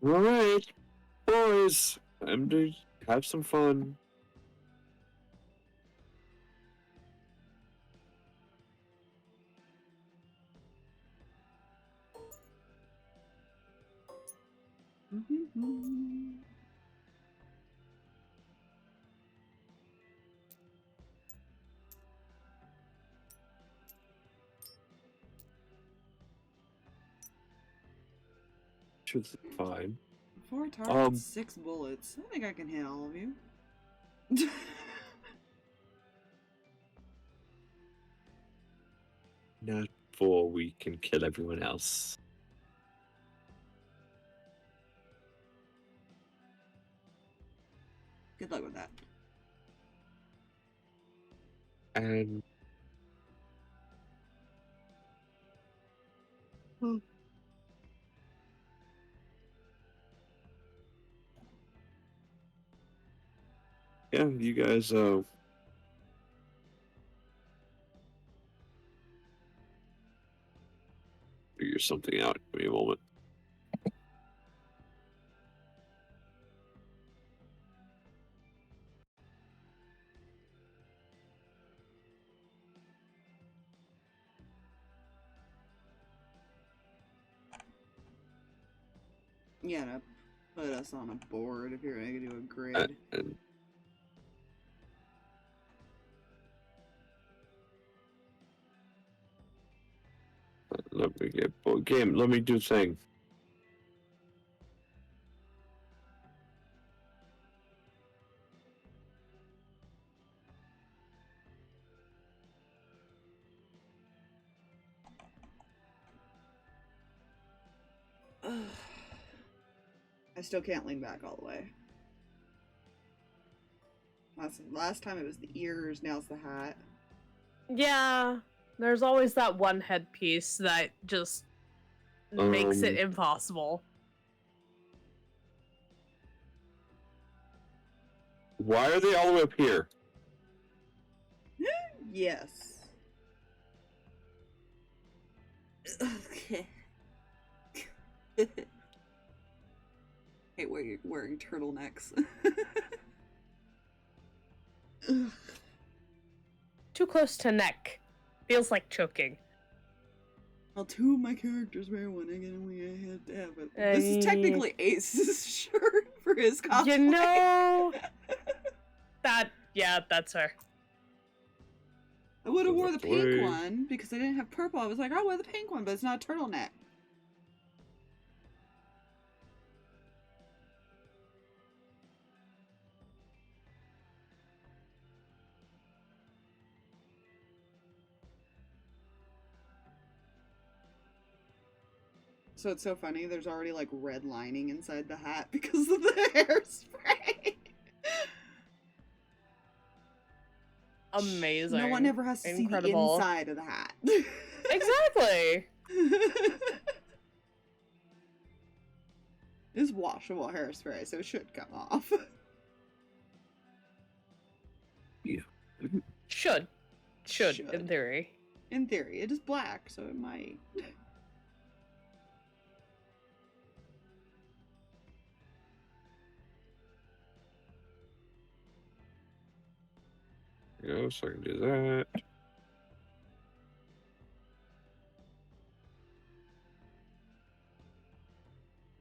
All right, boys, time to have some fun. Should be fine. 4 targets, 6 bullets. I think I can hit all of you. Not before we can kill everyone else. Good luck with that. And yeah, you guys figure something out. Give me a moment. Yeah, to put us on a board if you're gonna do a grid. And let me get game. Let me do thing. I still can't lean back all the way. Last time it was the ears, now it's the hat. Yeah, there's always that one headpiece that just makes it impossible. Why are they all the way up here? Yes. Okay. Hate wearing turtlenecks. Too close to neck. Feels like choking. Well, two of my characters wear one again, and we had to have it. This is technically Ace's shirt for his cosplay. You know, that's her. I would have wore the pink one because I didn't have purple. I was like, I'll wear the pink one, but it's not a turtleneck. So it's so funny, there's already like red lining inside the hat because of the hairspray. Amazing. No one ever has to see the inside of the hat. Exactly. It's washable hairspray, so it should come off. Yeah. Should, in theory. In theory, it is black, so it might. Go, so I can do that.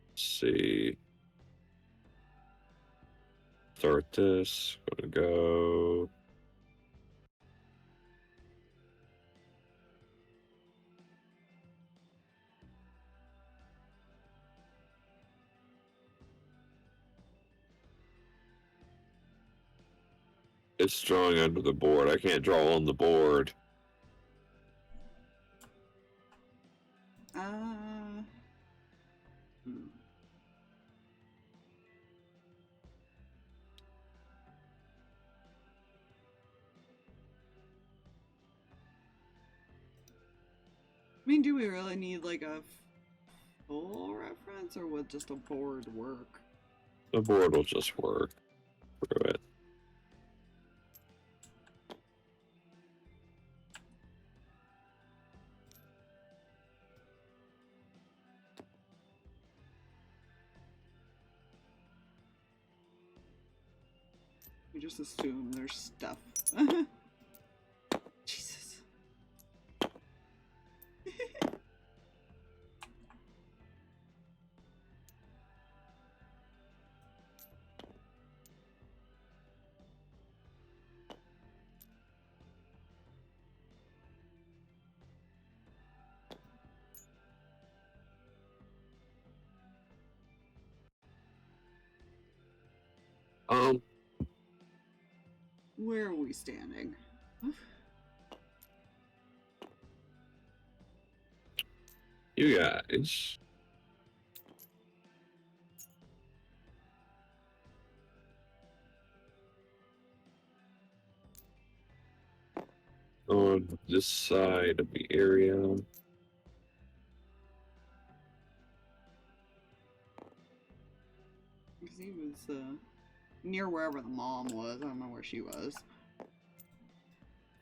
Let's see. Start this. Gonna go. It's drawing under the board. I can't draw on the board. I mean, do we really need like a full reference, or would just a board work? The board will just work through it. We just assume there's stuff. Jesus. Where are we standing? You guys. On this side of the area. Because he was, near wherever the mom was. I don't know where she was.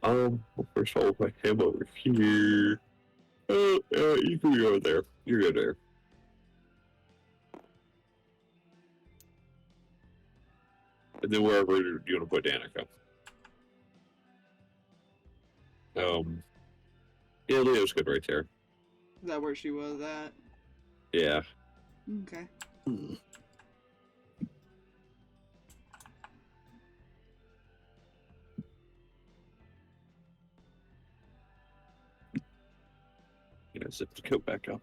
Well, first of all, we'll put him over here. You can go over there. You're good there. And then wherever you want to put Danika. Yeah, Leo's good right there. Is that where she was at? Yeah. Okay. Zip the coat back up.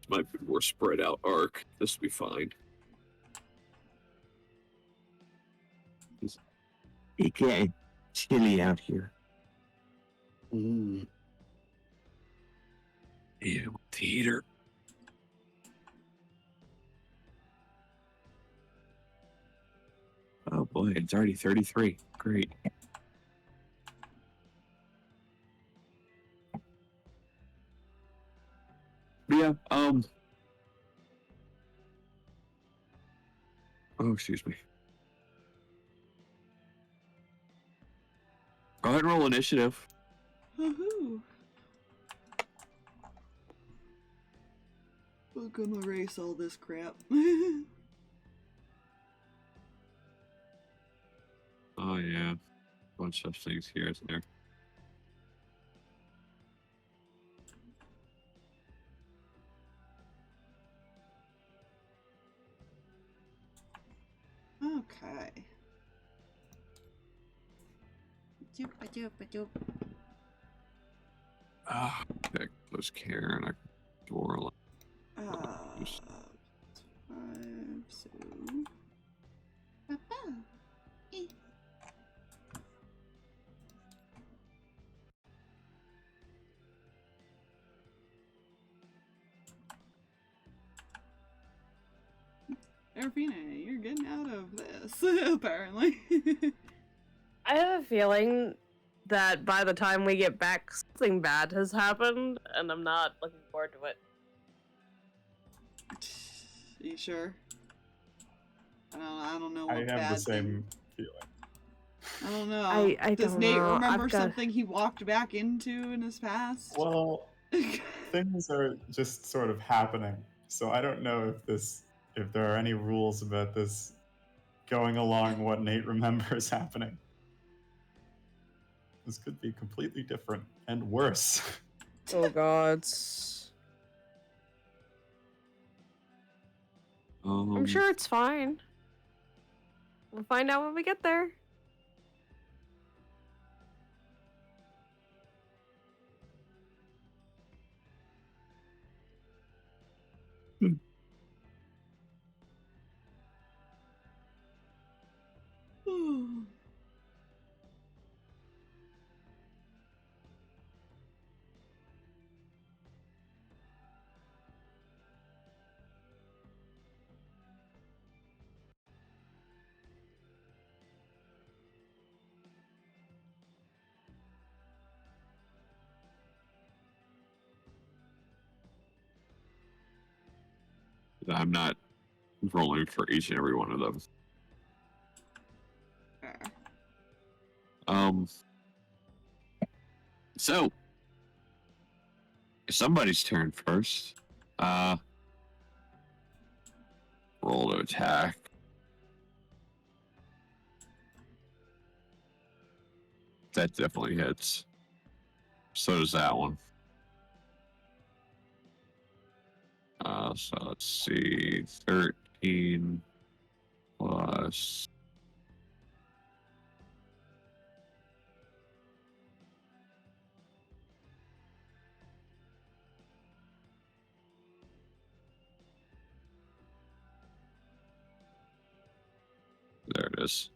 Might be more spread out arc. This will be fine. It's getting chilly out here. Yeah, with the heater. Oh boy, it's already 33. Great. Yeah, oh, excuse me. Go ahead and roll initiative. Woohoo! We're gonna erase all this crap. Oh yeah, bunch of things here, isn't there? Okay. Ah, okay, close Karen. I door. Five, so. Papa. Eh. Seraphina, you're getting out of this, apparently. I have a feeling that by the time we get back, something bad has happened, and I'm not looking forward to it. You sure? I don't know I what have bad the same thing. feeling. I don't know. I Does don't Nate know. remember I've got- something he walked back into in his past? Well, things are just sort of happening. So I don't know if there are any rules about this going along what Nate remembers happening. This could be completely different and worse. Oh god. I'm sure it's fine. We'll find out when we get there. I'm not rolling for each and every one of them. So somebody's turn first. Roll to attack. That definitely hits. So does that one. So let's see, 13 plus. There it is.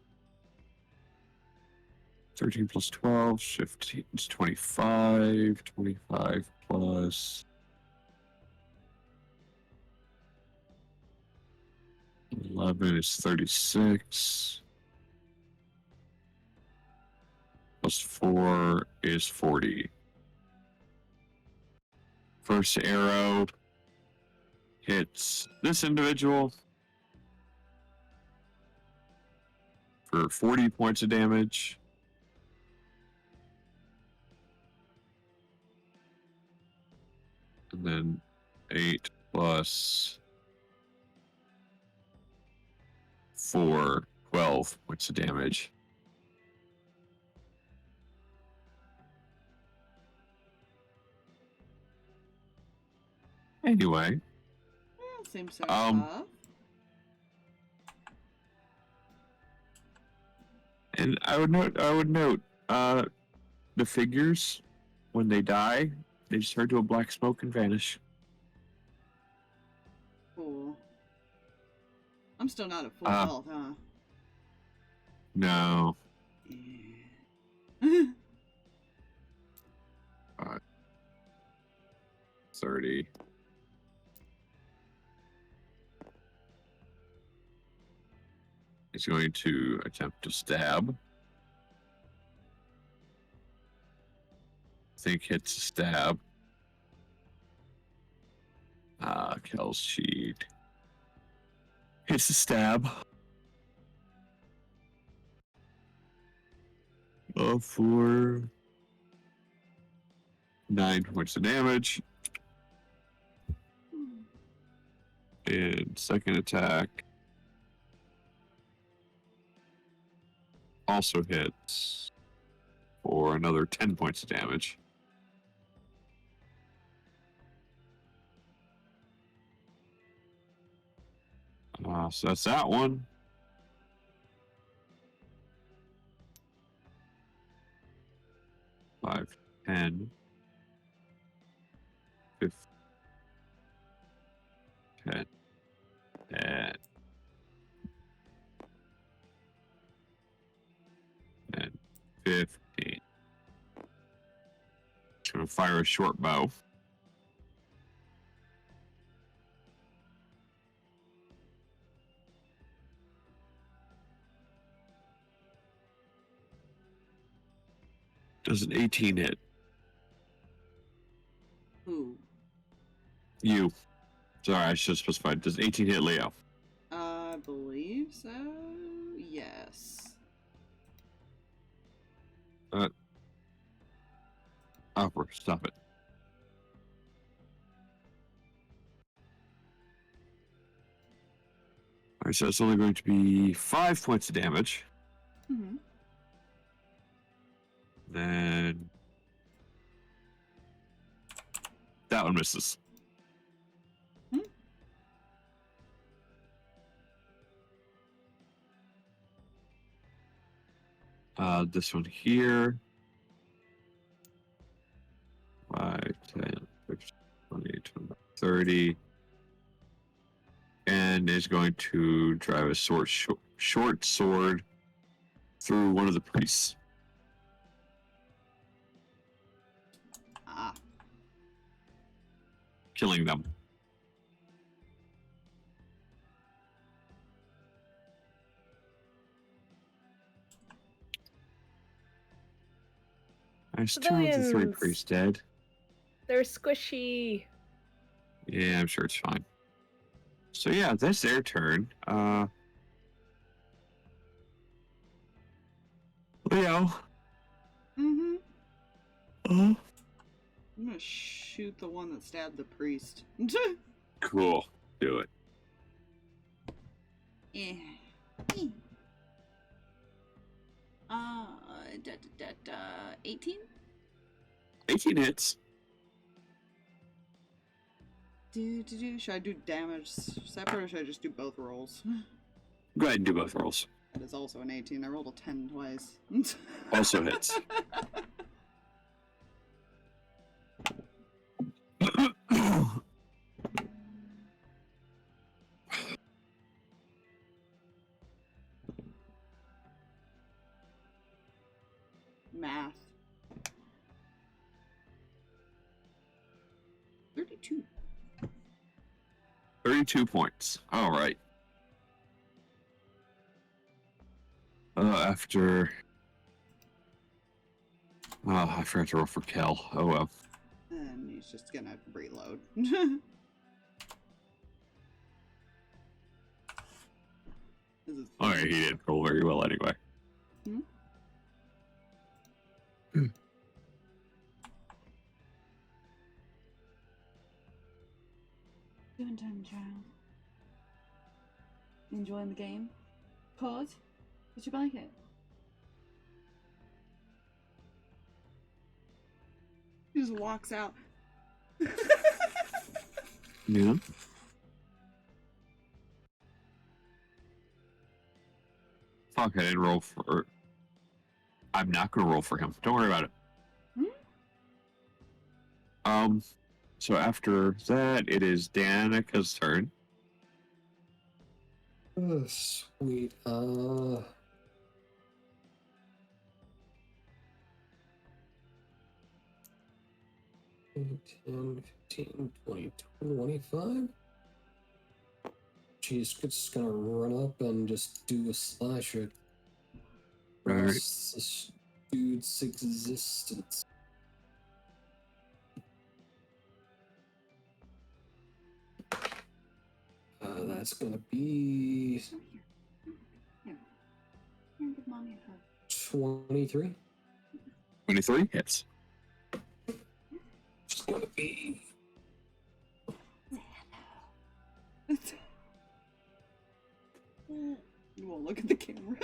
13 plus 12, 15 is 25, 25 plus 11 is 36. plus 4 is 40. First arrow hits this individual for 40 points of damage. And then 8 plus 4, 12 points of damage. Anyway, Seems so tough. and I would note, the figures, when they die, they just turn to a black smoke and vanish. Cool. I'm still not at full health, huh? No. Yeah. 30. He's going to attempt to stab. I think hits a stab. Kel's sheet. Hits a stab. For 9 points of damage. And second attack also hits for another 10 points of damage. So that's that one. Five, 10, 15, 10, 10, and 15. Just gonna fire a short bow. Does an 18 hit? Who? You. Sorry, I should have specified. Does 18 hit Leo? I believe so. Yes. Opera, stop it. Alright, so it's only going to be 5 points of damage. Mm-hmm. Then that one misses. This one here. 5, 10, 15, 20, 25, 30. And is going to drive a short sword through one of the priests. Killing them. There's 2 of the 3 Civilians. priests dead. They're squishy. Yeah, I'm sure it's fine. So yeah, that's their turn. Leo. Mm-hmm. Oh. I'm gonna shoot the one that stabbed the priest. Cool. Do it. Yeah. 18? 18 hits. Should I do damage separate or should I just do both rolls? Go ahead and do both rolls. That is also an 18. I rolled a 10 twice. Also hits. Math. 32. 32 points. All right. After Oh, I forgot to roll for Kel. Oh well. And he's just gonna reload. Alright, he didn't roll very well anyway. Hmm? Doing time trial. Enjoying the game? Pause? Did you like it? He just walks out. Yeah. Fuck, I didn't roll for... I'm not gonna roll for him. Don't worry about it. So after that, it is Danika's turn. Oh, sweet. 10, 15, 20, 25. She's just gonna run up and just do a slasher. Alright. This dude's existence. That's gonna be 23. 23 hits. It's gonna be You won't look at the camera.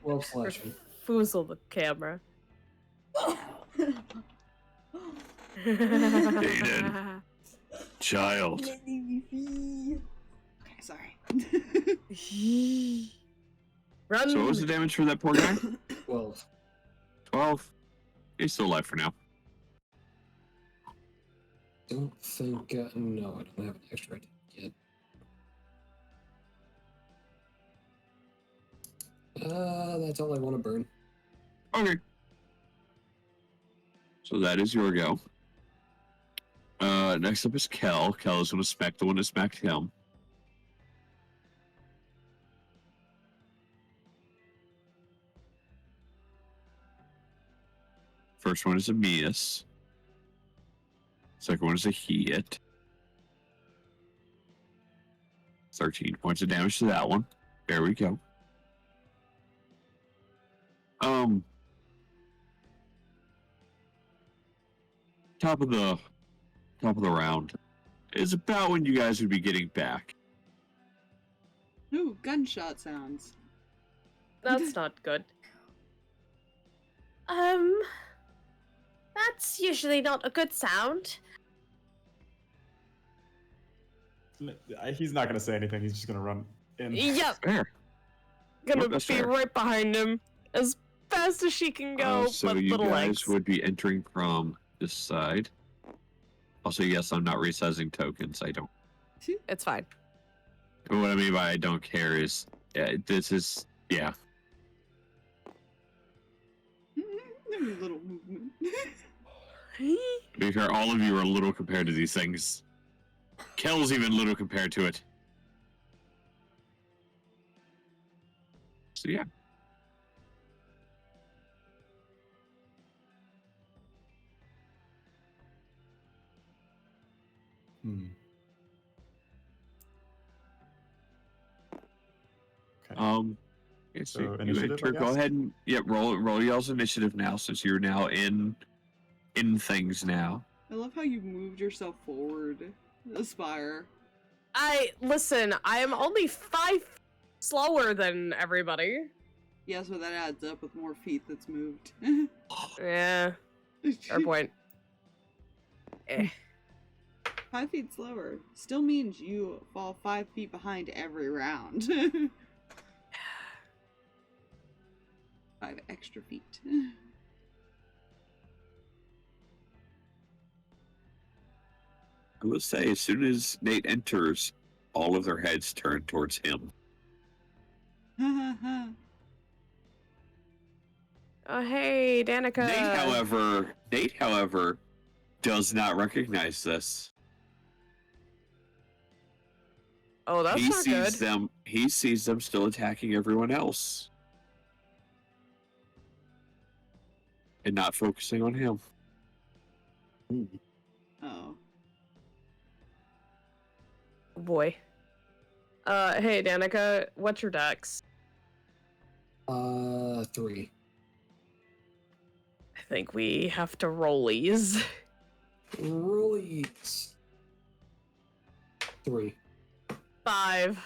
12 slashing. Foozle the camera. Aiden. Child. Okay, sorry. Run. So what was the damage for that poor guy? 12. 12. He's still alive for now. Don't think. No, I don't have an extra attack yet. That's all I want to burn. Okay. So that is your go. Next up is Kel. Kel is going to smack the one that smacked him. First one is a miss. Second one is a hit. 13 points of damage to that one. There we go. Top of the round is about when you guys would be getting back. Ooh, gunshot sounds. That's not good. That's usually not a good sound. He's not gonna say anything. He's just gonna run in. Yep. Fair. Gonna That's be fair. right behind him as fast as she can go. So with you little guys legs. would be entering from this side. Also, yes, I'm not resizing tokens. I don't. It's fine. What I mean by I don't care is, this is, yeah. Little movement. To be fair, all of you are little compared to these things. Kel's even little compared to it. So yeah. Okay. Okay, So you initiative, enter. I Go guess? ahead and roll y'all's initiative now, since you're now in things now. I love how you moved yourself forward. Aspire. Listen, I am only 5 slower than everybody. Yeah, so that adds up with more feet that's moved. Yeah, fair point. 5 feet slower still means you fall 5 feet behind every round. 5 extra feet. I will say, as soon as Nate enters, all of their heads turn towards him. Oh, hey, Danika. Nate, however, does not recognize this. Oh, that's He not sees good. them. He sees them still attacking everyone else. and not focusing on him. Oh. Boy. Hey Danika, what's your dex? 3. I think we have to rollies. Rollies. 3. 5.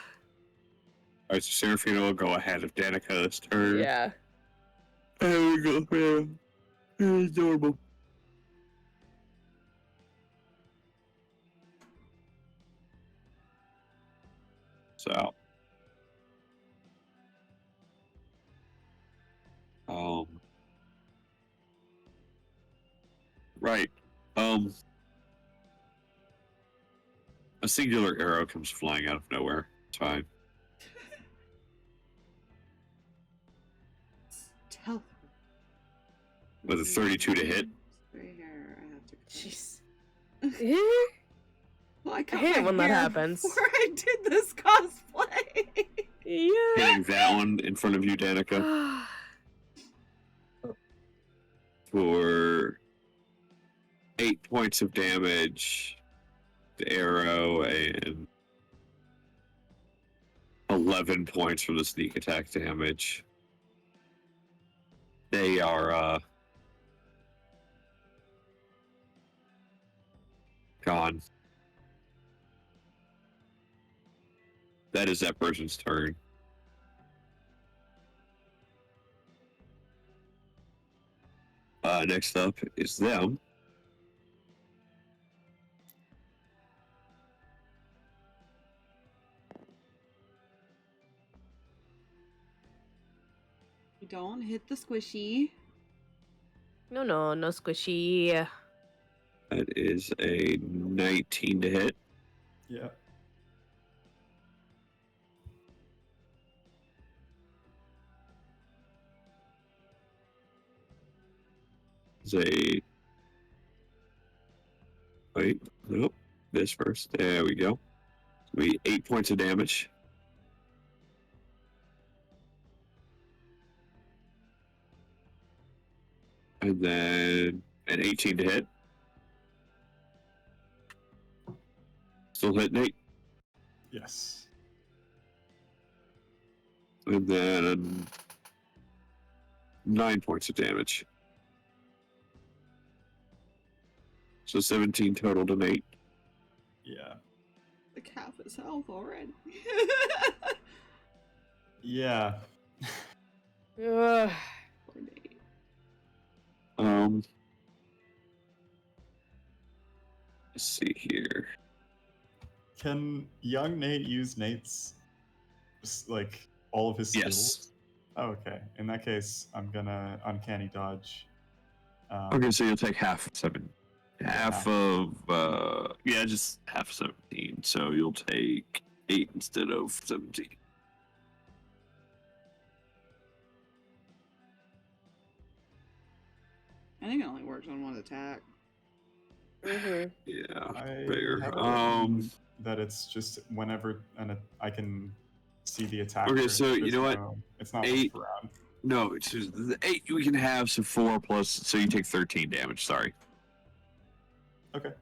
Alright, so Seraphina will go ahead of Danika this turn. Yeah. There we go, man. It's adorable. So. Right. A singular arrow comes flying out of nowhere. It's fine. Tell. With a 32 to hit. Right here, I have to. Jeez. Well, I I cut hate it my when that hair happens. before I did this cosplay. Yeah. Hitting that one in front of you, Danika, for 8 points of damage. The arrow and 11 points from the sneak attack damage. They are gone. That is that person's turn. Next up is them. You don't hit the squishy. No squishy. That is a 19 to hit. Yeah. It's a... Wait, nope. This first. There we go. It'll be 8 points of damage. And then an 18 to hit. Still hit Nate. Yes. And then 9 points of damage. So 17 total to Nate. Yeah. Like half his health already. Yeah. Ugh. Poor Nate. Let's see here. Can young Nate use Nate's, like, all of his skills? Yes. Oh, okay. In that case, I'm gonna uncanny dodge. Okay, so you'll take half of 7. Half half. of, yeah, just half of 17. So you'll take 8 instead of 17. I think it only works on one attack. Mhm. Yeah, I fair. have it written that it's just whenever I can see the attacker. Okay, so you know what? It's not 8. like round. No, it's just the 8 we can have, so 4 plus, so you take 13 damage, sorry. Okay.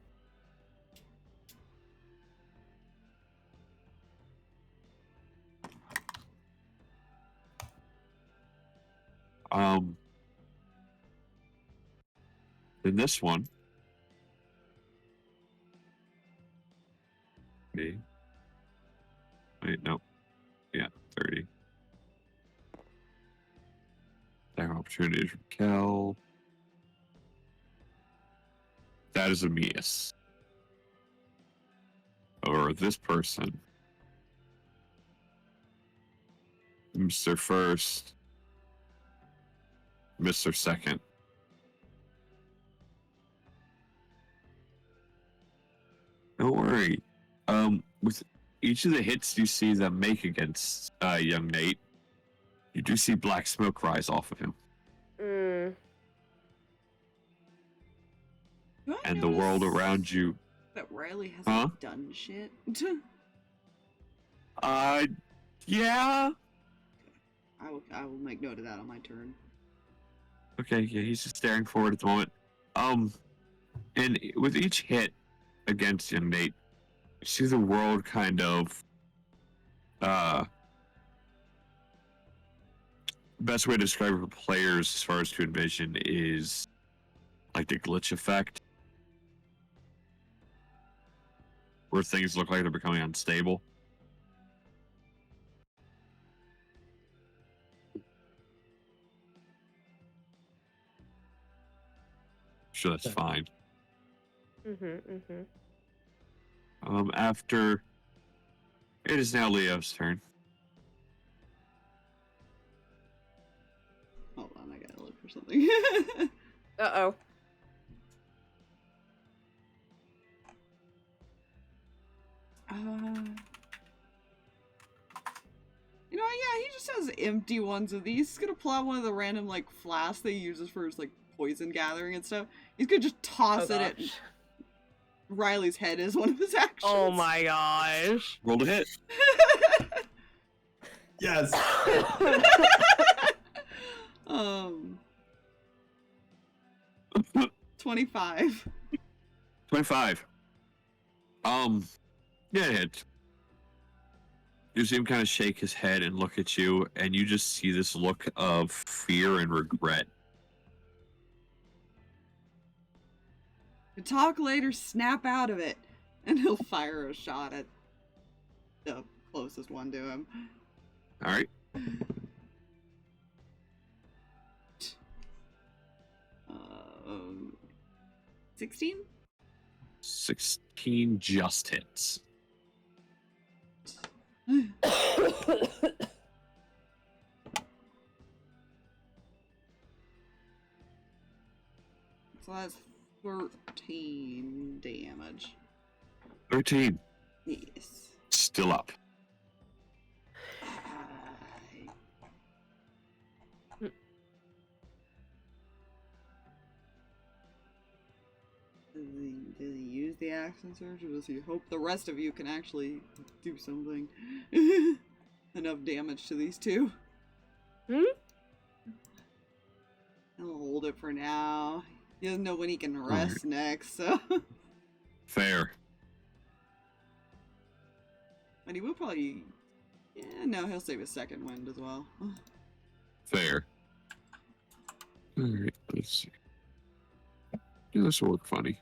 In this one. Me. Wait, no. Yeah, 30. Attack opportunities from Kel. That is a miss. Or this person. Mr. First. Mr. Second. Don't worry. With each of the hits you see them make against young Nate, you do see black smoke rise off of him. Mm. Do I And the world notice around you. that Riley hasn't Huh? done shit. Yeah. I will make note of that on my turn. Okay, yeah, he's just staring forward at the moment. And with each hit against him, Nate, you see the world kind of best way to describe it for players as far as to envision is like the glitch effect, where things look like they're becoming unstable. Sure, that's fine. After it is now Leo's turn. Hold on, I gotta look for something. Uh-oh. You know, yeah, he just has empty ones of these. He's gonna pull out one of the random, like, flasks that he uses for his, like, poison gathering and stuff. He's gonna just toss it at Riley's head as one of his actions. Oh my gosh. Roll to hit. Yes. 25. 25. Yeah, it hits. You see him kind of shake his head and look at you, and you just see this look of fear and regret. Talk later, snap out of it. And he'll fire a shot at the closest one to him. All right. 16? 16 just hits. So that's 13 damage. 13. Yes. Still up. Does he use the action surge, or does he hope the rest of you can actually do something? Enough damage to these two? He'll hold it for now. He doesn't know when he can rest next, so... Fair. But he will probably... Yeah, no, he'll save his second wind as well. Fair. Alright, let's see. Yeah, this will look funny.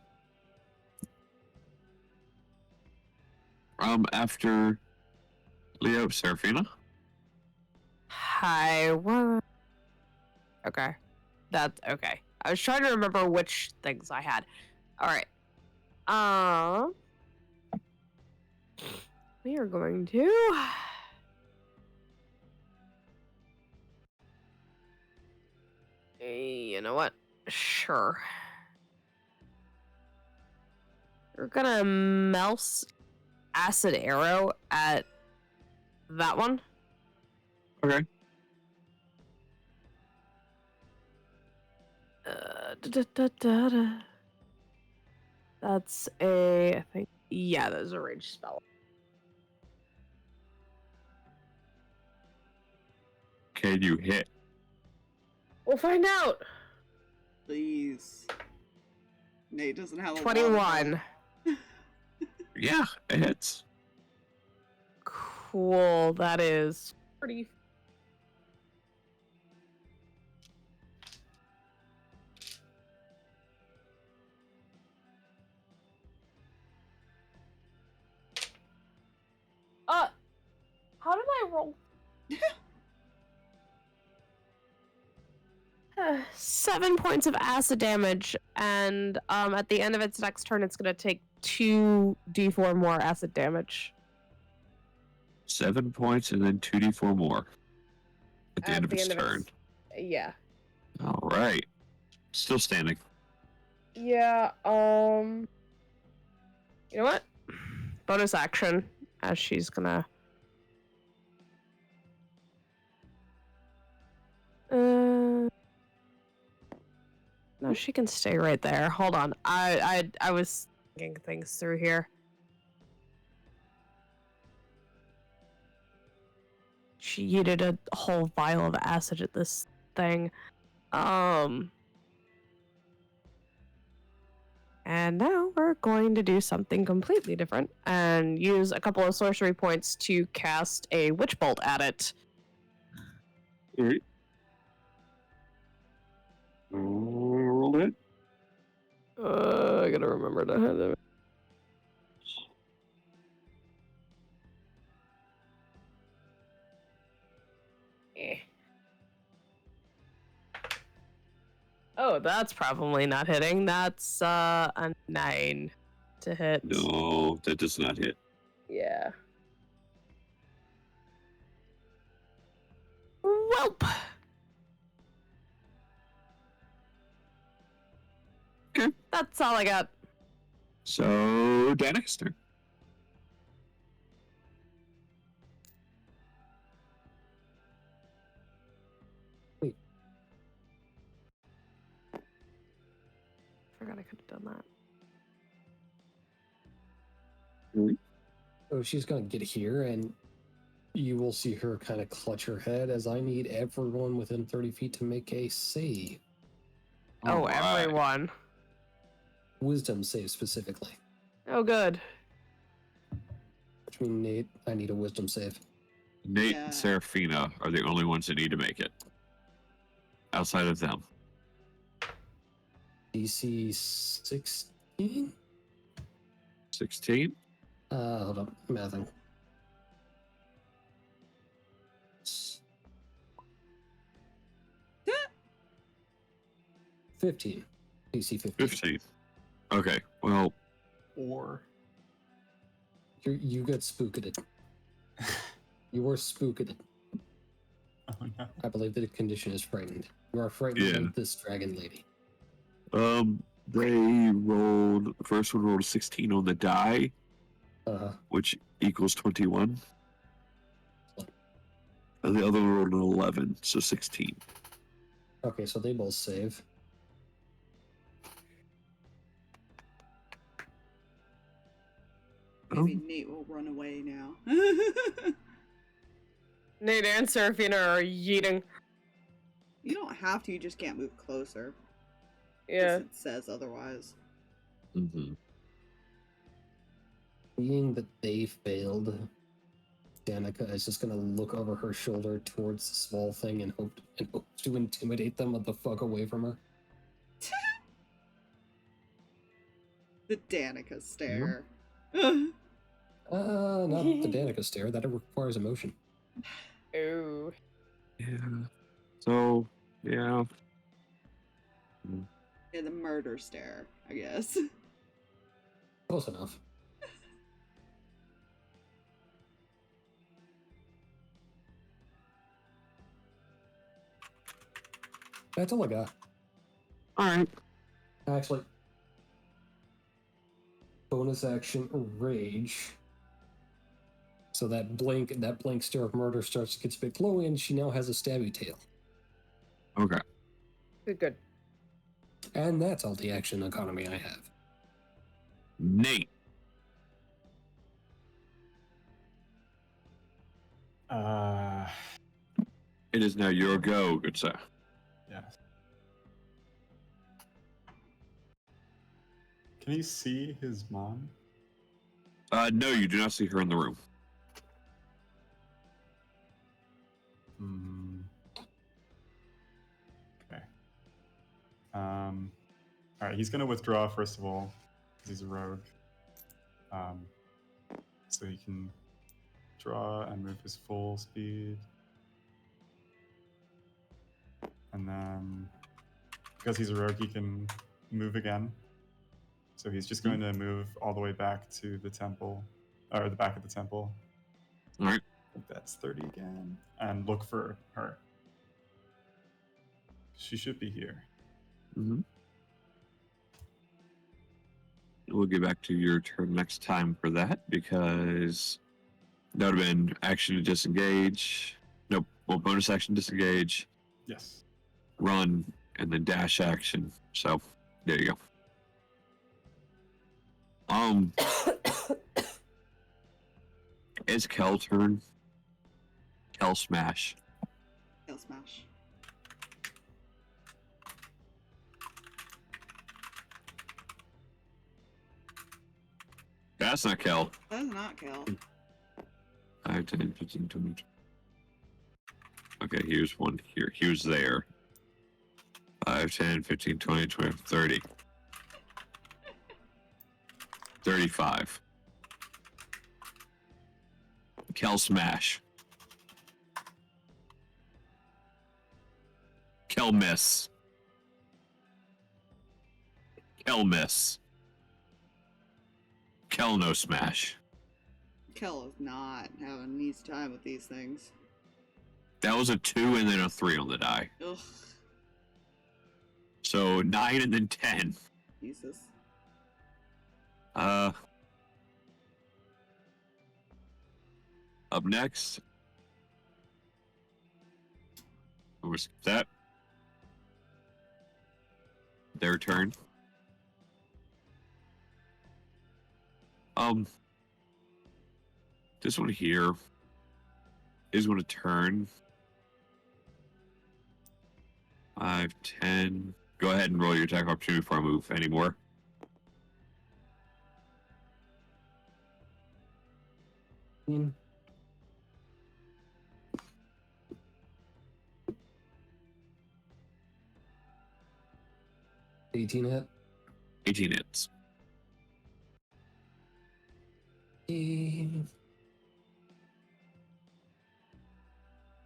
After Leo, Seraphina? Hi, what? Okay. That's okay. I was trying to remember which things I had. Alright. We are going to... You know what? Sure. We're gonna mouse acid arrow at that one. Okay. That's a, I think, yeah, that's a rage spell. Can you hit? We'll find out. Please. Nate doesn't have a 21. Yeah, it hits. Cool, that is pretty... How did I roll? 7 points of acid damage, and at the end of its next turn, it's gonna take 2d4 more acid damage. 7 points and then 2d4 more at the end of its turn. Yeah. All right. Still standing. Yeah. You know what? Bonus action, as she's gonna. No, she can stay right there. Hold on. I was thinking things through here. She yeeted a whole vial of acid at this thing. And now we're going to do something completely different and use a couple of sorcery points to cast a witch bolt at it. Alright. Roll it. I gotta remember to have it. Oh, that's probably not hitting. That's a 9 to hit. No, that does not hit. Yeah. Welp. Okay. That's all I got. So, Danika's turn. Forgot I could have done that. So she's gonna get here, and you will see her kind of clutch her head as I need everyone within 30 feet to make a save. Oh, Alright. everyone. Wisdom save specifically. Oh, good. Which means, Nate, I need a wisdom save. Nate Yeah. and Seraphina are the only ones that need to make it. Outside of them. DC 16? 16? Hold up, mathing. 15. DC 15. 15. Okay, well, Or You got spooked. You were spooked. oh no. I believe the condition is frightened. You are frightened Yeah. of this dragon lady. they rolled, the first one rolled a 16 on the die, which equals 21. And the other one rolled an 11, so 16. Okay, so they both save. Maybe Nate will run away now. Nate and Seraphina are yeeting. You don't have to, you just can't move closer. Yeah. It says otherwise. Mm-hmm. Being that they failed, Danika is just gonna look over her shoulder towards the small thing and hope to intimidate them the fuck away from her. The Danika stare. Not the Danika stare. That requires emotion. Oh. Yeah. So, yeah. Yeah, the murder stare, I guess. Close enough. That's all I got. Alright. Actually, bonus action rage. So that blink stare of murder starts to get a bit glowy, and she now has a stabby tail. Okay. Good. And that's all the action economy I have. Nate. It is now your go, good sir. Yeah. Can you see his mom? No, you do not see her in the room. Okay. Alright, he's gonna withdraw first of all, because he's a rogue. So he can draw and move his full speed. And then, because he's a rogue, he can move again. So he's just going to move all the way back to the temple, or the back of the temple. Alright. I think that's 30 again. And look for her. She should be here. Mm-hmm. We'll get back to your turn next time for that, because that would have been action to disengage. Nope. Well, bonus action disengage, Yes. run, and then dash action. So, there you go. It's Kel turn. Kel smash. Kill smash. That's not Kel. That does not kill. 5, 10, 15, 20. Okay, here's one here. He was there. 5, 10, 15, 20, 25, 30. 35. Kel smash. Kel miss. Kel miss. Kel no smash. Kel is not having an easy time with these things. That was a 2 and then a 3 on the die. Ugh. So 9 and then 10. Jesus. Up next. We'll skip that. Their turn. This one here is going to turn. 5, 10. Go ahead and roll your attack opportunity before I move anymore. Mm. $18 hit. 18 hits.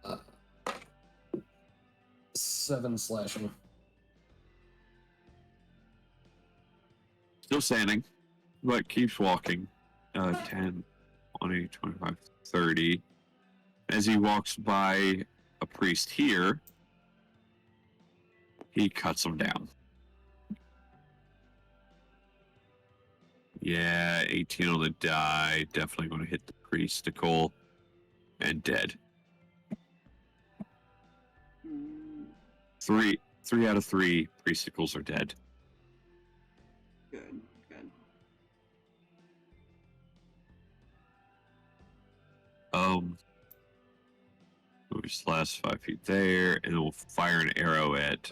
Uh, 7 slashing. Still standing, but keeps walking. 10, 20, 25, 30. As he walks by a priest here, he cuts him down. Yeah, 18 on the die. Definitely going to hit the priesticle. And dead. Mm, 3 out of 3 priesticles are dead. good, good. Move his last 5 feet there, and then we'll fire an arrow at,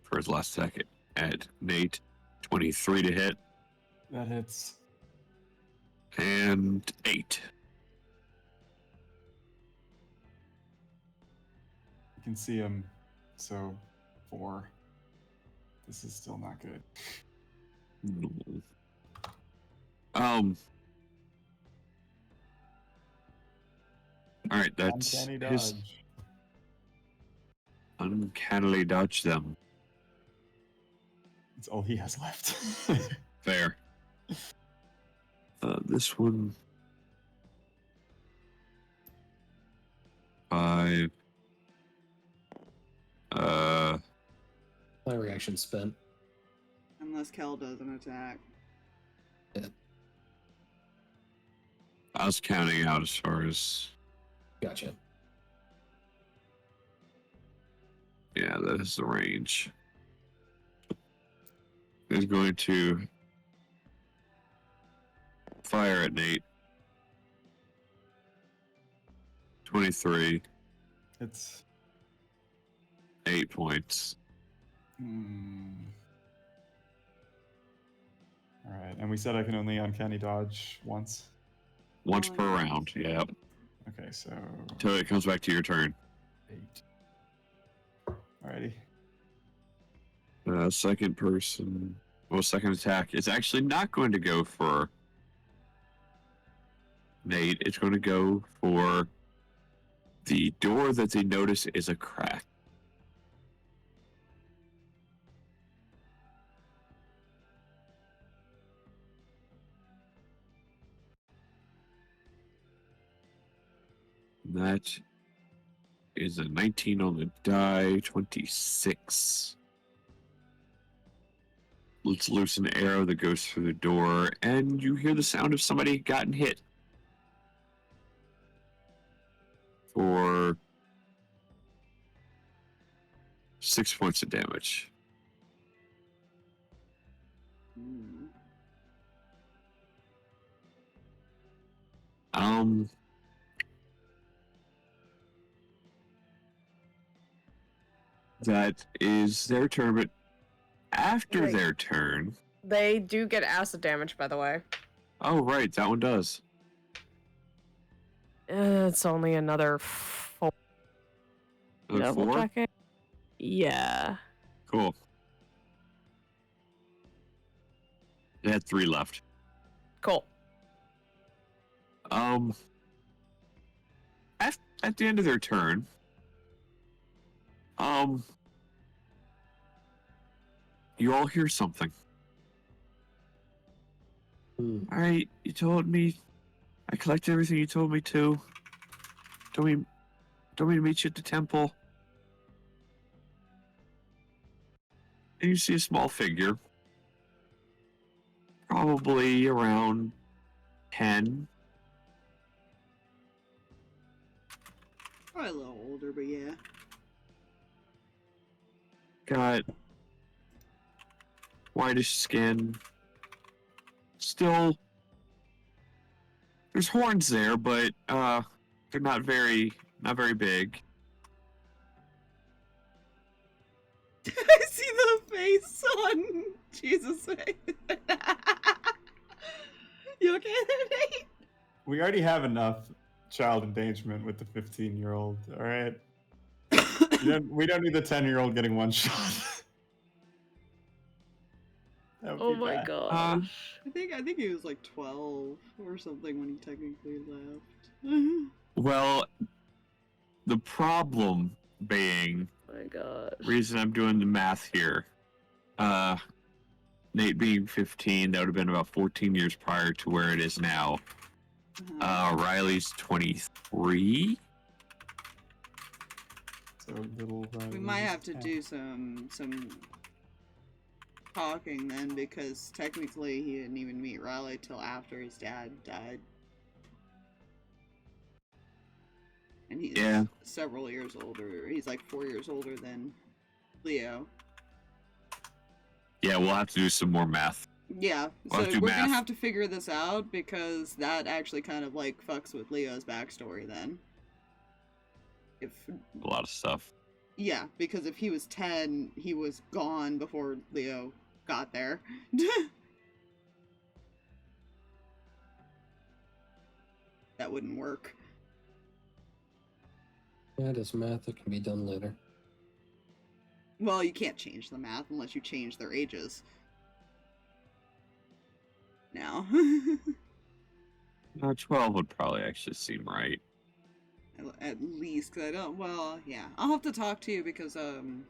for his last second, at Nate. 23 to hit, That hits. and 8. You can see him. So 4. This is still not good. All right, that's Uncanny his. dodge. Uncannily dodge them. It's all he has left. Fair. This one. 5. My reaction spent. Unless Kel does an attack. I was counting out as far as. Gotcha. Yeah, that is the range. He's going to fire at Nate. 23, It's 8 points. All right, and we said I can only uncanny dodge once. Once per round, yeah. Okay, so Until it comes back to your turn. 8. Alrighty. Second person. Well, second attack. It's actually not going to go for Nate. It's going to go for the door that they notice is a crack. That is a 19 on the die, 26. Let's loose an arrow that goes through the door, and you hear the sound of somebody gotten hit. For 6 points of damage. Mm. That is their turn, but after Wait. their turn, They do get acid damage, by the way. Oh, right, that one does. It's only another 4. Another Double 4? checking. Yeah. Cool. They had 3 left. Cool. At the end of their turn, you all hear something. All right, you told me. I collected everything you told me to. Don't we meet you at the temple? And you see a small figure, probably around 10. Probably a little older, but yeah. Got whitish skin. Still, there's horns there, but they're not very big. I see the face on Jesus' face. You okay there, Nate? We already have enough child endangerment with the 15-year-old, all right? We don't need the 10-year-old getting one shot. That would Oh be my bad. gosh. I think he was like 12 or something when he technically left. Well, the problem being, Oh my gosh. reason I'm doing the math here, Nate being 15, that would have been about 14 years prior to where it is now. Riley's 23. So little. We might have to do some talking then, because technically he didn't even meet Riley till after his dad died. And he's several years older. He's like 4 years older than Leo. Yeah, we'll have to do some more math. Yeah, We'll have to so do we're math. gonna have to figure this out, because that actually kind of like fucks with Leo's backstory then. If A lot of stuff. Yeah, because if he was 10, he was gone before Leo got there. That wouldn't work. That is math that can be done later. Well, you can't change the math unless you change their ages. Now. 12 would probably actually seem right. At least, 'cause I don't, well, yeah. I'll have to talk to you because, in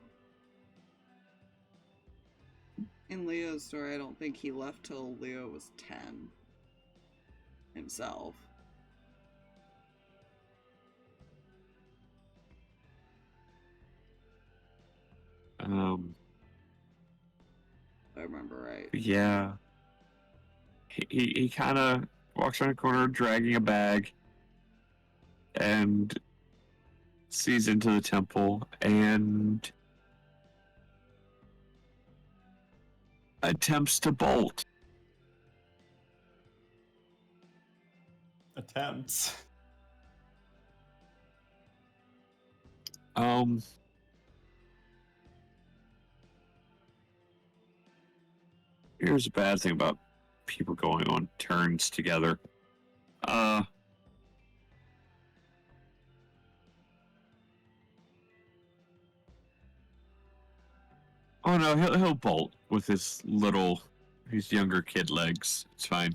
Leo's story, I don't think he left till Leo was 10 himself. If I remember right. Yeah. He kind of walks around the corner dragging a bag and sees into the temple and attempts to bolt. Attempts. Here's a bad thing about people going on turns together. Oh no, he'll bolt with his younger kid legs. It's fine.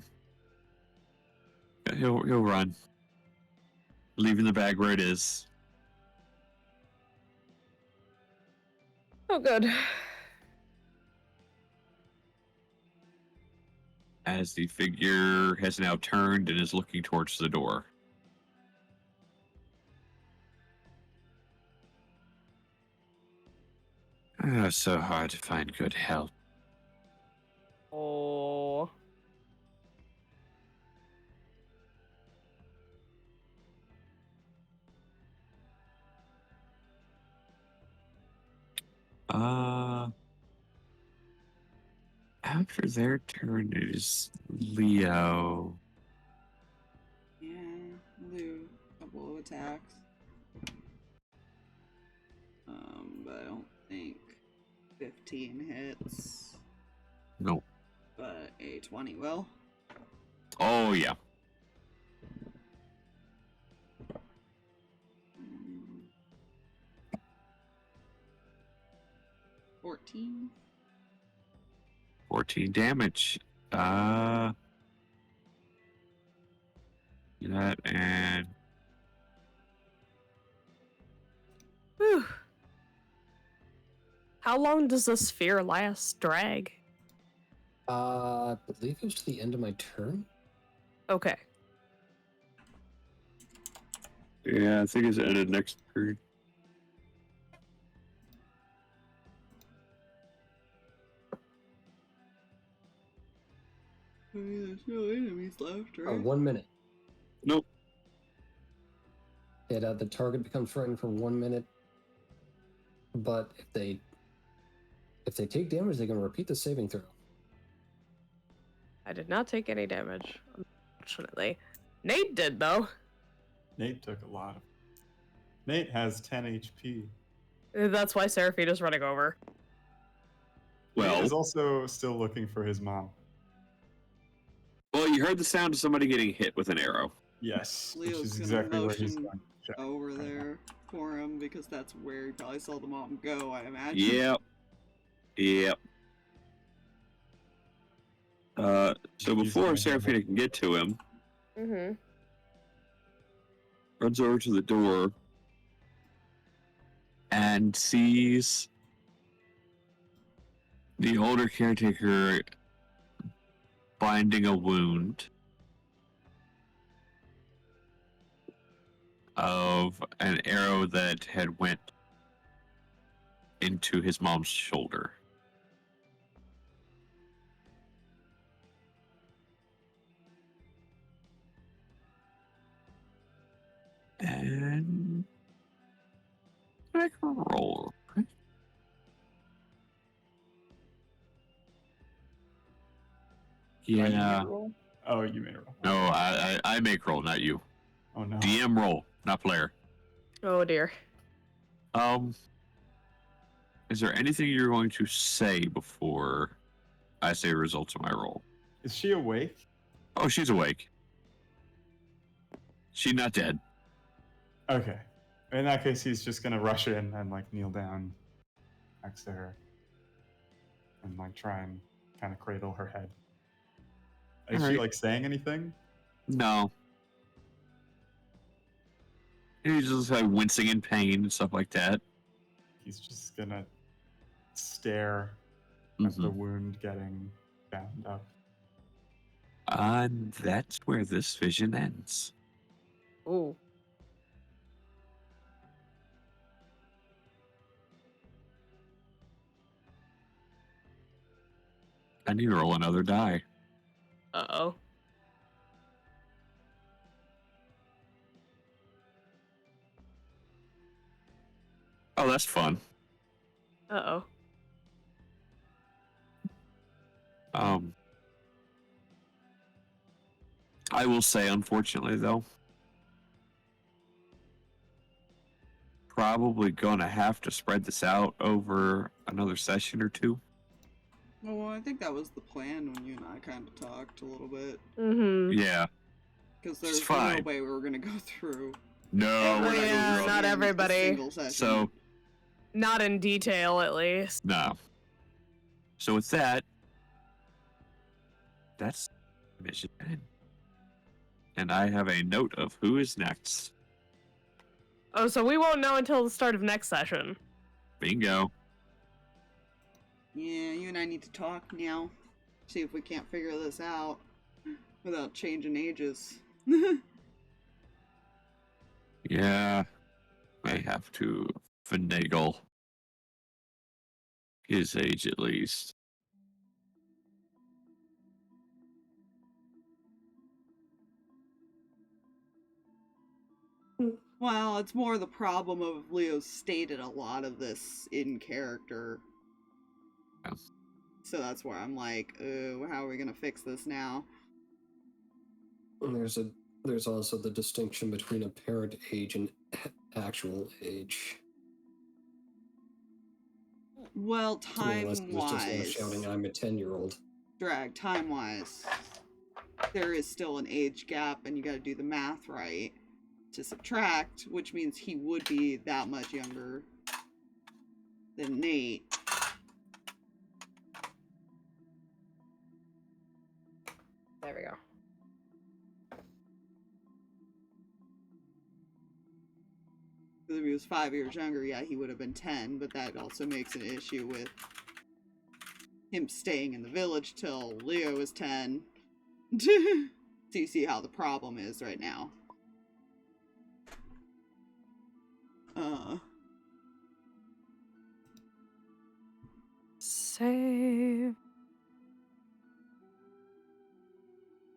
He'll run, leaving the bag where it is. Oh, good. As the figure has now turned and is looking towards the door. So hard to find good help. Oh. After their turn, it is Leo. Yeah, I'll do a couple of attacks. But I don't think 15 hits. Nope. A 20 will. Oh, yeah. 14. 14 damage. That and Whew. How long does the sphere last drag? I believe it was to the end of my turn. Okay. yeah, I think it's ended next turn. I mean, there's no enemies left, right? 1 minute. Nope. The target becomes frightened for 1 minute. But if they take damage, they can repeat the saving throw. I did not take any damage, unfortunately. Nate did, though. Nate took a lot of. Nate has 10 HP. That's why Seraphina's running over. Nate Well, is also still looking for his mom. well, you heard the sound of somebody getting hit with an arrow. Yes, which Leo's is gonna exactly where he's motion going. to check over right now. there for him because that's where he probably saw the mom go, I imagine. Yep. Yep. So He's before gonna Seraphina can get to him, Mm-hmm. runs over to the door and sees the older caretaker binding a wound of an arrow that had went into his mom's shoulder. And make a roll. Yeah. Oh, you made a roll. No, I make roll, not you. Oh no. DM roll, not player. Oh, dear. Is there anything you're going to say before I say results of my roll? Is she awake? Oh, she's awake. She's not dead. Okay. In that case, he's just gonna rush in and like kneel down next to her and like try and kind of cradle her head. Is she Alright. like saying anything? No. He's just like wincing in pain and stuff like that. He's just gonna stare at the wound getting bound up. And that's where this vision ends. Ooh. I need to roll another die. Uh-oh. Oh, that's fun. Uh-oh. I will say, unfortunately, though, probably gonna have to spread this out over another session or two. Well, I think that was the plan when you and I kind of talked a little bit. Mm-hmm. Yeah. Because It's there's no fine. way we were going to go through. No, Oh, we're not yeah, going not to everybody. Single session. So, Not in detail, at least. no. So with that, that's mission 10. And I have a note of who is next. Oh, so we won't know until the start of next session. Bingo. Yeah, you and I need to talk now. See if we can't figure this out without changing ages. Yeah. I have to finagle his age at least. Well, it's more the problem of Leo stated a lot of this in character. Yeah. So that's where I'm like, how are we gonna fix this now? And there's also the distinction between apparent age and actual age. Well, To me, unless he was just time-wise, shouting, "I'm a 10-year-old." drag time-wise, there is still an age gap, and you got to do the math right to subtract, which means he would be that much younger than Nate. There we go. Because if he was 5 years younger, yeah, he would have been 10, but that also makes an issue with him staying in the village till Leo is 10. So you see how the problem is right now. Save.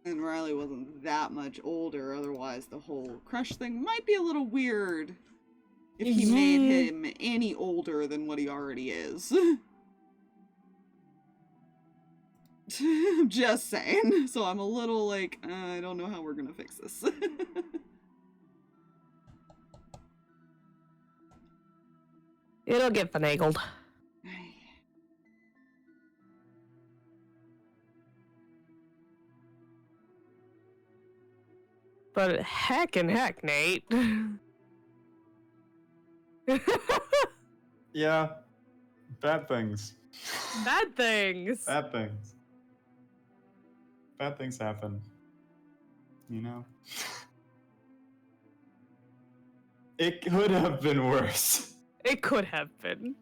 And Riley wasn't that much older, otherwise the whole crush thing might be a little weird if he made him any older than what he already is. I'm just saying. So I'm a little like, I don't know how we're gonna fix this. It'll get finagled. But heck, Nate. Yeah. Bad things. Bad things. Bad things. Bad things happen. You know? It could have been worse. It could have been.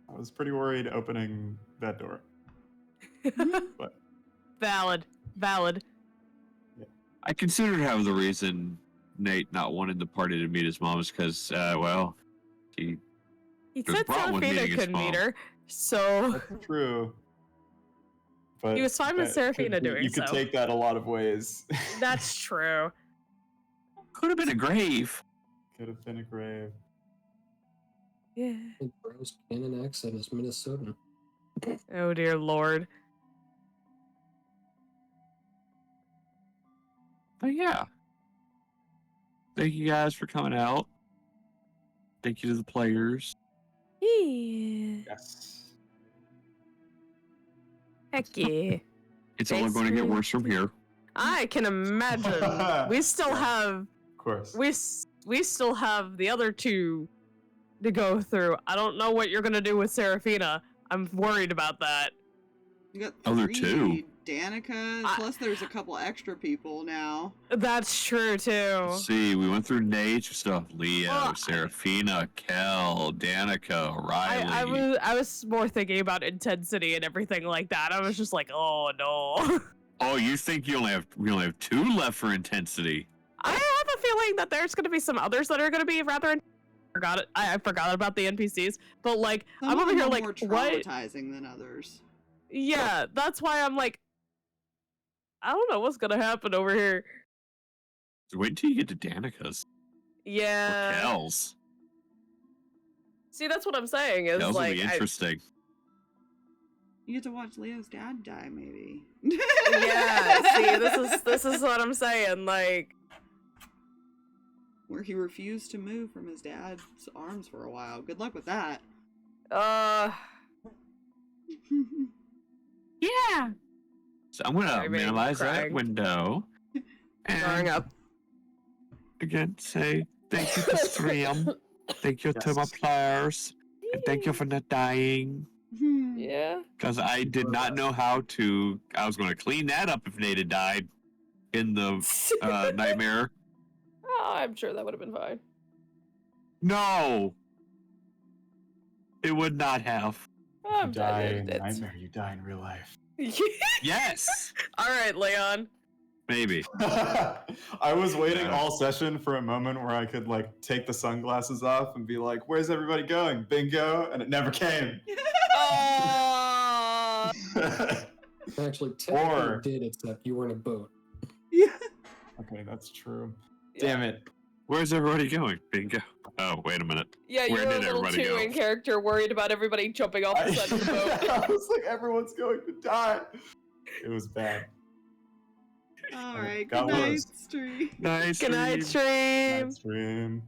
I was pretty worried opening that door. But Valid. I considered how the reason Nate not wanting the party to meet his mom is because, well, He There's said a problem with Seraphina meeting his couldn't mom. meet her, so that's true. But he was fine with that Seraphina could be- doing You could so. take that a lot of ways. That's true. could have been a grave. Could have been a grave. Yeah. And Bro's canon accent is Minnesotan. Oh dear lord. But yeah. Thank you guys for coming out. Thank you to the players. Yeah. Yes. Heck yeah. It's only Thanks going to get for- worse from here. I can imagine. We still have Of course. we still have the other two to go through. I don't know what you're gonna do with Seraphina. I'm worried about that. You got Oh, there are 3 two. Danika, I- plus there's a couple extra people now. That's true too. Let's see, we went through Nate, stuff, Leo, Well, Seraphina, Kel, Danica, Riley. I was more thinking about intensity and everything like that. I was just like, oh no. Oh, you think we only have 2 left for intensity? I have a feeling that there's gonna be some others that are gonna be rather. I forgot about the NPCs, but like Some I'm of over them here are like more what? traumatizing than others. Yeah, that's why I'm like, I don't know what's gonna happen over here. Wait until you get to Danica's. Or Yeah. Kel's. See, that's what I'm saying. Is Kel's like, will be interesting. You get to watch Leo's dad die, maybe. yeah. See, this is what I'm saying. Like, Where he refused to move from his dad's arms for a while. Good luck with that. Yeah. So I'm gonna Sorry, baby, minimize that crying. window. growing And up. again, say thank you to stream. Thank you to my Yes. players. And thank you for not dying. Yeah. Because I did not know how to. I was going to clean that up if Nate had died in the nightmare. Oh, I'm sure that would have been fine. No! It would not have. You I'm die dead. in It's- nightmare, you die in real life. Yes! All right, Leon. Maybe. I was waiting Yeah. all session for a moment where I could like take the sunglasses off and be like, "Where's everybody going? Bingo!" And it never came. Oh. Actually, technically Or- it did, except you were in a boat. Yeah. Okay, that's true. Yeah. Damn it. Where's everybody going? Bingo. Oh, wait a minute. Yeah, you Where were a did little everybody too go? in character, worried about everybody jumping off the side of the boat. I was like, everyone's going to die. It was bad. All right. Got Good night, worse. stream. Nice. Good night, stream. stream. Night stream.